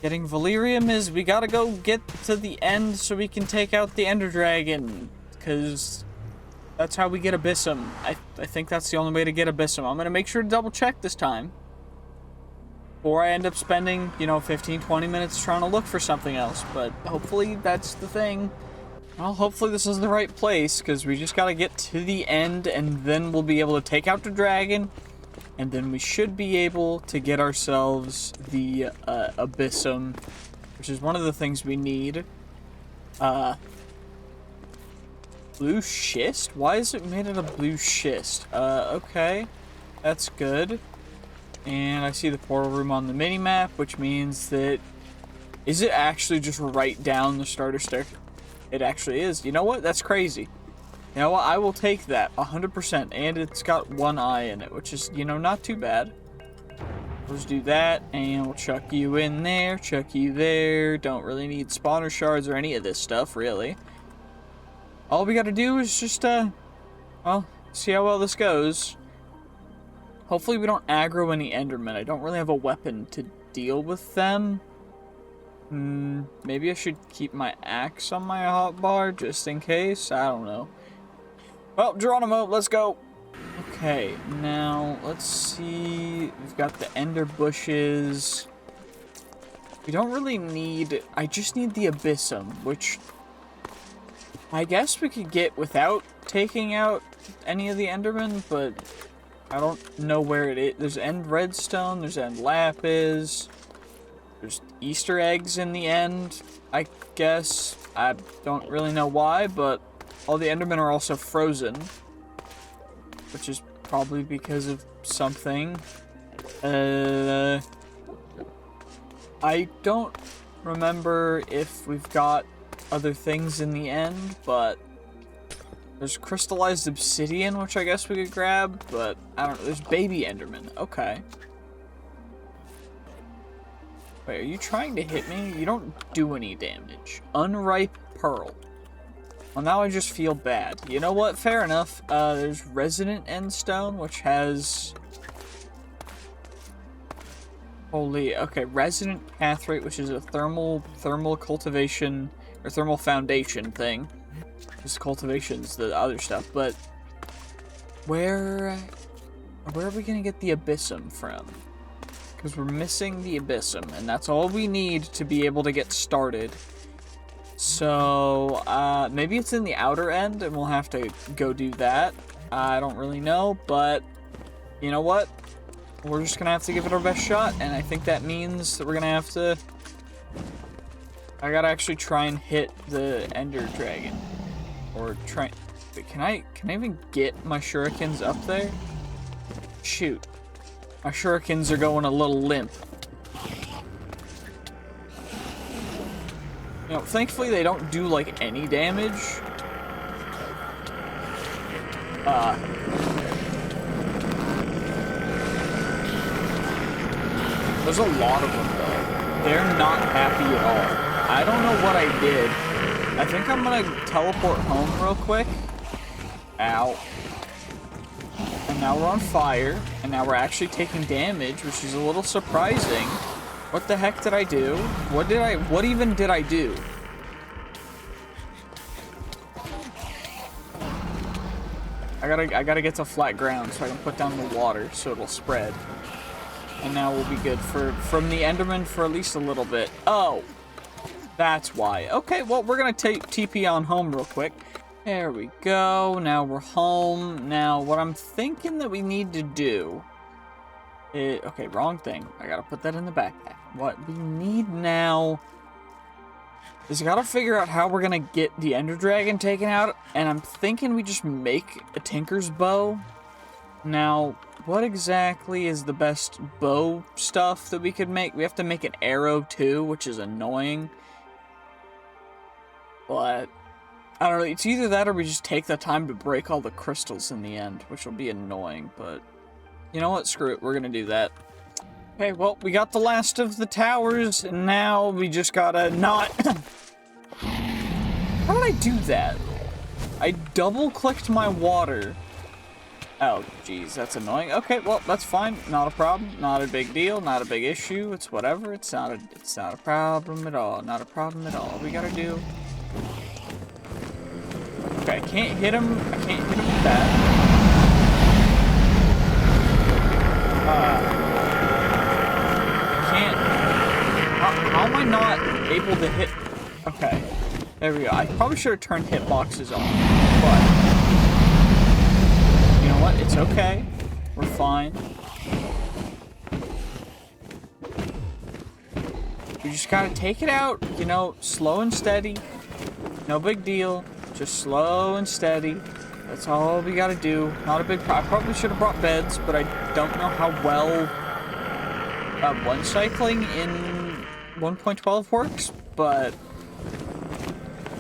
getting Valerium, is we gotta go get to the end so we can take out the Ender Dragon, because that's how we get Abyssum. I think that's the only way to get Abyssum. I'm gonna make sure to double check this time, or I end up spending, you know, 15-20 minutes trying to look for something else, but hopefully that's the thing. Well, hopefully this is the right place, because we just gotta get to the end, and then we'll be able to take out the dragon, and then we should be able to get ourselves the Abyssum, which is one of the things we need. Blue schist? Why is it made out of blue schist? Okay. That's good. And I see the portal room on the mini-map, which means that... Is it actually just right down the starter stair? It actually is. You know what? That's crazy. You know what? I will take that 100%. And it's got one eye in it, which is, you know, not too bad. Let's do that, and we'll chuck you in there, chuck you there. Don't really need spawner shards or any of this stuff, really. All we gotta do is just, well, see how well this goes. Hopefully we don't aggro any Endermen. I don't really have a weapon to deal with them. Maybe I should keep my axe on my hotbar just in case. I don't know. Well, Geronimo, let's go. Okay, now let's see. We've got the ender bushes. We don't really need... I just need the Abyssum, which I guess we could get without taking out any of the Endermen, but I don't know where it is. There's end redstone, there's end lapis. There's Easter eggs in the end, I guess. I don't really know why, but all the Endermen are also frozen. Which is probably because of something. I don't remember if we've got other things in the end, but there's crystallized obsidian, which I guess we could grab, but I don't know. There's baby Enderman. Okay. Wait, are you trying to hit me? You don't do any damage. Unripe pearl. Well, now I just feel bad. You know what? Fair enough. There's Resonant Endstone, which has... Holy... Okay, Resonant Pathrate, which is a thermal cultivation, or thermal foundation thing. This cultivation's the other stuff, but... Where are we gonna get the Abyssum from? Because we're missing the Abyssum, and that's all we need to be able to get started. So, maybe it's in the outer end, and we'll have to go do that. I don't really know, but you know what? We're just gonna have to give it our best shot, and I think that means that we're gonna have to... I gotta actually try and hit the Ender Dragon. Or try... Wait, can I even get my shurikens up there? Shoot. My shurikens are going a little limp. You know, thankfully they don't do, like, any damage. There's a lot of them, though. They're not happy at all. I don't know what I did. I think I'm gonna teleport home real quick. Ow. And now we're on fire. And now we're actually taking damage, which is a little surprising. What the heck did I do? What even did I do? I gotta get to flat ground so I can put down the water so it'll spread. And now we'll be good from the Enderman for at least a little bit. Oh, that's why. Okay, well, we're gonna TP on home real quick. There we go. Now we're home. Now, what I'm thinking that we need to do is... Okay, wrong thing. I gotta put that in the backpack. What we need now is we gotta figure out how we're gonna get the Ender Dragon taken out. And I'm thinking we just make a Tinker's Bow. Now, what exactly is the best bow stuff that we could make? We have to make an arrow too, which is annoying. But I don't know, it's either that or we just take the time to break all the crystals in the end, which will be annoying, but you know what? Screw it, we're gonna do that. Okay, well, we got the last of the towers, and now we just gotta not... How did I do that? I double-clicked my water. Oh, geez, that's annoying. Okay, well, that's fine. Not a problem. Not a big deal. Not a big issue. It's whatever. It's not a problem at all. Not a problem at all. All we gotta do... Okay, I can't hit him. I can't hit him with that. I can't... How am I not able to hit... Okay, there we go. I probably should have turned hitboxes on, but... You know what? It's okay. We're fine. We just gotta take it out, you know, slow and steady. No big deal. Just slow and steady. That's all we gotta do. Not a big problem. I probably should have brought beds, but I don't know how well one cycling in 1.12 works, but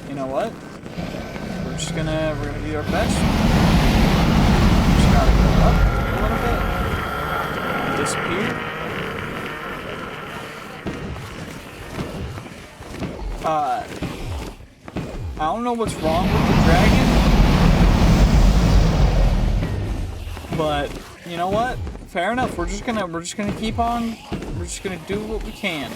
you know what? We're gonna do our best. Just gotta go up a little bit. And disappear. I don't know what's wrong with the dragon, but you know what? Fair enough. We're just gonna keep on. We're just gonna do what we can.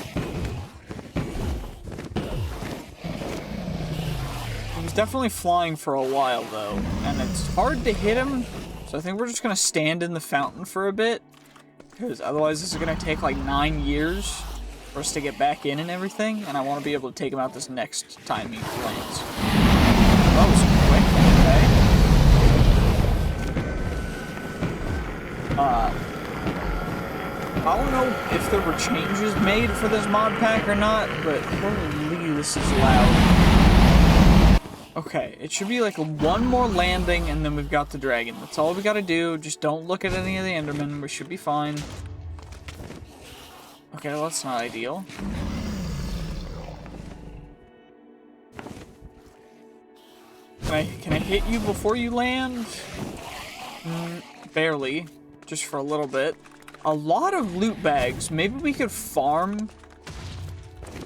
He was definitely flying for a while though, and it's hard to hit him. So I think we're just gonna stand in the fountain for a bit, because otherwise this is gonna take like 9 years for us to get back in and everything, and I want to be able to take him out this next time he lands. That was quick, okay. I don't know if there were changes made for this mod pack or not, but holy, this is loud. Okay, it should be like one more landing, and then we've got the dragon. That's all we gotta do. Just don't look at any of the Endermen. We should be fine. Okay, well, that's not ideal. Can I hit you before you land? Barely. Just for a little bit. A lot of loot bags. Maybe we could farm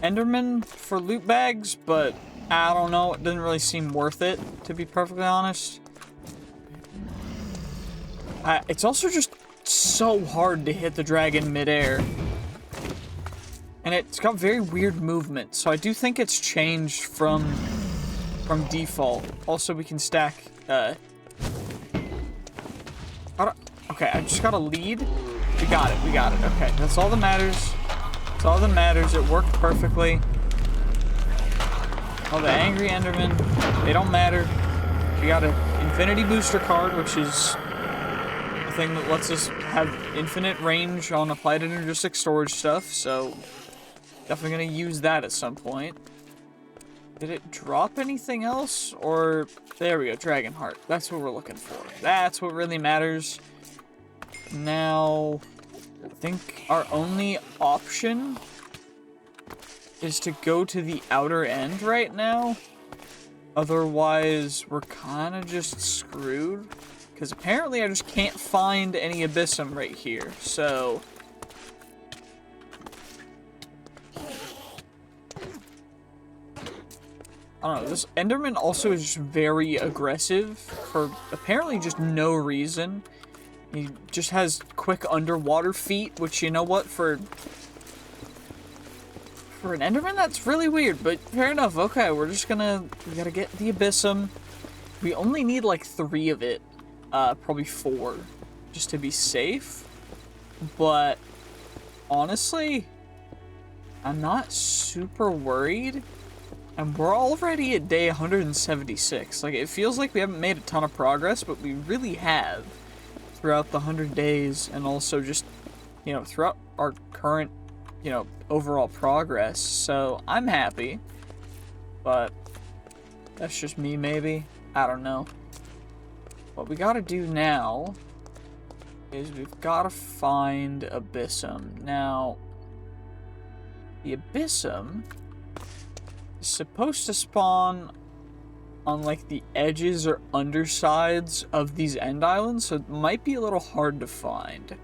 Enderman for loot bags, but I don't know. It doesn't really seem worth it, to be perfectly honest. It's also just so hard to hit the dragon midair. And it's got very weird movement, so I do think it's changed from default. Also, we can stack, okay, I just got a lead. We got it, okay. That's all that matters. That's all that matters. It worked perfectly. Oh, the angry Enderman. They don't matter. We got an infinity booster card, which is a thing that lets us have infinite range on applied energistic storage stuff, so definitely gonna use that at some point. Did it drop anything else? Or, there we go, Dragon Heart. That's what we're looking for. That's what really matters. Now, I think our only option is to go to the outer end right now. Otherwise, we're kind of just screwed. Because apparently I just can't find any abyssum right here. So I don't know. This Enderman also is just very aggressive for apparently just no reason. He just has quick underwater feet, which, you know what, for an Enderman, that's really weird, but fair enough. Okay, we gotta get the abyssum. We only need like 3 of it, probably 4, just to be safe. But honestly, I'm not super worried. And we're already at day 176. Like, it feels like we haven't made a ton of progress, but we really have throughout the 100 days, and also just, you know, throughout our current, you know, overall progress. So I'm happy, but that's just me, maybe. I don't know. What we gotta do now is we've gotta find abyssum. Now, the abyssum is supposed to spawn on like the edges or undersides of these end islands, so it might be a little hard to find.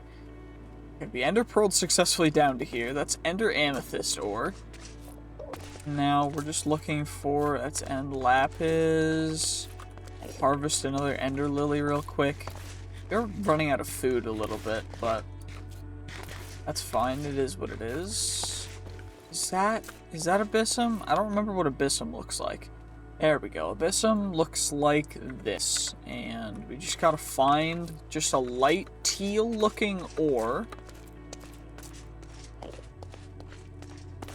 Okay, the ender pearled successfully down to here. That's ender amethyst ore. Now we're just looking for, that's end lapis. Harvest another ender lily real quick. We're running out of food a little bit, but that's fine. It is what it is. Is that abyssum? I don't remember what abyssum looks like. There we go. Abyssum looks like this. And we just gotta find just a light teal looking ore.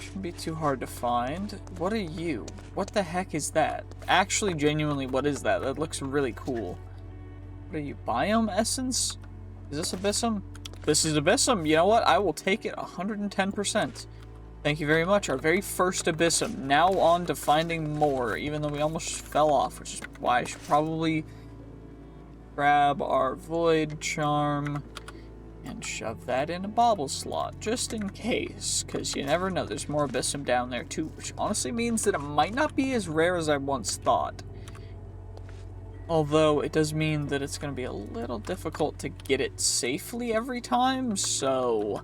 Shouldn't be too hard to find. What are you? What the heck is that? Actually, genuinely, what is that? That looks really cool. What are you? Biome essence? Is this abyssum? This is abyssum. You know what? I will take it 110%. Thank you very much. Our very first abyssum. Now on to finding more, even though we almost fell off, which is why I should probably grab our void charm and shove that in a bauble slot, just in case, because you never know. There's more abyssum down there too, which honestly means that it might not be as rare as I once thought. Although it does mean that it's going to be a little difficult to get it safely every time, so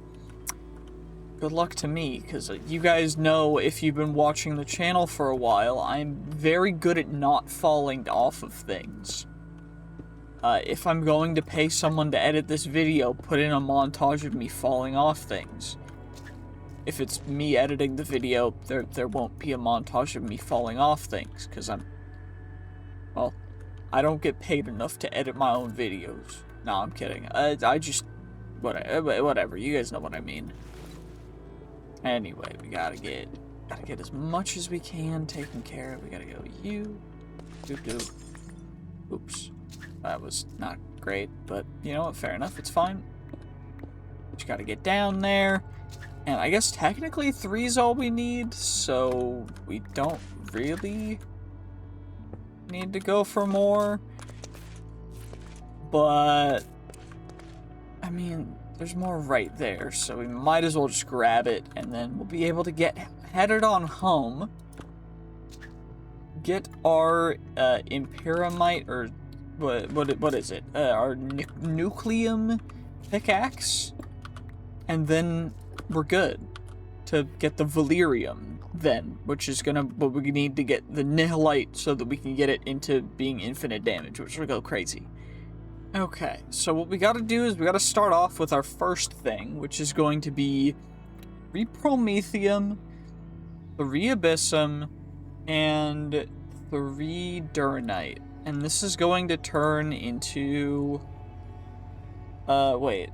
good luck to me, because you guys know, if you've been watching the channel for a while, I'm very good at not falling off of things. If I'm going to pay someone to edit this video, put in a montage of me falling off things. If it's me editing the video, there won't be a montage of me falling off things, because well, I don't get paid enough to edit my own videos. No, I'm kidding. I just, whatever, you guys know what I mean. Anyway, we gotta get as much as we can taken care of. We gotta go oops. That was not great, but you know what, fair enough, it's fine. Just gotta get down there. And I guess technically 3 is all we need, so we don't really need to go for more. But I mean, there's more right there, so we might as well just grab it, and then we'll be able to get headed on home. Get our Imperiumite, or what is it? Our nucleum pickaxe, and then we're good to get the Valerium then, which is what we need to get the Nihilite so that we can get it into being infinite damage, which will go crazy. Okay, so what we gotta do is we gotta start off with our first thing, which is going to be 3 Promethium, 3 Abyssum, and 3 Duranite. And this is going to turn into... wait.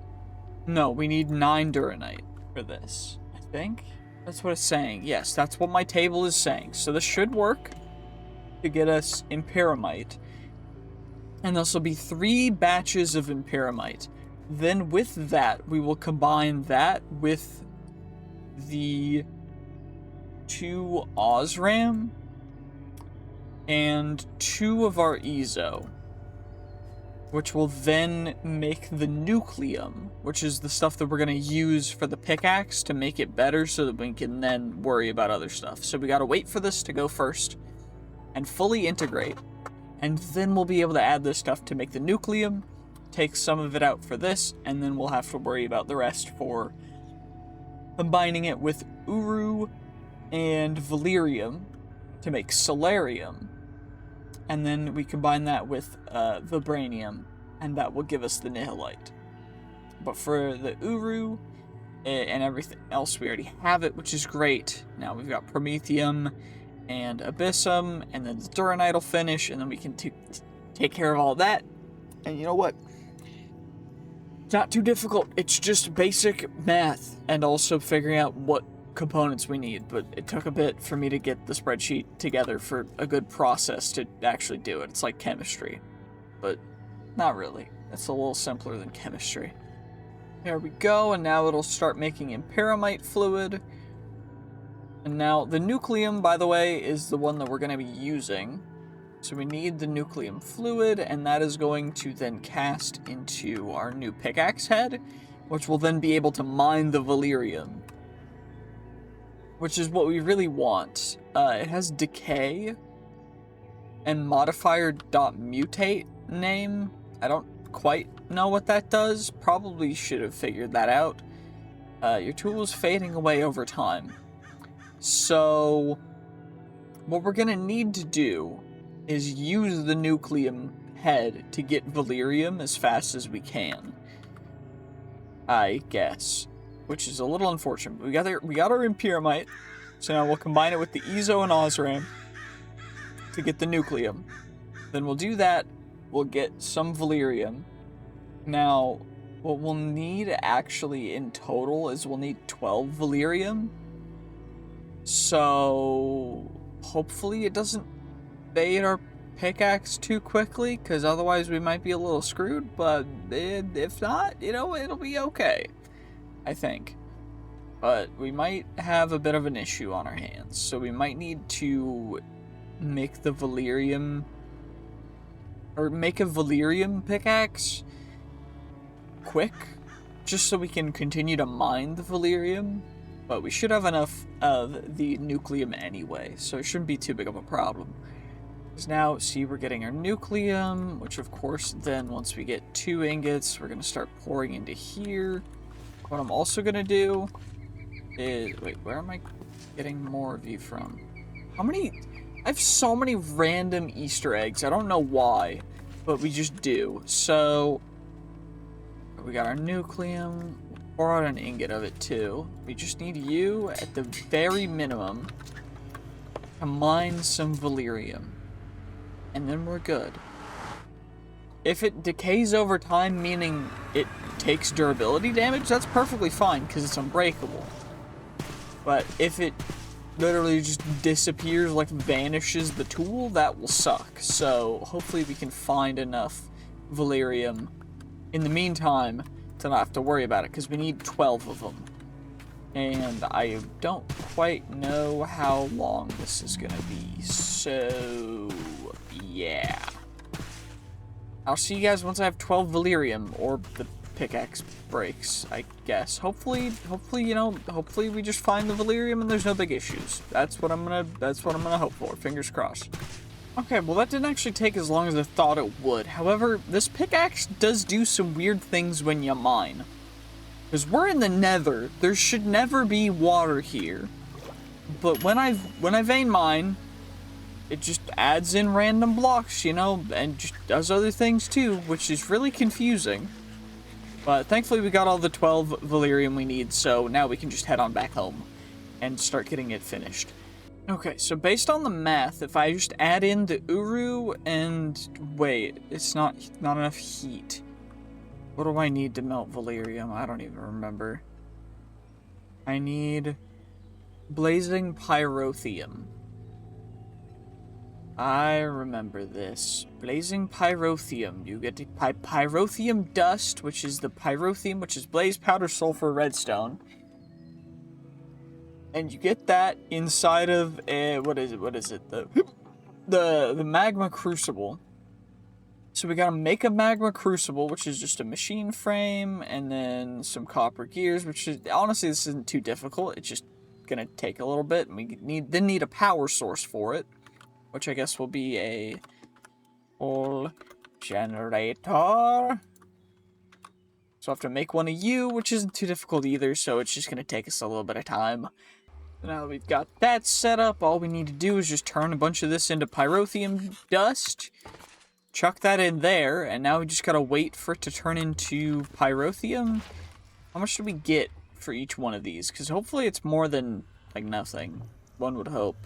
No, we need 9 Duranite for this, I think. That's what it's saying. Yes, that's what my table is saying. So this should work. to get us Imparamite. And this will be 3 batches of Imparamite. Then with that, we will combine that with the 2 Osram and 2 of our Ezo, which will then make the Nucleum, which is the stuff that we're going to use for the pickaxe to make it better so that we can then worry about other stuff. So we got to wait for this to go first and fully integrate, and then we'll be able to add this stuff to make the Nucleum, take some of it out for this, and then we'll have to worry about the rest for combining it with Uru and Valerium to make Solarium. And then we combine that with Vibranium, and that will give us the Nihilite. But for the Uru and everything else, we already have it, which is great. Now we've got Promethium and Abyssum, and then the Duranite will finish, and then we can take care of all that. And you know what? It's not too difficult. It's just basic math, and also figuring out what components we need, but it took a bit for me to get the spreadsheet together for a good process to actually do it. It's like chemistry, but not really. It's a little simpler than chemistry. There we go, and now it'll start making Imparamite fluid. And now the Nucleum, by the way, is the one that we're going to be using. So we need the Nucleum fluid, and that is going to then cast into our new pickaxe head, which will then be able to mine the Valerium, which is what we really want. It has decay and modifier.mutate name. I don't quite know what that does. Probably should have figured that out. Your tool is fading away over time. So what we're gonna need to do is use the Nucleum head to get Valerium as fast as we can, I guess. Which is a little unfortunate. But we got our Imparamite, so now we'll combine it with the Ezo and Osram to get the Nucleum. Then we'll do that. We'll get some Valerium. Now, what we'll need actually in total is we'll need 12 Valerium. So hopefully it doesn't fade our pickaxe too quickly, because otherwise we might be a little screwed. But if not, you know, it'll be okay, I think. But we might have a bit of an issue on our hands, so we might need to make the Valerium, or make a Valerium pickaxe quick, just so we can continue to mine the Valerium. But we should have enough of the Nucleum anyway, so it shouldn't be too big of a problem. Because now, see, we're getting our Nucleum, which of course then once we get 2 ingots, we're going to start pouring into here. What I'm also going to do is... Wait, where am I getting more of you from? How many... I have so many random Easter eggs. I don't know why, but we just do. So, we got our Nucleum. Pour out an ingot of it, too. We just need you, at the very minimum, to mine some Valerium. And then we're good. If it decays over time, meaning it takes durability damage, that's perfectly fine, because it's unbreakable. But if it literally just disappears, like vanishes the tool, that will suck. So hopefully we can find enough Valerium in the meantime to not have to worry about it, because we need 12 of them. And I don't quite know how long this is going to be, so yeah. I'll see you guys once I have 12 Valerium, or the pickaxe breaks, I guess. Hopefully, you know, hopefully we just find the Valerium and there's no big issues. That's what I'm gonna hope for. Fingers crossed. Okay, well that didn't actually take as long as I thought it would. However, this pickaxe does do some weird things when you mine. Because we're in the Nether, there should never be water here. But when I vein mine, it just adds in random blocks, you know, and just does other things too, which is really confusing. But thankfully we got all the 12 Valerium we need, so now we can just head on back home and start getting it finished. Okay, so based on the math, if I just add in the Uru and... Wait, it's not enough heat. What do I need to melt Valerium? I don't even remember. I need Blazing Pyrotheum. I remember this. Blazing pyrotheum. You get pyrotheum dust, which is the pyrotheum, which is blaze powder, sulfur, redstone. And you get that inside of a, what is it? The magma crucible. So we gotta make a magma crucible, which is just a machine frame, and then some copper gears, which is, honestly, this isn't too difficult. It's just gonna take a little bit, and we need a power source for it, which I guess will be a full generator. So I have to make one of you, which isn't too difficult either, so it's just gonna take us a little bit of time. Now that we've got that set up, all we need to do is just turn a bunch of this into pyrotheum dust, chuck that in there, and now we just gotta wait for it to turn into pyrotheum. How much do we get for each one of these? Because hopefully it's more than, like, nothing. One would hope.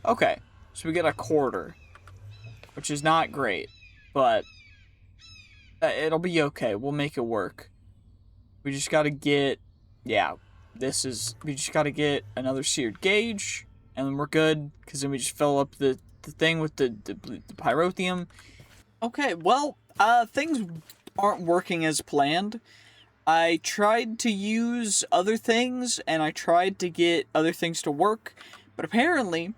Okay, so we get a quarter, which is not great, but it'll be okay. We'll make it work. We just gotta get, yeah, we just gotta get another seared gauge, and then we're good, because then we just fill up the thing with the pyrotheum. Okay, well, things aren't working as planned. I tried to use other things, and I tried to get other things to work, but apparently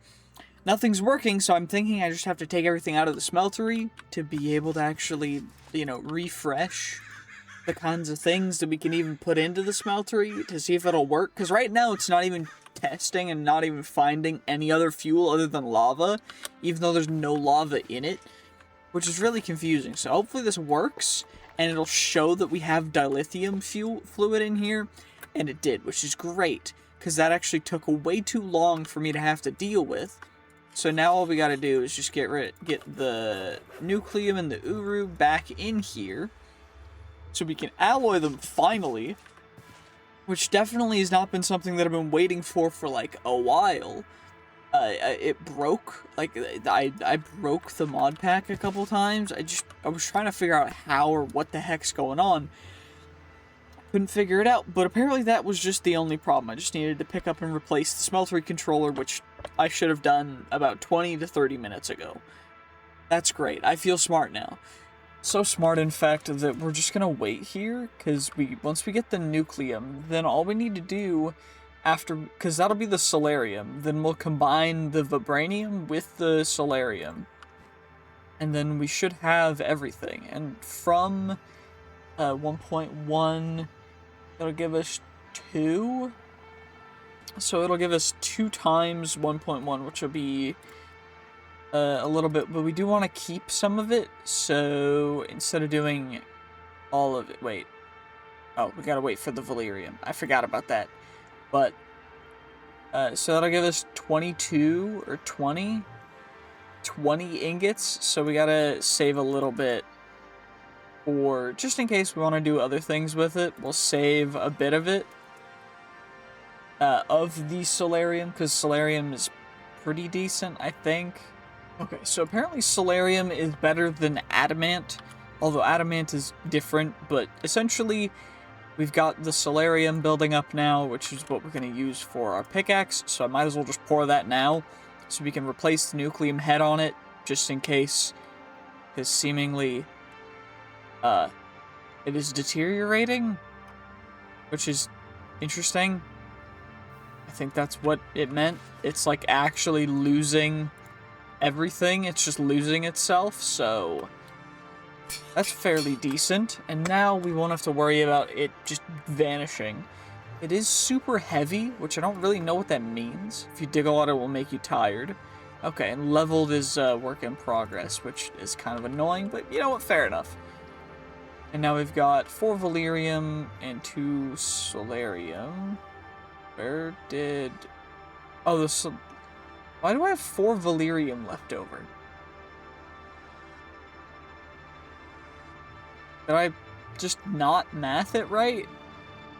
nothing's working, so I'm thinking I just have to take everything out of the smeltery to be able to actually, you know, refresh the kinds of things that we can even put into the smeltery to see if it'll work, because right now it's not even testing and not even finding any other fuel other than lava, even though there's no lava in it, which is really confusing. So hopefully this works, and it'll show that we have dilithium fluid in here, and it did, which is great, because that actually took way too long for me to have to deal with. So now all we gotta do is just get the nucleum and the uru back in here, so we can alloy them finally, which definitely has not been something that I've been waiting for like a while. It broke, like, I broke the mod pack a couple times. I was trying to figure out how or what the heck's going on. Couldn't figure it out, but apparently that was just the only problem. I just needed to pick up and replace the smeltery controller, which I should have done about 20 to 30 minutes ago. That's great. I feel smart now. So smart, in fact, that we're just gonna wait here, because once we get the nucleum, then all we need to do after, because that'll be the solarium, then we'll combine the vibranium with the solarium, and then we should have everything. And from 1.1, it'll give us 2, so it'll give us 2 times 1.1, which will be a little bit, but we do want to keep some of it, so instead of doing all of it, wait, oh, we gotta wait for the valerium, I forgot about that, but, so that'll give us 22, or 20 ingots, so we gotta save a little bit, or just in case we want to do other things with it, we'll save a bit of it, of the solarium, because solarium is pretty decent, I think. Okay, so apparently solarium is better than adamant, although adamant is different, but essentially we've got the solarium building up now, which is what we're going to use for our pickaxe, so I might as well just pour that now, so we can replace the nucleum head on it, just in case, because seemingly, it is deteriorating, which is interesting. I think that's what it meant. It's like actually losing everything, it's just losing itself, so that's fairly decent. And now we won't have to worry about it just vanishing. It is super heavy, which I don't really know what that means. If you dig a lot, it will make you tired. Okay, and leveled is work in progress, which is kind of annoying, but you know what, fair enough. And now we've got 4 valerium and 2 solarium. Where did... oh, why do I have 4 valerium left over? Did I just not math it right?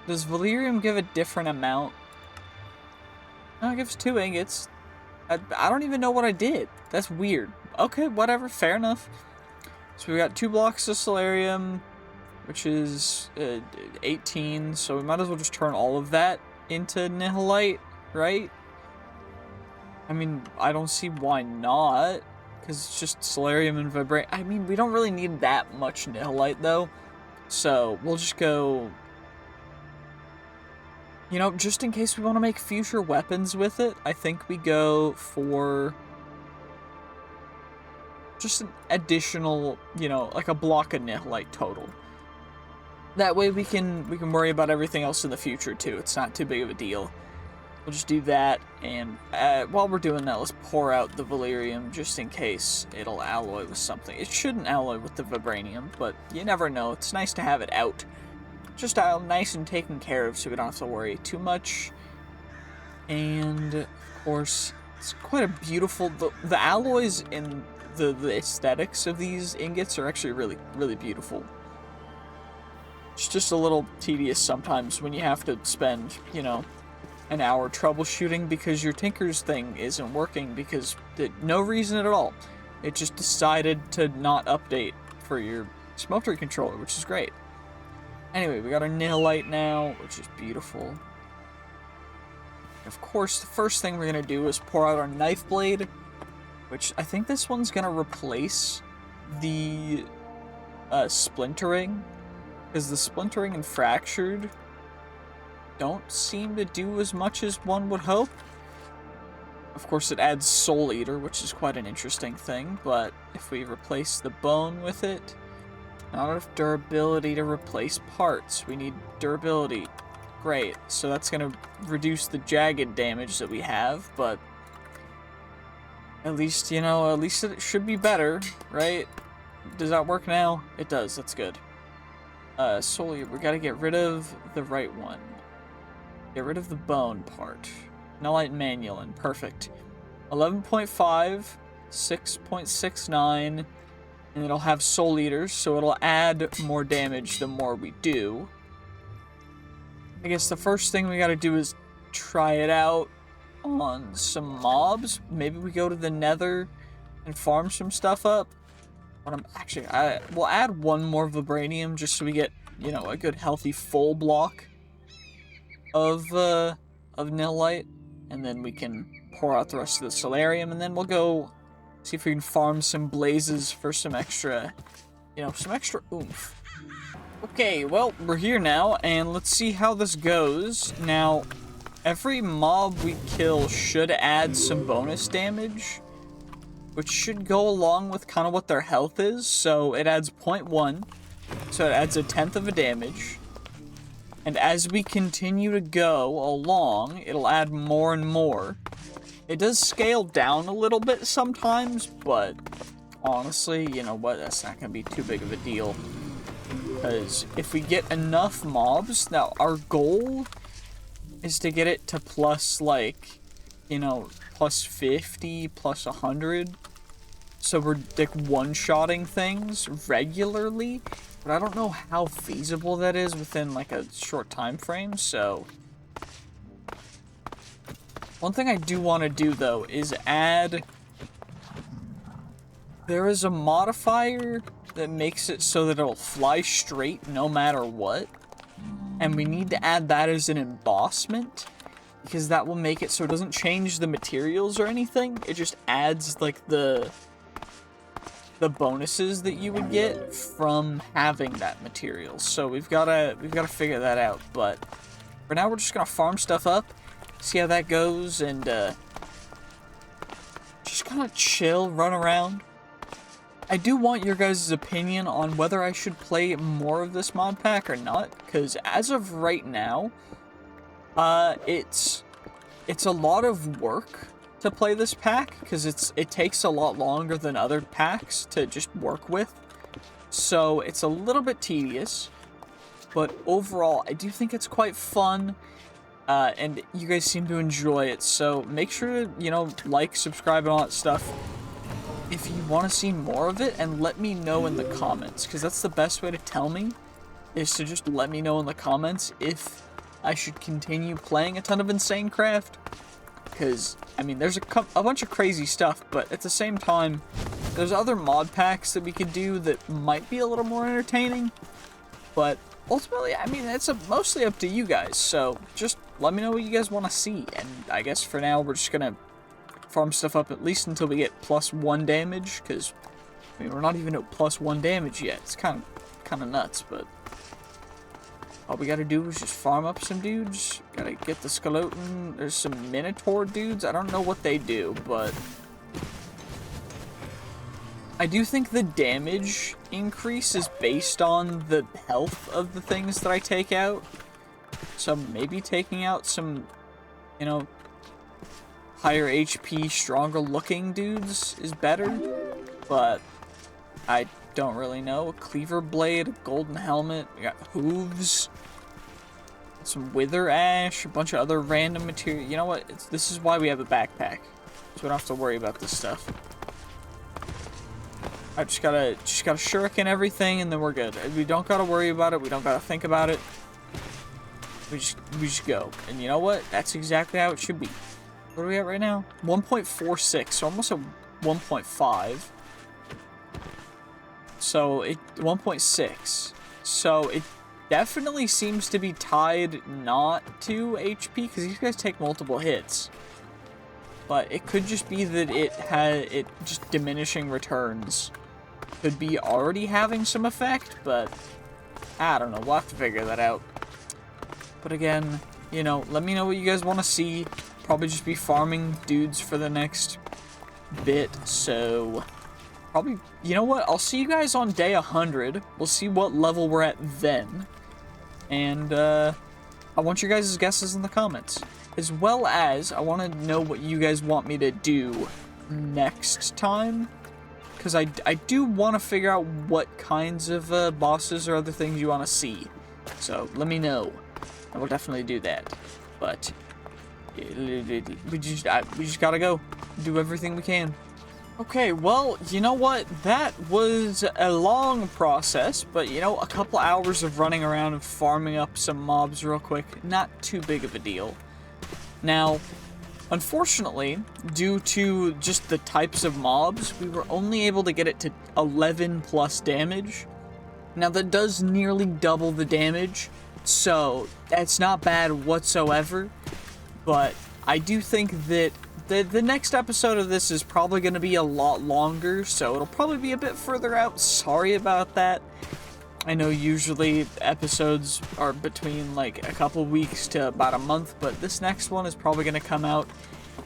Does valerium give a different amount? No, it gives 2 ingots. I don't even know what I did. That's weird. Okay, whatever, fair enough. So we got 2 blocks of solarium, which is 18, so we might as well just turn all of that into nihilite, right? I mean, I don't see why not. because it's just Solarium and Vibrate. I mean, we don't really need that much Nihilite, though. So, we'll just go... You know, just in case we want to make future weapons with it, I think we go for... just an additional, you know, like a block of Nihilite total. That way we can worry about everything else in the future, too. It's not too big of a deal. We'll just do that, and while we're doing that, let's pour out the Valerium just in case it'll alloy with something. It shouldn't alloy with the Vibranium, but you never know. It's nice to have it out. Just out nice and taken care of so we don't have to worry too much. And, of course, it's quite a beautiful... The alloys and the aesthetics of these ingots are actually really, really beautiful. It's just a little tedious sometimes when you have to spend, you know, an hour troubleshooting because your Tinker's thing isn't working because no reason at all. It just decided to not update for your Smeltery controller, which is great. Anyway, we got our Nihilite now, which is beautiful. Of course, the first thing we're going to do is pour out our Knife Blade, which I think this one's going to replace the Splintering, because the Splintering and Fractured don't seem to do as much as one would hope. Of course, it adds Soul Eater, which is quite an interesting thing, but if we replace the bone with it, not enough durability to replace parts. We need durability. Great. So that's going to reduce the jagged damage that we have, but at least, you know, at least it should be better, right? Does that work now? It does. That's good. Soul Eater, we got to get rid of the right one. Get rid of the bone part. Nullite Manulin. Perfect. 11.5, 6.69, and it'll have Soul Eaters, so it'll add more damage the more we do. I guess the first thing we gotta do is try it out on some mobs. Maybe we go to the Nether and farm some stuff up. But we'll add one more Vibranium just so we get, you know, a good healthy full block of Nihilite, and then we can pour out the rest of the Solarium, and then we'll go see if we can farm some blazes for some extra, you know, some extra oomph. Okay, well, we're here now, and let's see how this goes. Now, every mob we kill should add some bonus damage, which should go along with kind of what their health is, so it adds 0.1, so it adds 1/10 of a damage. And as we continue to go along, it'll add more and more. It does scale down a little bit sometimes, but honestly, you know what, that's not going to be too big of a deal. Because if we get enough mobs, now our goal is to get it to plus, like, you know, plus 50, plus 100. So we're, like, one-shotting things regularly. But I don't know how feasible that is within, like, a short time frame, so... One thing I do want to do, though, is add... There is a modifier that makes it so that it'll fly straight no matter what. And we need to add that as an embossment, because that will make it so it doesn't change the materials or anything. It just adds, like, the bonuses that you would get from having that material. So we've gotta figure that out. But for now, we're just gonna farm stuff up, see how that goes, and just kind of chill, run around. I do want your guys' opinion on whether I should play more of this mod pack or not, because as of right now, it's a lot of work to play this pack, because it takes a lot longer than other packs to just work with. So it's a little bit tedious, but overall, I do think it's quite fun, and you guys seem to enjoy it. So make sure to, you know, like, subscribe, and all that stuff if you want to see more of it, and let me know in the comments, because that's the best way to tell me, is to just let me know in the comments if I should continue playing a ton of InsaneCraft. Because, I mean, there's a bunch of crazy stuff, but at the same time, there's other mod packs that we could do that might be a little more entertaining. But ultimately, I mean, it's mostly up to you guys, so just let me know what you guys want to see. And I guess for now, we're just going to farm stuff up at least until we get +1 damage, because, I mean, we're not even at +1 damage yet. It's kind of nuts, but all we gotta do is just farm up some dudes. Gotta get the skeleton. There's some minotaur dudes. I don't know what they do, but I do think the damage increase is based on the health of the things that I take out. So maybe taking out some, you know, higher HP, stronger looking dudes is better, but I don't really know. A cleaver blade, a golden helmet, we got hooves, some wither ash, a bunch of other random material. You know what? This is why we have a backpack, so we don't have to worry about this stuff. I just gotta shuriken everything, and then we're good. We don't gotta worry about it. We don't gotta think about it. We just go. And you know what? That's exactly how it should be. What are we at right now? 1.46, so almost a 1.5. So 1.6. So it definitely seems to be tied not to HP, because these guys take multiple hits. But it could just be that it just diminishing returns could be already having some effect, but I don't know. We'll have to figure that out. But again, you know, let me know what you guys want to see. Probably just be farming dudes for the next bit, so probably, you know what, I'll see you guys on day 100. We'll see what level we're at then, and I want your guys' guesses in the comments, as well as I want to know what you guys want me to do next time, because I do want to figure out what kinds of bosses or other things you want to see, so let me know. I will definitely do that, but we just gotta go do everything we can. Okay, well, you know what, that was a long process, but you know, a couple hours of running around and farming up some mobs real quick, not too big of a deal. Now, unfortunately, due to just the types of mobs, we were only able to get it to 11 plus damage. Now that does nearly double the damage, so that's not bad whatsoever, but I do think that the next episode of this is probably going to be a lot longer, so it'll probably be a bit further out. Sorry about that. I know usually episodes are between like a couple weeks to about a month, but this next one is probably going to come out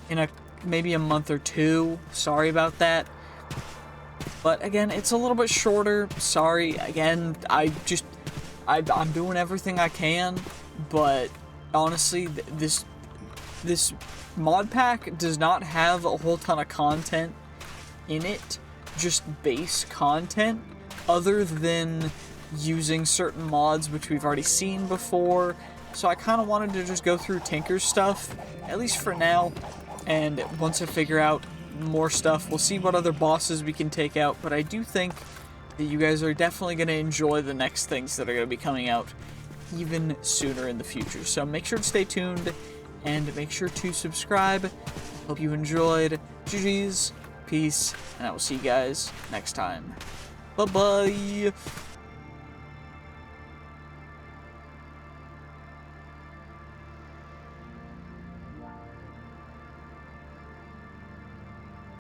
in maybe a month or two. Sorry about that. But again, it's a little bit shorter. Sorry. Again, I'm doing everything I can, but honestly, this mod pack does not have a whole ton of content in it, just base content, other than using certain mods which we've already seen before. So I kind of wanted to just go through Tinker's stuff, at least for now, and once I figure out more stuff, we'll see what other bosses we can take out. But I do think that you guys are definitely going to enjoy the next things that are going to be coming out even sooner in the future. So make sure to stay tuned and make sure to subscribe. Hope you enjoyed. GG's, peace, and I will see you guys next time. Bye-bye.